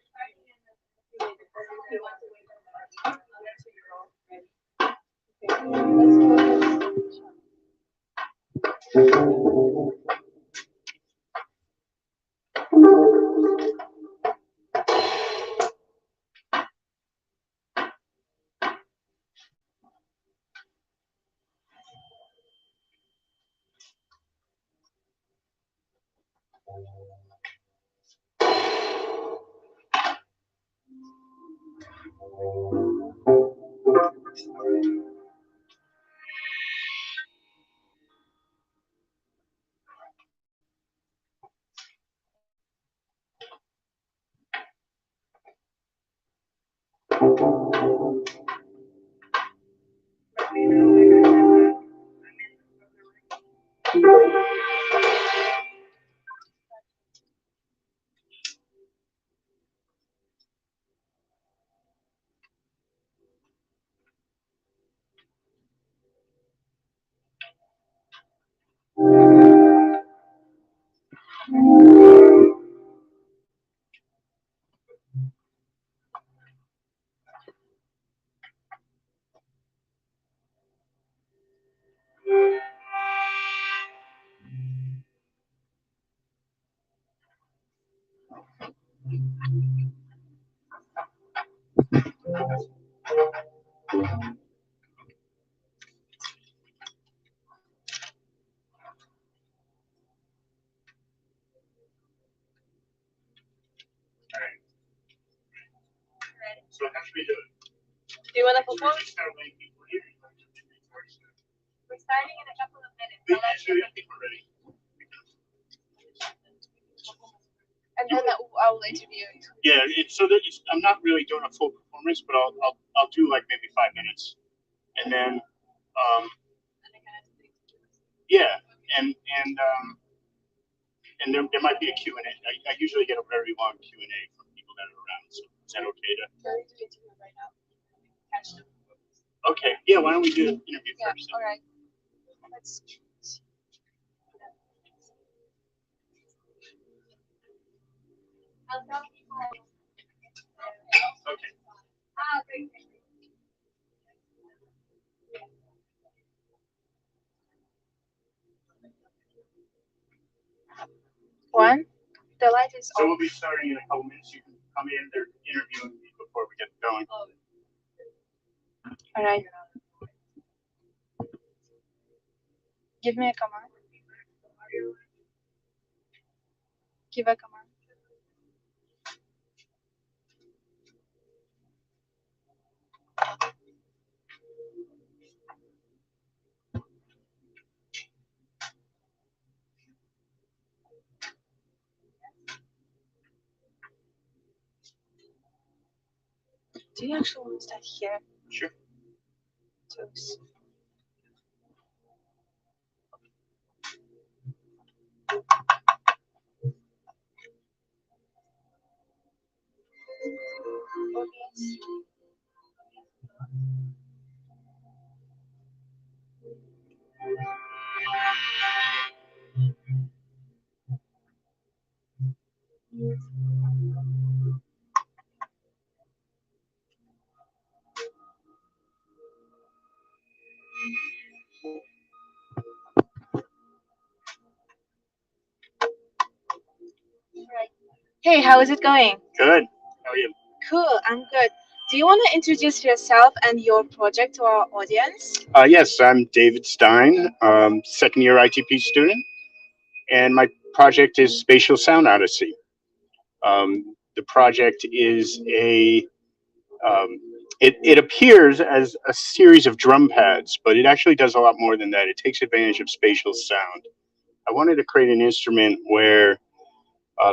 So how should we do it? Do you want to perform? We're starting in a couple of minutes. I think we're ready. And then I will interview you. Yeah, I'm not really doing a full performance, but I'll do like maybe 5 minutes, and then yeah, and there might be a Q&A. I usually get a very long Q&A from people that are around. So is that okay to? Okay, yeah. Why don't we do the interview first? All right. Let's. Okay. One. The light is So on. we'll be starting in a couple minutes. You can come in. They're interviewing me before we get going. All right. Give me a command. Give a command. Do you actually want to start here? Sure. talks. Hey, how is it going? Good. How are you? Cool, I'm good. Do you want to introduce yourself and your project to our audience? Yes, I'm David Stein, second year ITP student, and my project is Spatial Sound Odyssey. The project is it appears as a series of drum pads, but it actually does a lot more than that. It takes advantage of spatial sound. I wanted to create an instrument where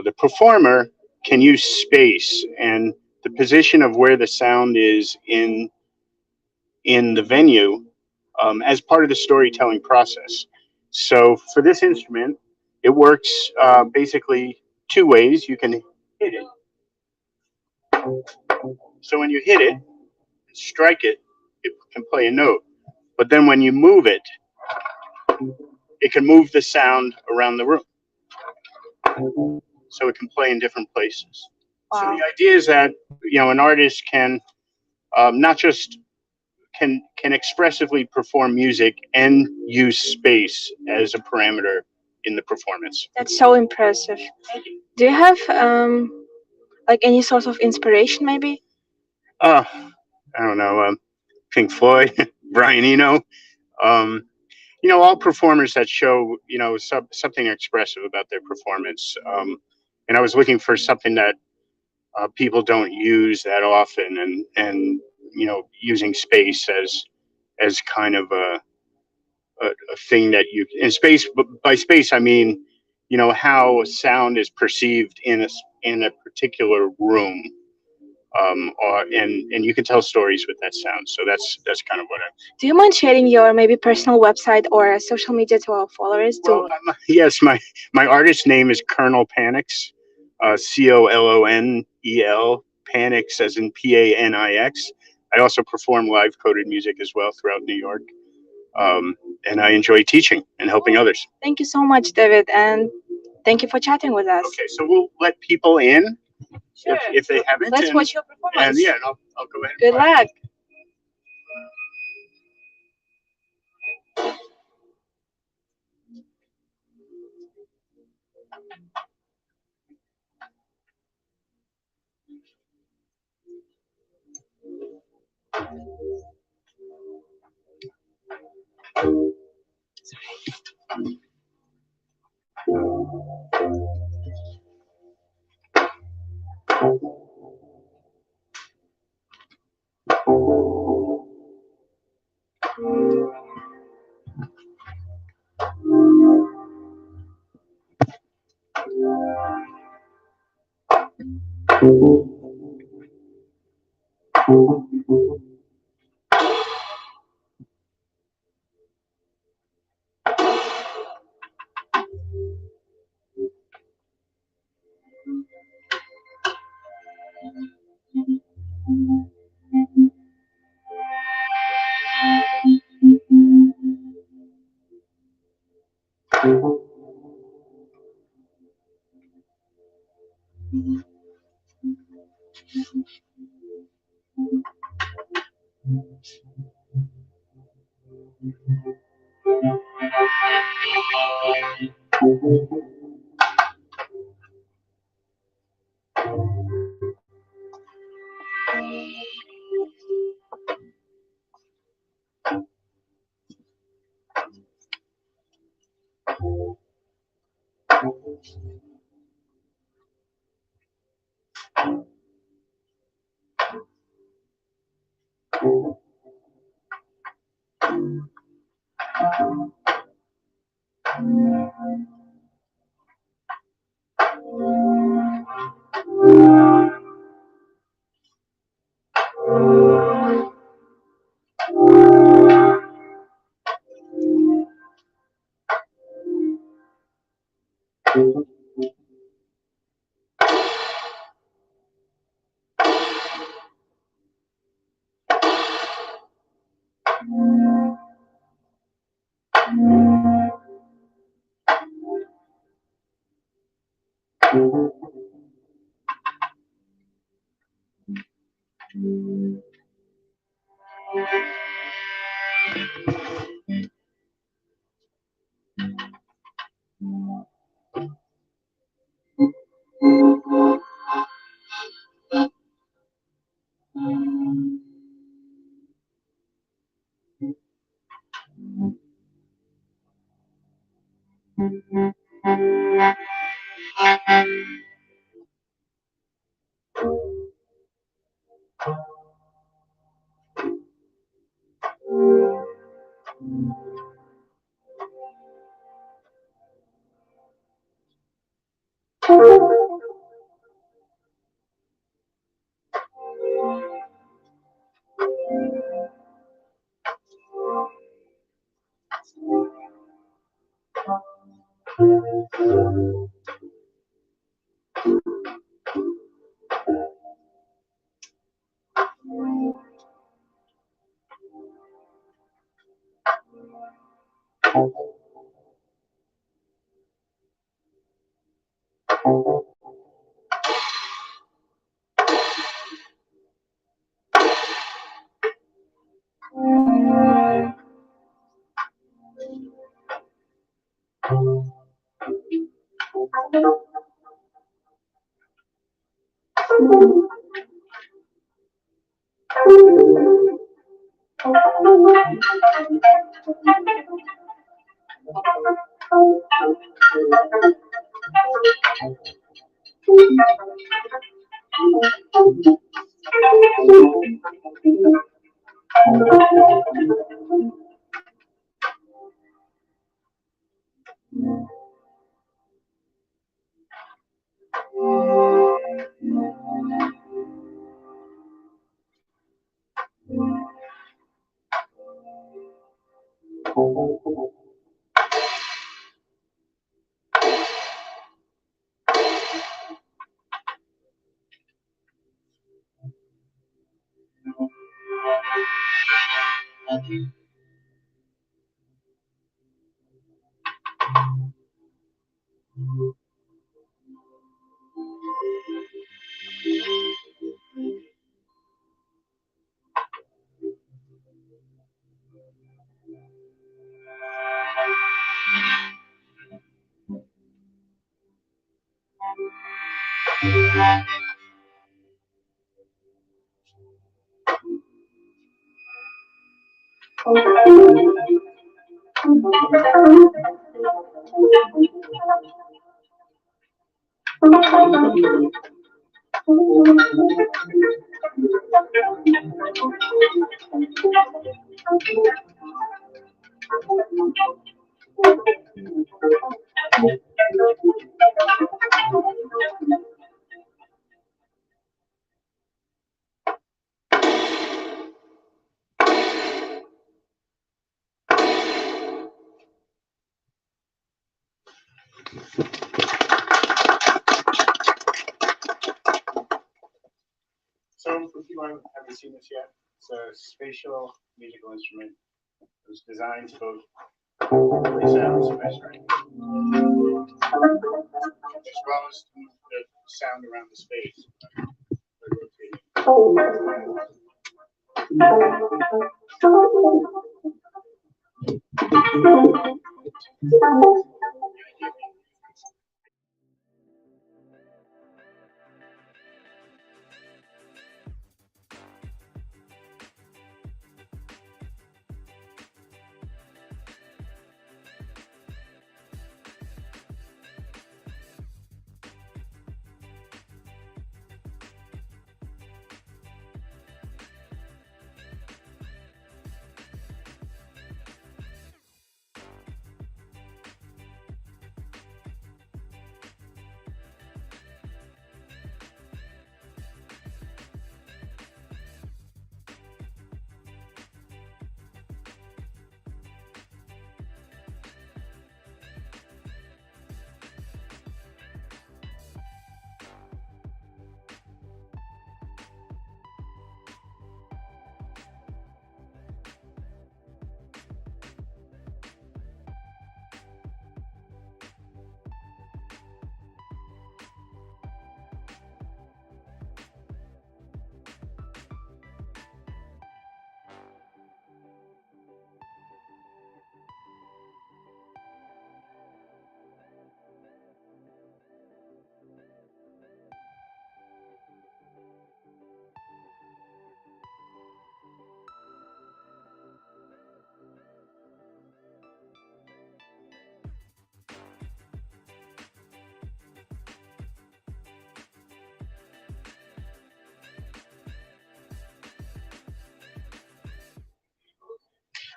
the performer can use space and the position of where the sound is in the venue as part of the storytelling process. So for this instrument, it works basically two ways. You can hit it. So when you hit it, strike it, it can play a note. But then when you move it, it can move the sound around the room. So it can play in different places. Wow. So the idea is that, you know, an artist can not just can expressively perform music and use space as a parameter in the performance. That's so impressive. Do you have like any sort of inspiration, maybe? I don't know, Pink Floyd, Brian Eno. You know, all performers that show, you know, something expressive about their performance. And I was looking for something that people don't use that often, and you know, using space as kind of a thing that you in space. By space, I mean, you know, how sound is perceived in a particular room. And you can tell stories with that sound. So that's kind of what I. Do you mind sharing your maybe personal website or social media to our followers? Well, yes, my artist name is Colonel Panix, COLONEL, Panix as in PANIX. I also perform live coded music as well throughout New York, and I enjoy teaching and helping others. Thank you so much, David, and thank you for chatting with us. Okay, so we'll let people in. Sure. If they haven't. Let's watch your performance. And yeah, and I'll go ahead. Good luck. So, if you haven't seen this yet, it's a spatial musical instrument. It was designed to both play sounds, measuring, as well as the sound around the space.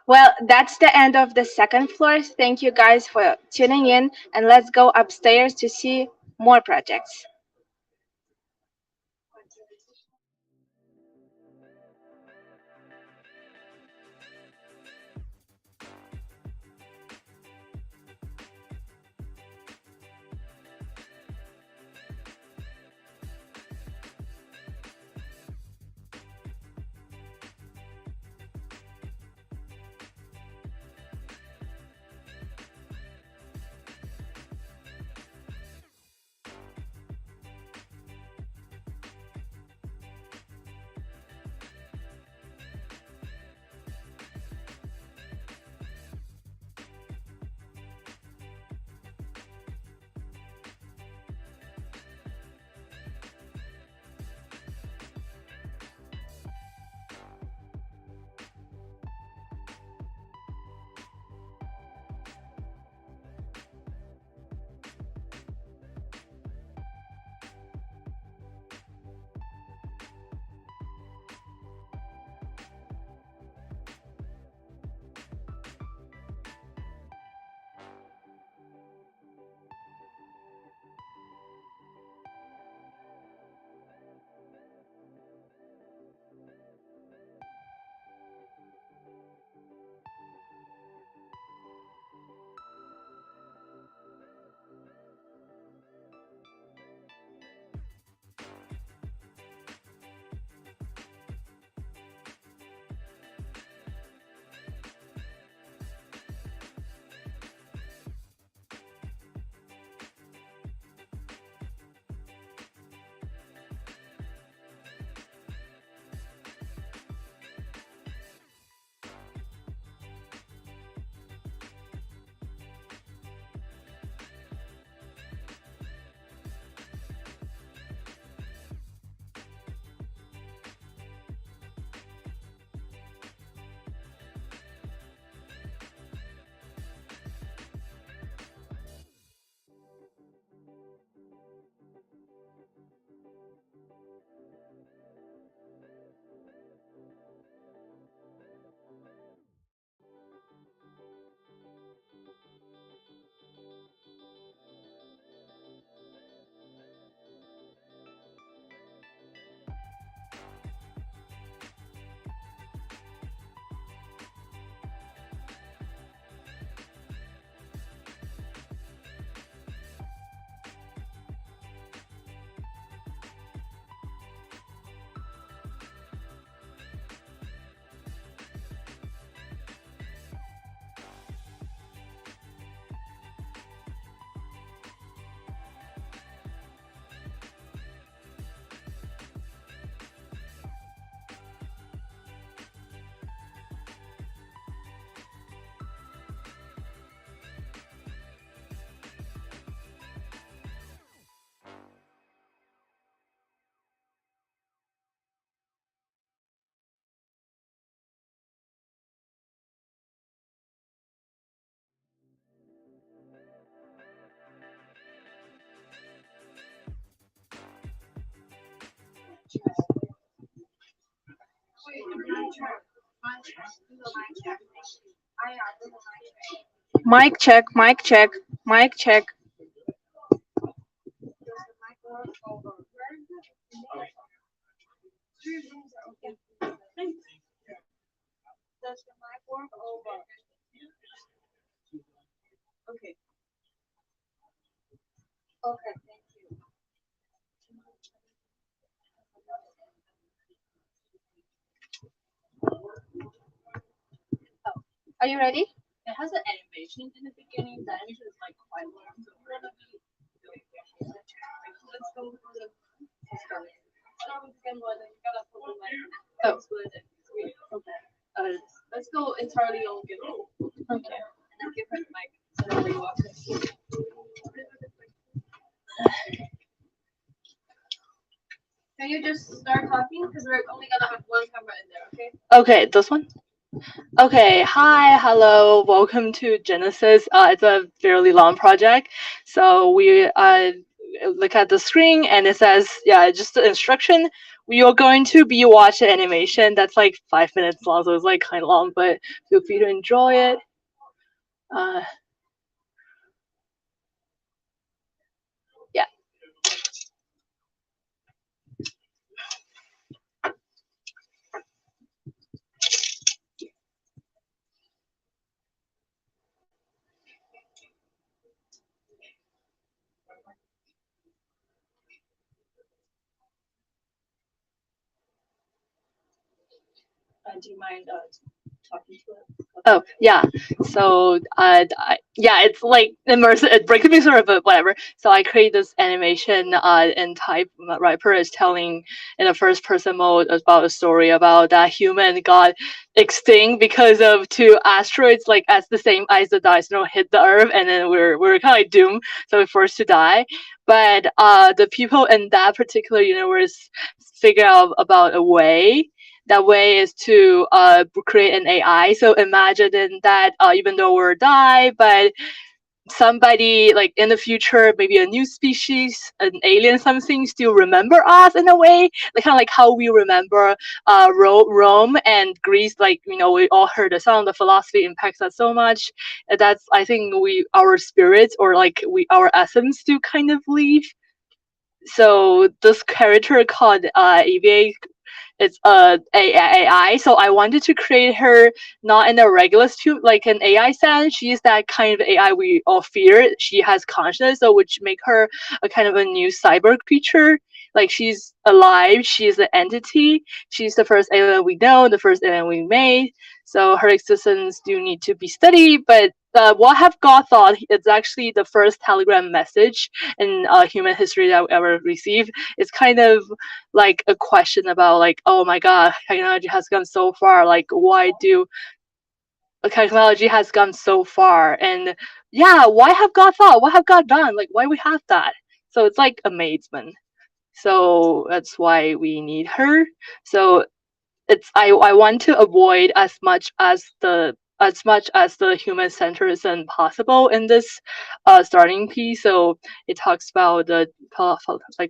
Well, that's the end of the second floor. Thank you guys for tuning in, and let's go upstairs to see more projects. Mic check, mic check, mic check. Okay. Okay, thank you. Oh, are you ready? It has an animation in the beginning. The animation is like quite long. So we're gonna be. Let's go for the start. Start with the second one. Then you gotta put the like. Oh. Okay. Let's go entirely on Gimble. Okay. And then give her the mic. So that we walk in. Can you just start talking? Because we're only gonna have one camera in there, okay? Okay, this one? Okay, hi, hello, welcome to Genesis. It's a fairly long project. So we look at the screen and it says, yeah, just the instruction. we are going to be watching animation that's like 5 minutes long, so it's like kind of long, but feel free to enjoy it. Yeah. Do you mind talking to us? Oh yeah, so yeah, it's like immersive. It breaks me sort of, but whatever. So I create this animation and type Riper is telling in a first person mode about a story about that human got extinct because of two asteroids like as the same as the dice hit the Earth, and then we're kind of doomed, so we're forced to die. But the people in that particular universe figure out about a way. That way is to create an AI. So imagine that even though we're die, but somebody like in the future, maybe a new species, an alien, something still remember us in a way, like kind of like how we remember Rome and Greece. Like we all heard the song. The philosophy impacts us so much. That's I think our spirits or like our essence do kind of leave. So this character called EVA. It's AI. So I wanted to create her not in a regular like an AI sense. She's that kind of AI we all fear. She has consciousness, so which make her a kind of a new cyber creature. Like she's alive. She's an entity. She's the first alien we know, the first alien we made. So her existence do need to be studied. But what have God thought? It's actually the first telegram message in human history that we ever received. It's kind of like a question about like, oh my God, technology has gone so far. Like, why do technology has gone so far? And yeah, why have God thought? What have God done? Like, why we have that? So it's like amazement. So that's why we need her. So it's I want to avoid as much as the human centerism possible in this starting piece. So it talks about the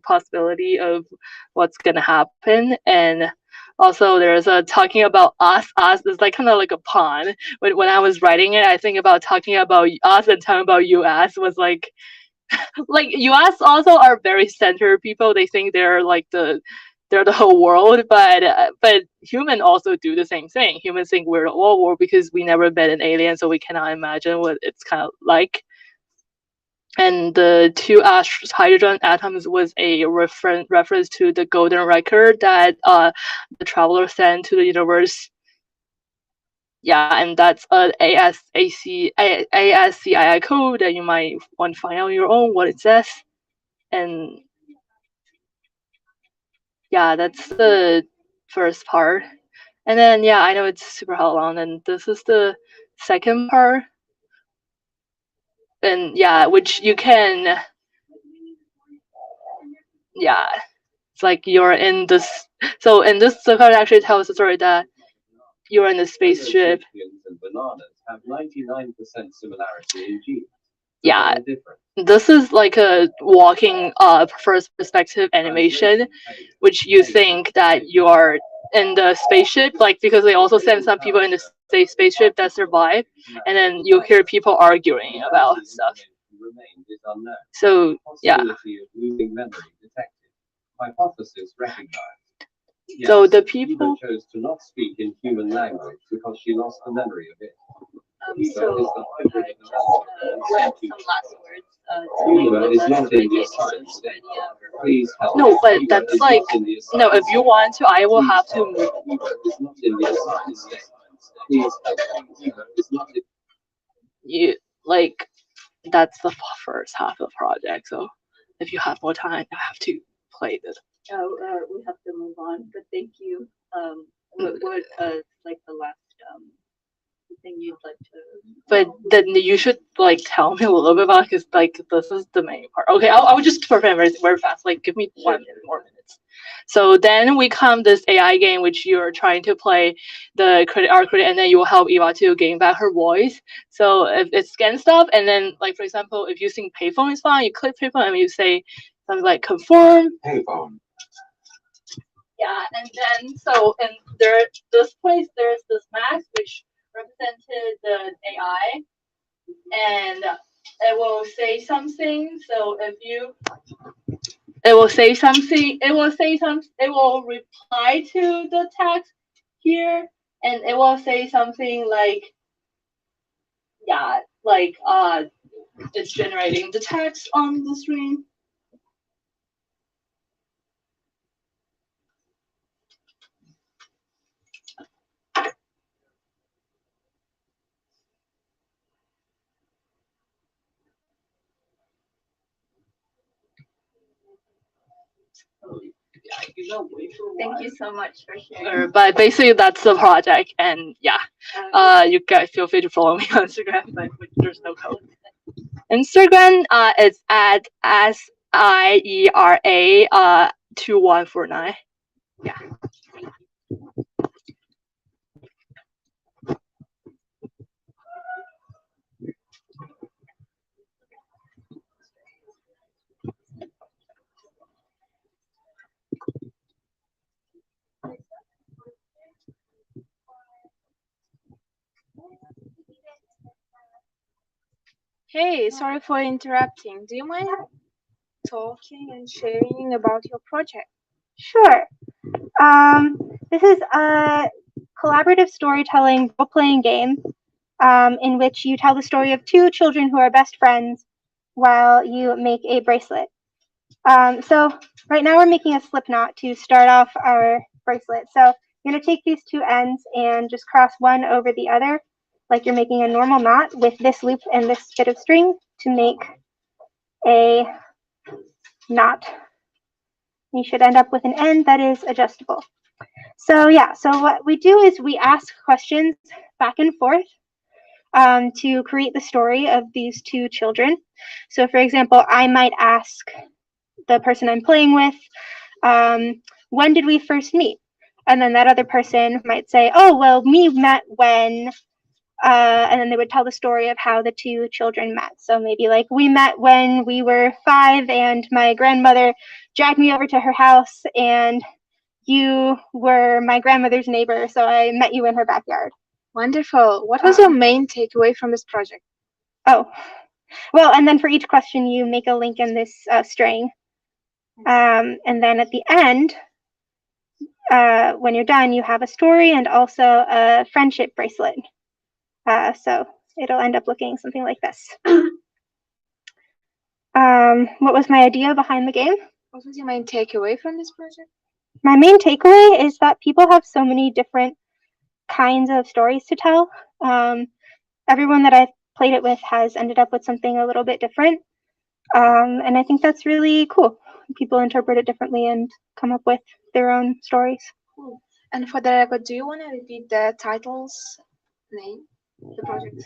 possibility of what's gonna happen, and also there's a talking about us. Us is like kind of like a pun. When I was writing it, I think about talking about us and talking about US was like US also are very center people. They think they're the whole world, but humans also do the same thing. Humans think we're all world because we never met an alien, so we cannot imagine what it's kind of like. And the two hydrogen atoms was a reference to the golden record that the traveler sent to the universe. Yeah, and that's an ASCII code that you might want to find out on your own what it says. And yeah, that's the first part. And then yeah, I know it's super long, and this is the second part. And yeah, which you can it's like you're in this. So in this, the card actually tells the story that you're in a spaceship. And bananas have 99% similarity in genes. Yeah, this is like a walking first perspective animation, which you think that you are in the spaceship, like because they also send some people in the spaceship that survive, and then you hear people arguing about stuff. So yeah. Hypothesis recognized. Yes, So the people Eva chose to not speak in human language because she lost the memory of it. So some last words. Eva is not in the assignment. Please help. No, but that's like no. If you want to, I will have to. Eva is not in the assignment. Please help. Eva is not in. You like that's the first half of the project. So if you have more time, I have to play this. We have to move on, but thank you. What like the last thing you'd like to? But then you should like tell me a little bit about it, because like this is the main part. Okay, I would just prepare very fast. Like give me 1 minute more minutes. So then we come this AI game which you're trying to play the credit, and then you will help Eva to gain back her voice. So if it scans stuff, and then like for example, if you think payphone is fine, you click payphone and you say something like conform. Payphone. Yeah, and then so in this place there's this mask which represented the AI, and it will say something. So if you, it will say something. It will say some. It will reply to the text here, and it will say something like, yeah, like it's generating the text on the screen. Thank you so much for sharing. But basically that's the project, and yeah, you guys feel free to follow me on Instagram, but there's no code. Instagram is at SIERA 2149. Yeah. Hey, sorry for interrupting. Do you mind talking and sharing about your project? Sure. This is a collaborative storytelling role-playing game in which you tell the story of two children who are best friends while you make a bracelet. So right now we're making a slip knot to start off our bracelet. So you're going to take these two ends and just cross one over the other like you're making a normal knot with this loop and this bit of string to make a knot. You should end up with an end that is adjustable. So yeah, so what we do is we ask questions back and forth to create the story of these two children. So for example, I might ask the person I'm playing with, when did we first meet? And then that other person might say, oh, well, we met when, and then they would tell the story of how the two children met. So maybe like, we met when we were 5 and my grandmother dragged me over to her house and you were my grandmother's neighbor, so I met you in her backyard. Wonderful. What was your main takeaway from this project? Oh, well, and then for each question, you make a link in this string. And then at the end, when you're done, you have a story and also a friendship bracelet. So it'll end up looking something like this. What was my idea behind the game? What was your main takeaway from this project? My main takeaway is that people have so many different kinds of stories to tell. Everyone that I've played it with has ended up with something a little bit different. And I think that's really cool. People interpret it differently and come up with their own stories. Cool. And for the record, do you want to repeat the title's name, the project?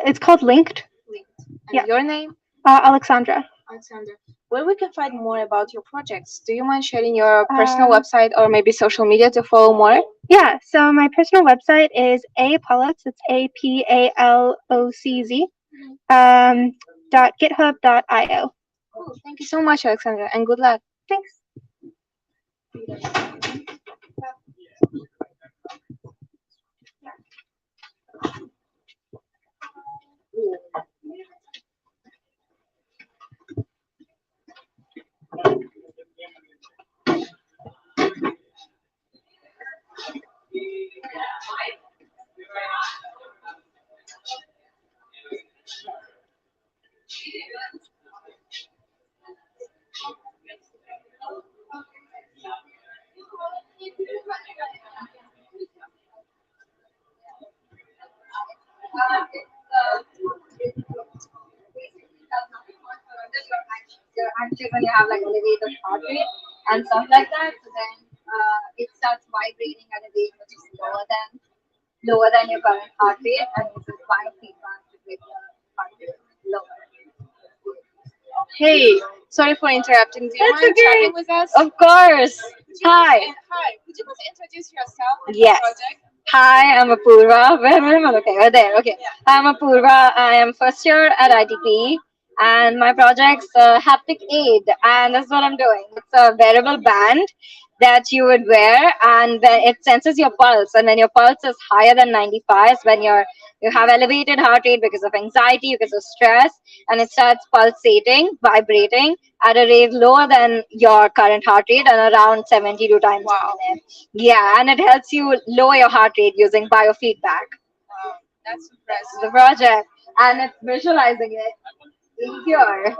It's called Linked. Linked. And yeah. Your name? Alexandra. Alexandra. Where we can find more about your projects? Do you mind sharing your personal website or maybe social media to follow more? Yeah, so my personal website is apalocz, it's APALOCZ, .github.io. Cool. Thank you so much, Alexandra, and good luck. Thanks. You're actually when you have like elevated heart rate and stuff like that, so then it starts vibrating at a rate which is lower than your current heart rate, and this is biofeedback to make the heart rate lower. Hey, sorry for interrupting. Do you That's mind okay. chatting with us? Of course. Hi. Hi. Would you please introduce yourself and Yes. your project? Hi, I'm Apurva. Okay, we're there. Okay. I'm Apurva. I am first year at ITP, and my project's haptic aid, and that's what I'm doing. It's a wearable band that you would wear, and then it senses your pulse, and when your pulse is higher than 95, when you have elevated heart rate because of anxiety, because of stress, and it starts pulsating, vibrating at a rate lower than your current heart rate and around 72 times per minute. Yeah, and it helps you lower your heart rate using biofeedback. That's impressive. The project, and it's visualizing it in here,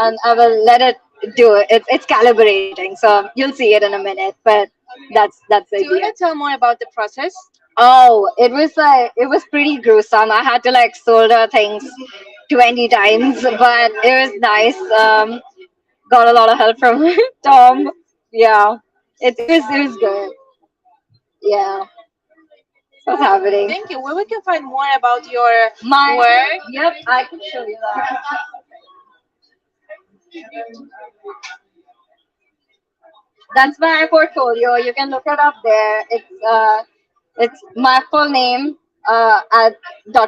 and I will let it do it. It's calibrating, so you'll see it in a minute. But that's the Do you idea. want to tell more about the process? Oh, it was pretty gruesome. I had to like solder things 20 times, but it was nice. Got a lot of help from Tom. Yeah, it was good. Yeah, what's happening? Thank you. Where we can find more about your My work? Yep, I can show you that. That's my portfolio. You can look it up there. It's my full name at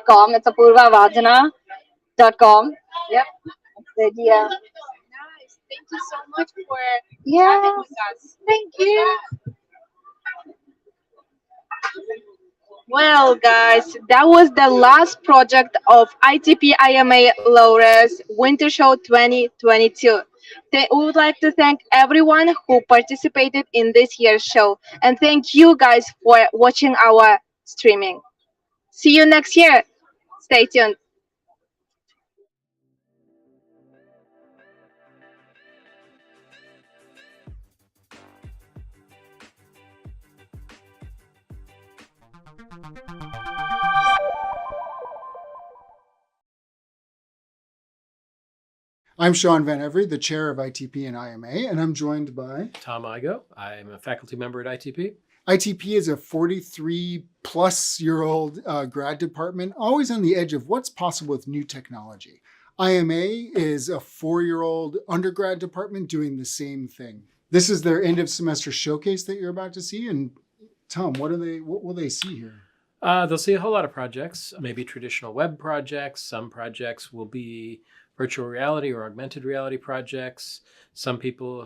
.com. It's apurvavajana.com. Yep, that's it. Yeah. Nice. Thank you so much for Yeah. chatting with us. Thank you. Well, guys, that was the last project of ITP IMA LowRes Winter Show 2022. We would like to thank everyone who participated in this year's show, and thank you guys for watching our streaming. See you next year. Stay tuned. I'm Sean Van Every, the chair of ITP and IMA, and I'm joined by Tom Igo. I'm a faculty member at ITP. ITP is a 43-plus-year-old grad department, always on the edge of what's possible with new technology. IMA is a 4-year-old undergrad department doing the same thing. This is their end of semester showcase that you're about to see. And Tom, what will they see here? They'll see a whole lot of projects, maybe traditional web projects. Some projects will be virtual reality or augmented reality projects. Some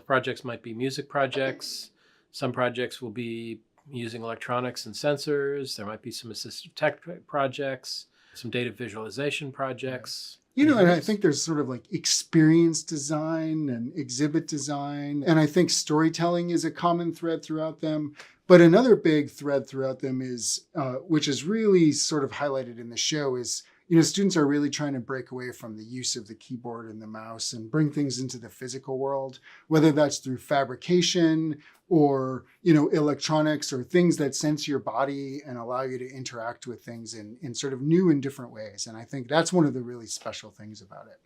projects might be music projects. Some projects will be using electronics and sensors. There might be some assistive tech projects, some data visualization projects. You know, and I think there's sort of like experience design and exhibit design. And I think storytelling is a common thread throughout them. But another big thread throughout them is, which is really sort of highlighted in the show, is, you know, students are really trying to break away from the use of the keyboard and the mouse and bring things into the physical world, whether that's through fabrication or, you know, electronics or things that sense your body and allow you to interact with things in sort of new and different ways. And I think that's one of the really special things about it.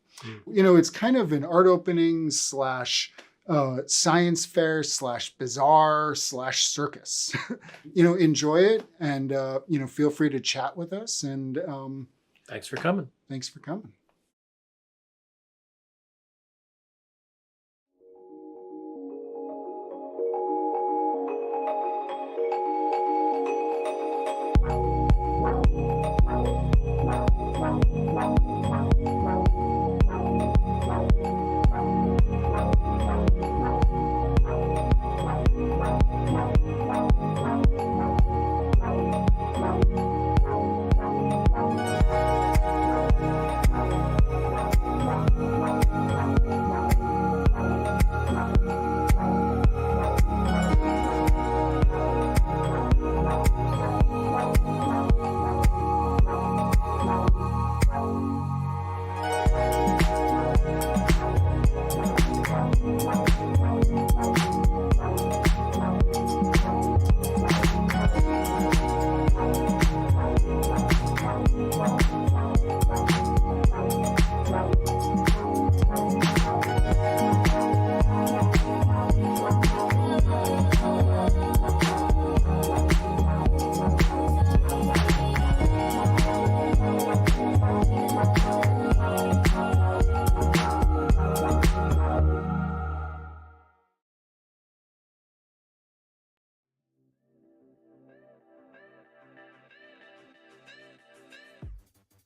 You know, it's kind of an art opening / science fair / bazaar / circus. You know, enjoy it and, you know, feel free to chat with us. And thanks for coming. Thanks for coming.